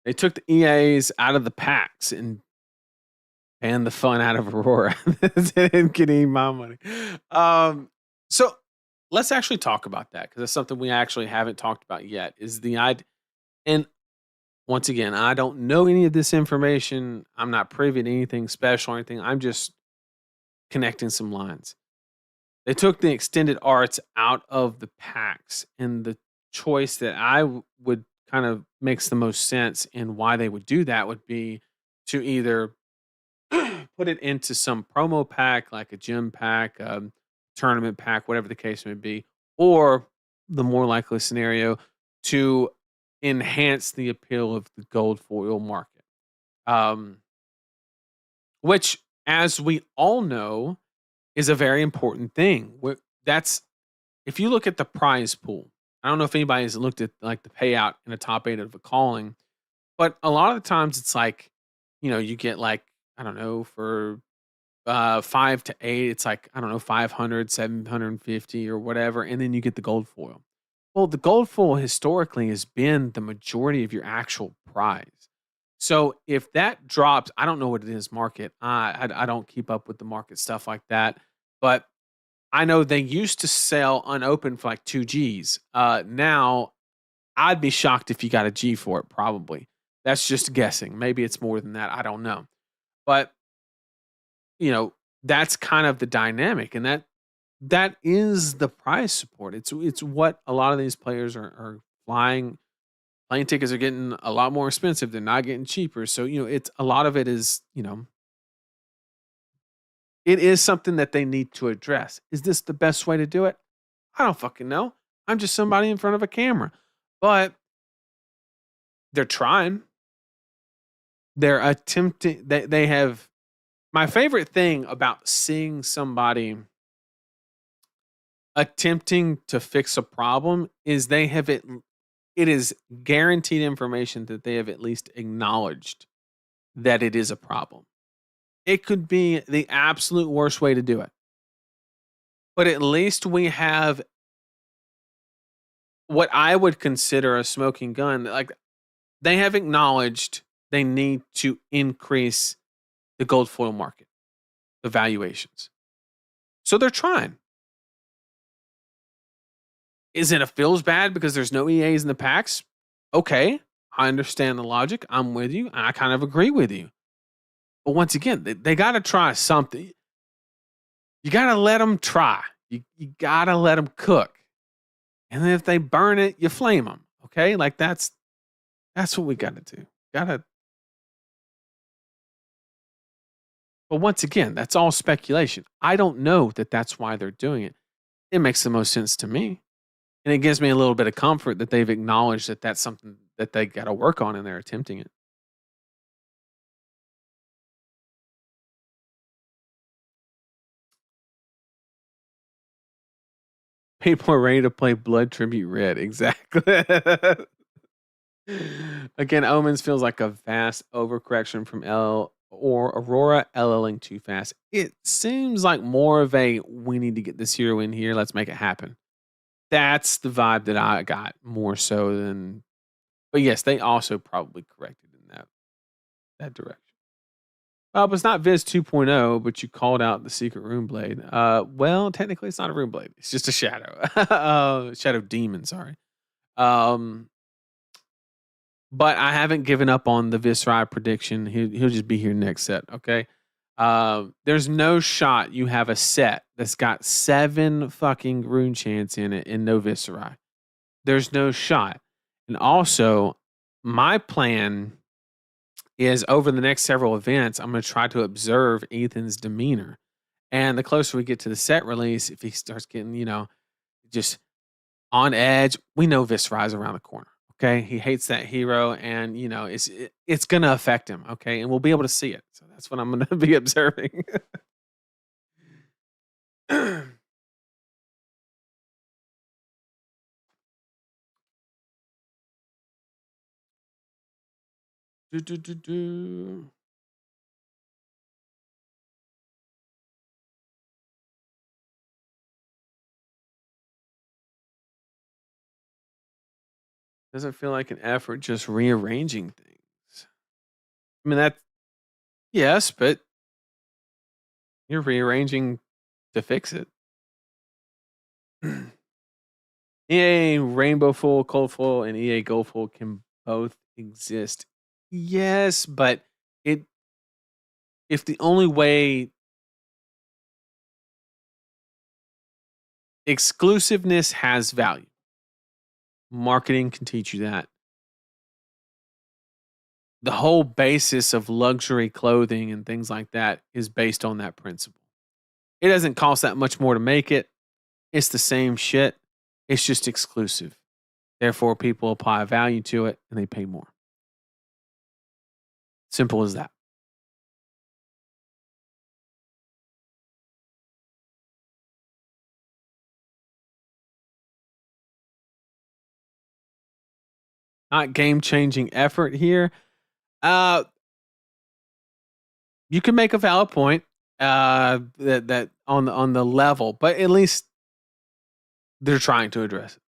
They took the EAs out of the packs and the fun out of Aurora. They didn't get any my money. So let's actually talk about that because it's something we actually haven't talked about yet. Is the idea? And once again, I don't know any of this information. I'm not privy to anything special or anything. I'm just connecting some lines. They took the extended arts out of the packs, and the choice that would kind of makes the most sense in why they would do that would be to either put it into some promo pack, like a gym pack, tournament pack, whatever the case may be, or the more likely scenario to enhance the appeal of the gold foil market. Um, which, as we all know, is a very important thing. That's if you look at the prize pool. I don't know if anybody's looked at like the payout in a top 8 of a calling, but a lot of the times it's like, you get like I don't know for 5 to 8, it's like I don't know 500, 750 or whatever, and then you get the gold foil. Well, the gold foil historically has been the majority of your actual prize. So if that drops, I don't know what it is market. I don't keep up with the market stuff like that, but I know they used to sell unopened for like 2 Gs. Now I'd be shocked if you got a G for it. Probably that's just guessing. Maybe it's more than that. I don't know, but that's kind of the dynamic, and that is the prize support. It's what a lot of these players are flying. Plane tickets are getting a lot more expensive. They're not getting cheaper. So, it's a lot of it is, it is something that they need to address. Is this the best way to do it? I don't fucking know. I'm just somebody in front of a camera. But they're trying. They're attempting. They have. My favorite thing about seeing somebody attempting to fix a problem is they have it is guaranteed information that they have at least acknowledged that it is a problem. It could be the absolute worst way to do it. But at least we have what I would consider a smoking gun. Like they have acknowledged they need to increase the gold foil market, the valuations. So they're trying. Is it feels bad because there's no EAs in the packs? Okay, I understand the logic. I'm with you. I kind of agree with you. But once again, they got to try something. You got to let them try. You got to let them cook. And then if they burn it, you flame them. Okay? Like that's what we got to do. Got to. But once again, that's all speculation. I don't know that that's why they're doing it. It makes the most sense to me. And it gives me a little bit of comfort that they've acknowledged that that's something that they got to work on and they're attempting it. People are ready to play Blood Tribute Red. Exactly. Again, Omens feels like a vast overcorrection from L or Aurora LLing too fast. It seems like more of a we need to get this hero in here. Let's make it happen. That's the vibe that I got more so than. But yes, they also probably corrected in that direction. But it's not Viz 2.0, but you called out the secret rune blade. Well, technically, it's not a rune blade. It's just a shadow, shadow demon. Sorry. Um, but I haven't given up on the Viscerai prediction. He'll just be here next set. Okay. There's no shot you have a set that's got 7 fucking rune chants in it and no Viscerai. There's no shot. And also, my plan is over the next several events, I'm going to try to observe Ethan's demeanor. And the closer we get to the set release, if he starts getting, just on edge, we know Viscerai's around the corner. Okay. He hates that hero and, it's going to affect him. Okay. And we'll be able to see it. So that's what I'm going to be observing. Do, do, do, do. Doesn't feel like an effort just rearranging things. I mean, yes, but you're rearranging to fix it. EA Rainbow Full, Cold Full, and EA Gold Full can both exist. Yes, but it if the only way exclusiveness has value. Marketing can teach you that. The whole basis of luxury clothing and things like that is based on that principle. It doesn't cost that much more to make it. It's the same shit. It's just exclusive. Therefore, people apply value to it and they pay more. Simple as that. Not game changing effort here. Uh, you can make a valid point. That on the level, but at least they're trying to address it.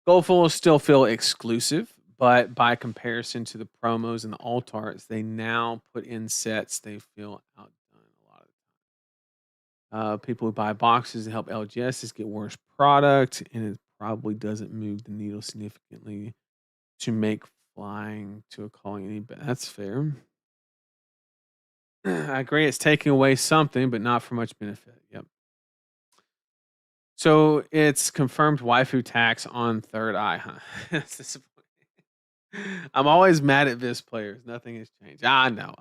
Goldfull still feel exclusive, but by comparison to the promos and the alt arts, they now put in sets they feel outdone a lot of the time. People who buy boxes to help LGSs get worse product, and it probably doesn't move the needle significantly to make flying to a calling any better. That's fair. I agree. It's taking away something, but not for much benefit. Yep. So it's confirmed waifu tax on Third Eye, huh? That's disappointing. I'm always mad at Vis players. Nothing has changed. I know.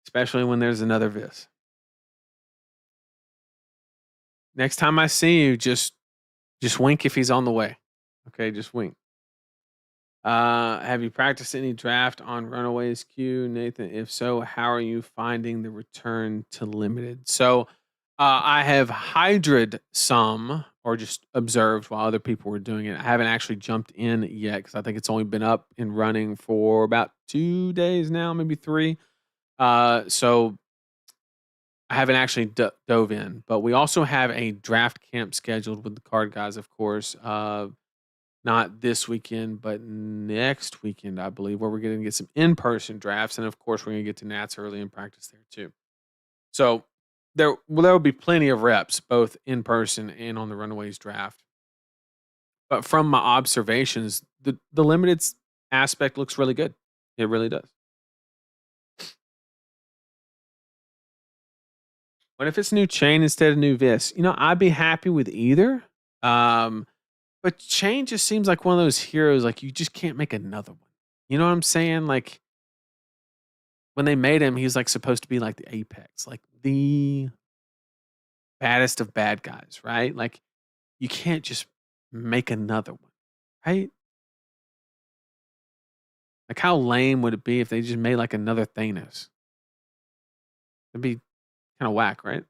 Especially when there's another Vis. Next time I see you, just wink if he's on the way. Okay, just wink. Have you practiced any draft on Runaways Q, Nathan? If so, how are you finding the return to limited? So I have hydrad some or just observed while other people were doing it. I haven't actually jumped in yet because I think it's only been up and running for about 2 days now, maybe 3. So I haven't actually dove in, but we also have a draft camp scheduled with the card guys, of course. Not this weekend, but next weekend, I believe, where we're going to get some in-person drafts, and of course, we're going to get to Nats early and practice there too. So there will be plenty of reps, both in person and on the Runaways draft. But from my observations, the limited aspect looks really good. It really does. What if it's new chain instead of new vis? I'd be happy with either. Um, but chain just seems like one of those heroes like you just can't make another one. You know what I'm saying? Like when they made him, he's like supposed to be like the apex, like the baddest of bad guys, right? Like, you can't just make another one, right? Like, how lame would it be if they just made like another Thanos? It'd be kind of whack, right?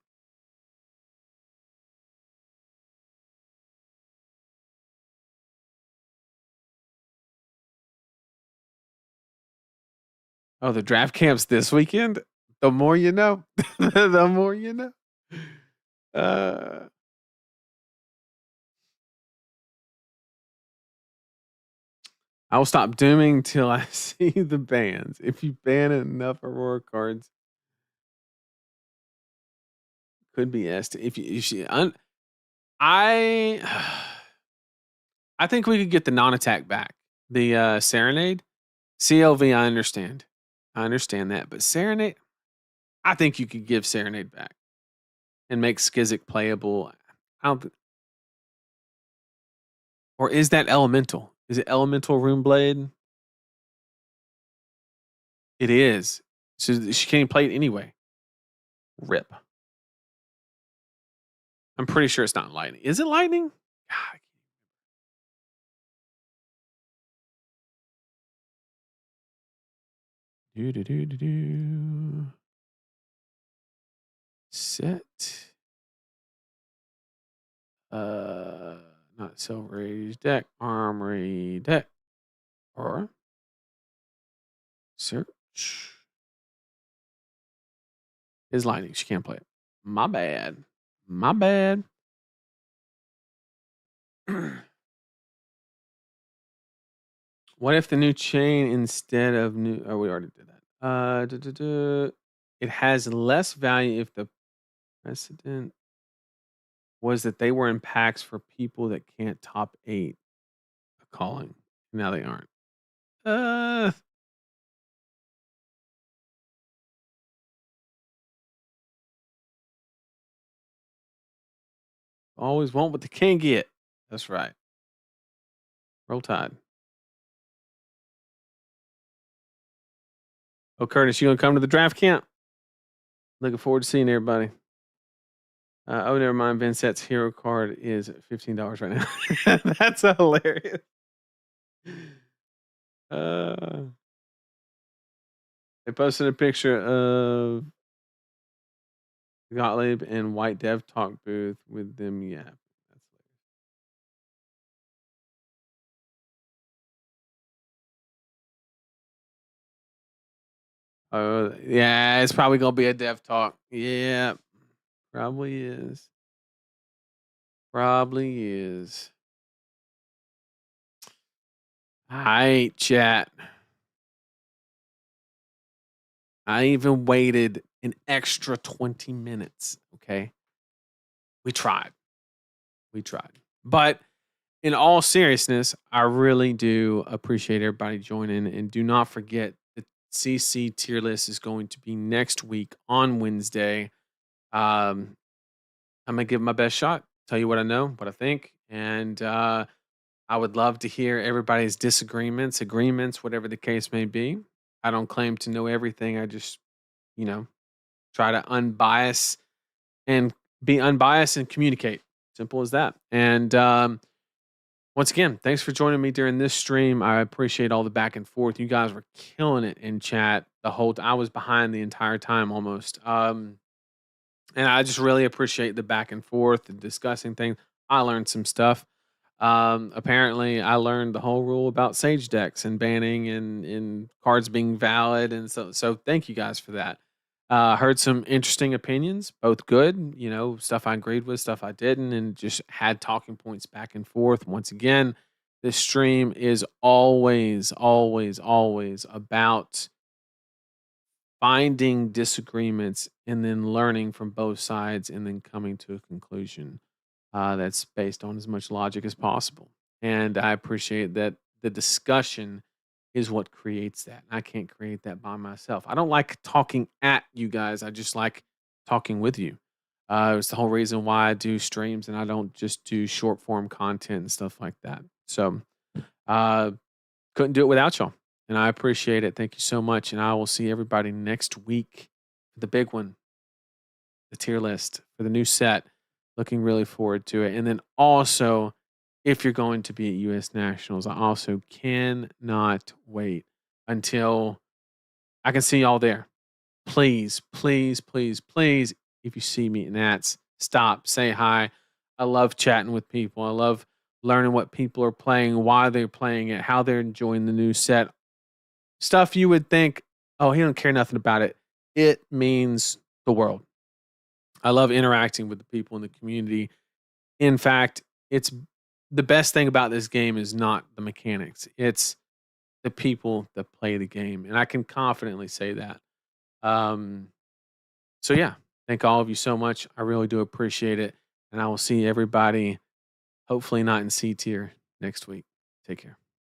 Oh, the draft camp's this weekend? The more you know. The more you know. Uh, I will stop dooming till I see the bans. If you ban enough Aurora cards, could be S. If you I I think we could get the non-attack back. The Serenade, CLV. I understand. I understand that, but Serenade, I think you could give Serenade back and make Skizik playable. I don't. Or is that Elemental? Is it Elemental Runeblade? It is. So she can't play it anyway. Rip. I'm pretty sure it's not lightning. Is it lightning? God. Do do do do do. Set. Not Silver Age deck. Armory deck. Or search. Is lightning. She can't play it. My bad. My bad. What if the new chain instead of new? Oh, we already did that. It has less value if the precedent was that they were in packs for people that can't top 8 a calling. Now they aren't. Uh, Always want what they can get. That's right. Roll Tide. Oh, Curtis, you gonna come to the draft camp? Looking forward to seeing everybody. Oh, never mind. Vincett's hero card is $15 right now. That's hilarious. Uh, they posted a picture of Gottlieb and White Dev Talk booth with them. Yeah, that's hilarious. Oh, yeah, it's probably gonna be a Dev Talk. Yeah, probably is. Probably is. Hi, chat. I even waited an extra 20 minutes. Okay. We tried. We tried. But in all seriousness, I really do appreciate everybody joining. And do not forget the CC tier list is going to be next week on Wednesday. Um, I'm going to give it my best shot, tell you what I know, what I think. And I would love to hear everybody's disagreements, agreements, whatever the case may be. I don't claim to know everything. I just, you know, try to unbias and be unbiased and communicate. Simple as that. And once again, thanks for joining me during this stream. I appreciate all the back and forth. You guys were killing it in chat the whole I was behind the entire time almost. And I just really appreciate the back and forth, the discussing things. I learned some stuff. Apparently, I learned the whole rule about Sage decks and banning and cards being valid, and so thank you guys for that. Heard some interesting opinions, both good, stuff I agreed with, stuff I didn't, and just had talking points back and forth. Once again, this stream is always, always, always about finding disagreements and then learning from both sides and then coming to a conclusion that's based on as much logic as possible. And I appreciate that the discussion is what creates that. I can't create that by myself. I don't like talking at you guys. I just like talking with you. It's the whole reason why I do streams and I don't just do short form content and stuff like that. So, uh, couldn't do it without y'all. And I appreciate it. Thank you so much. And I will see everybody next week for the big one, the tier list for the new set. Looking really forward to it. And then also, if you're going to be at US Nationals, I also cannot wait until I can see y'all there. Please, please, please, please, if you see me in Nats, stop, say hi. I love chatting with people. I love learning what people are playing, why they're playing it, how they're enjoying the new set. Stuff you would think, oh, he don't care nothing about it. It means the world. I love interacting with the people in the community. In fact, it's the best thing about this game is not the mechanics. It's the people that play the game. And I can confidently say that. Um, so yeah, thank all of you so much. I really do appreciate it. And I will see everybody, hopefully not in C tier, next week. Take care.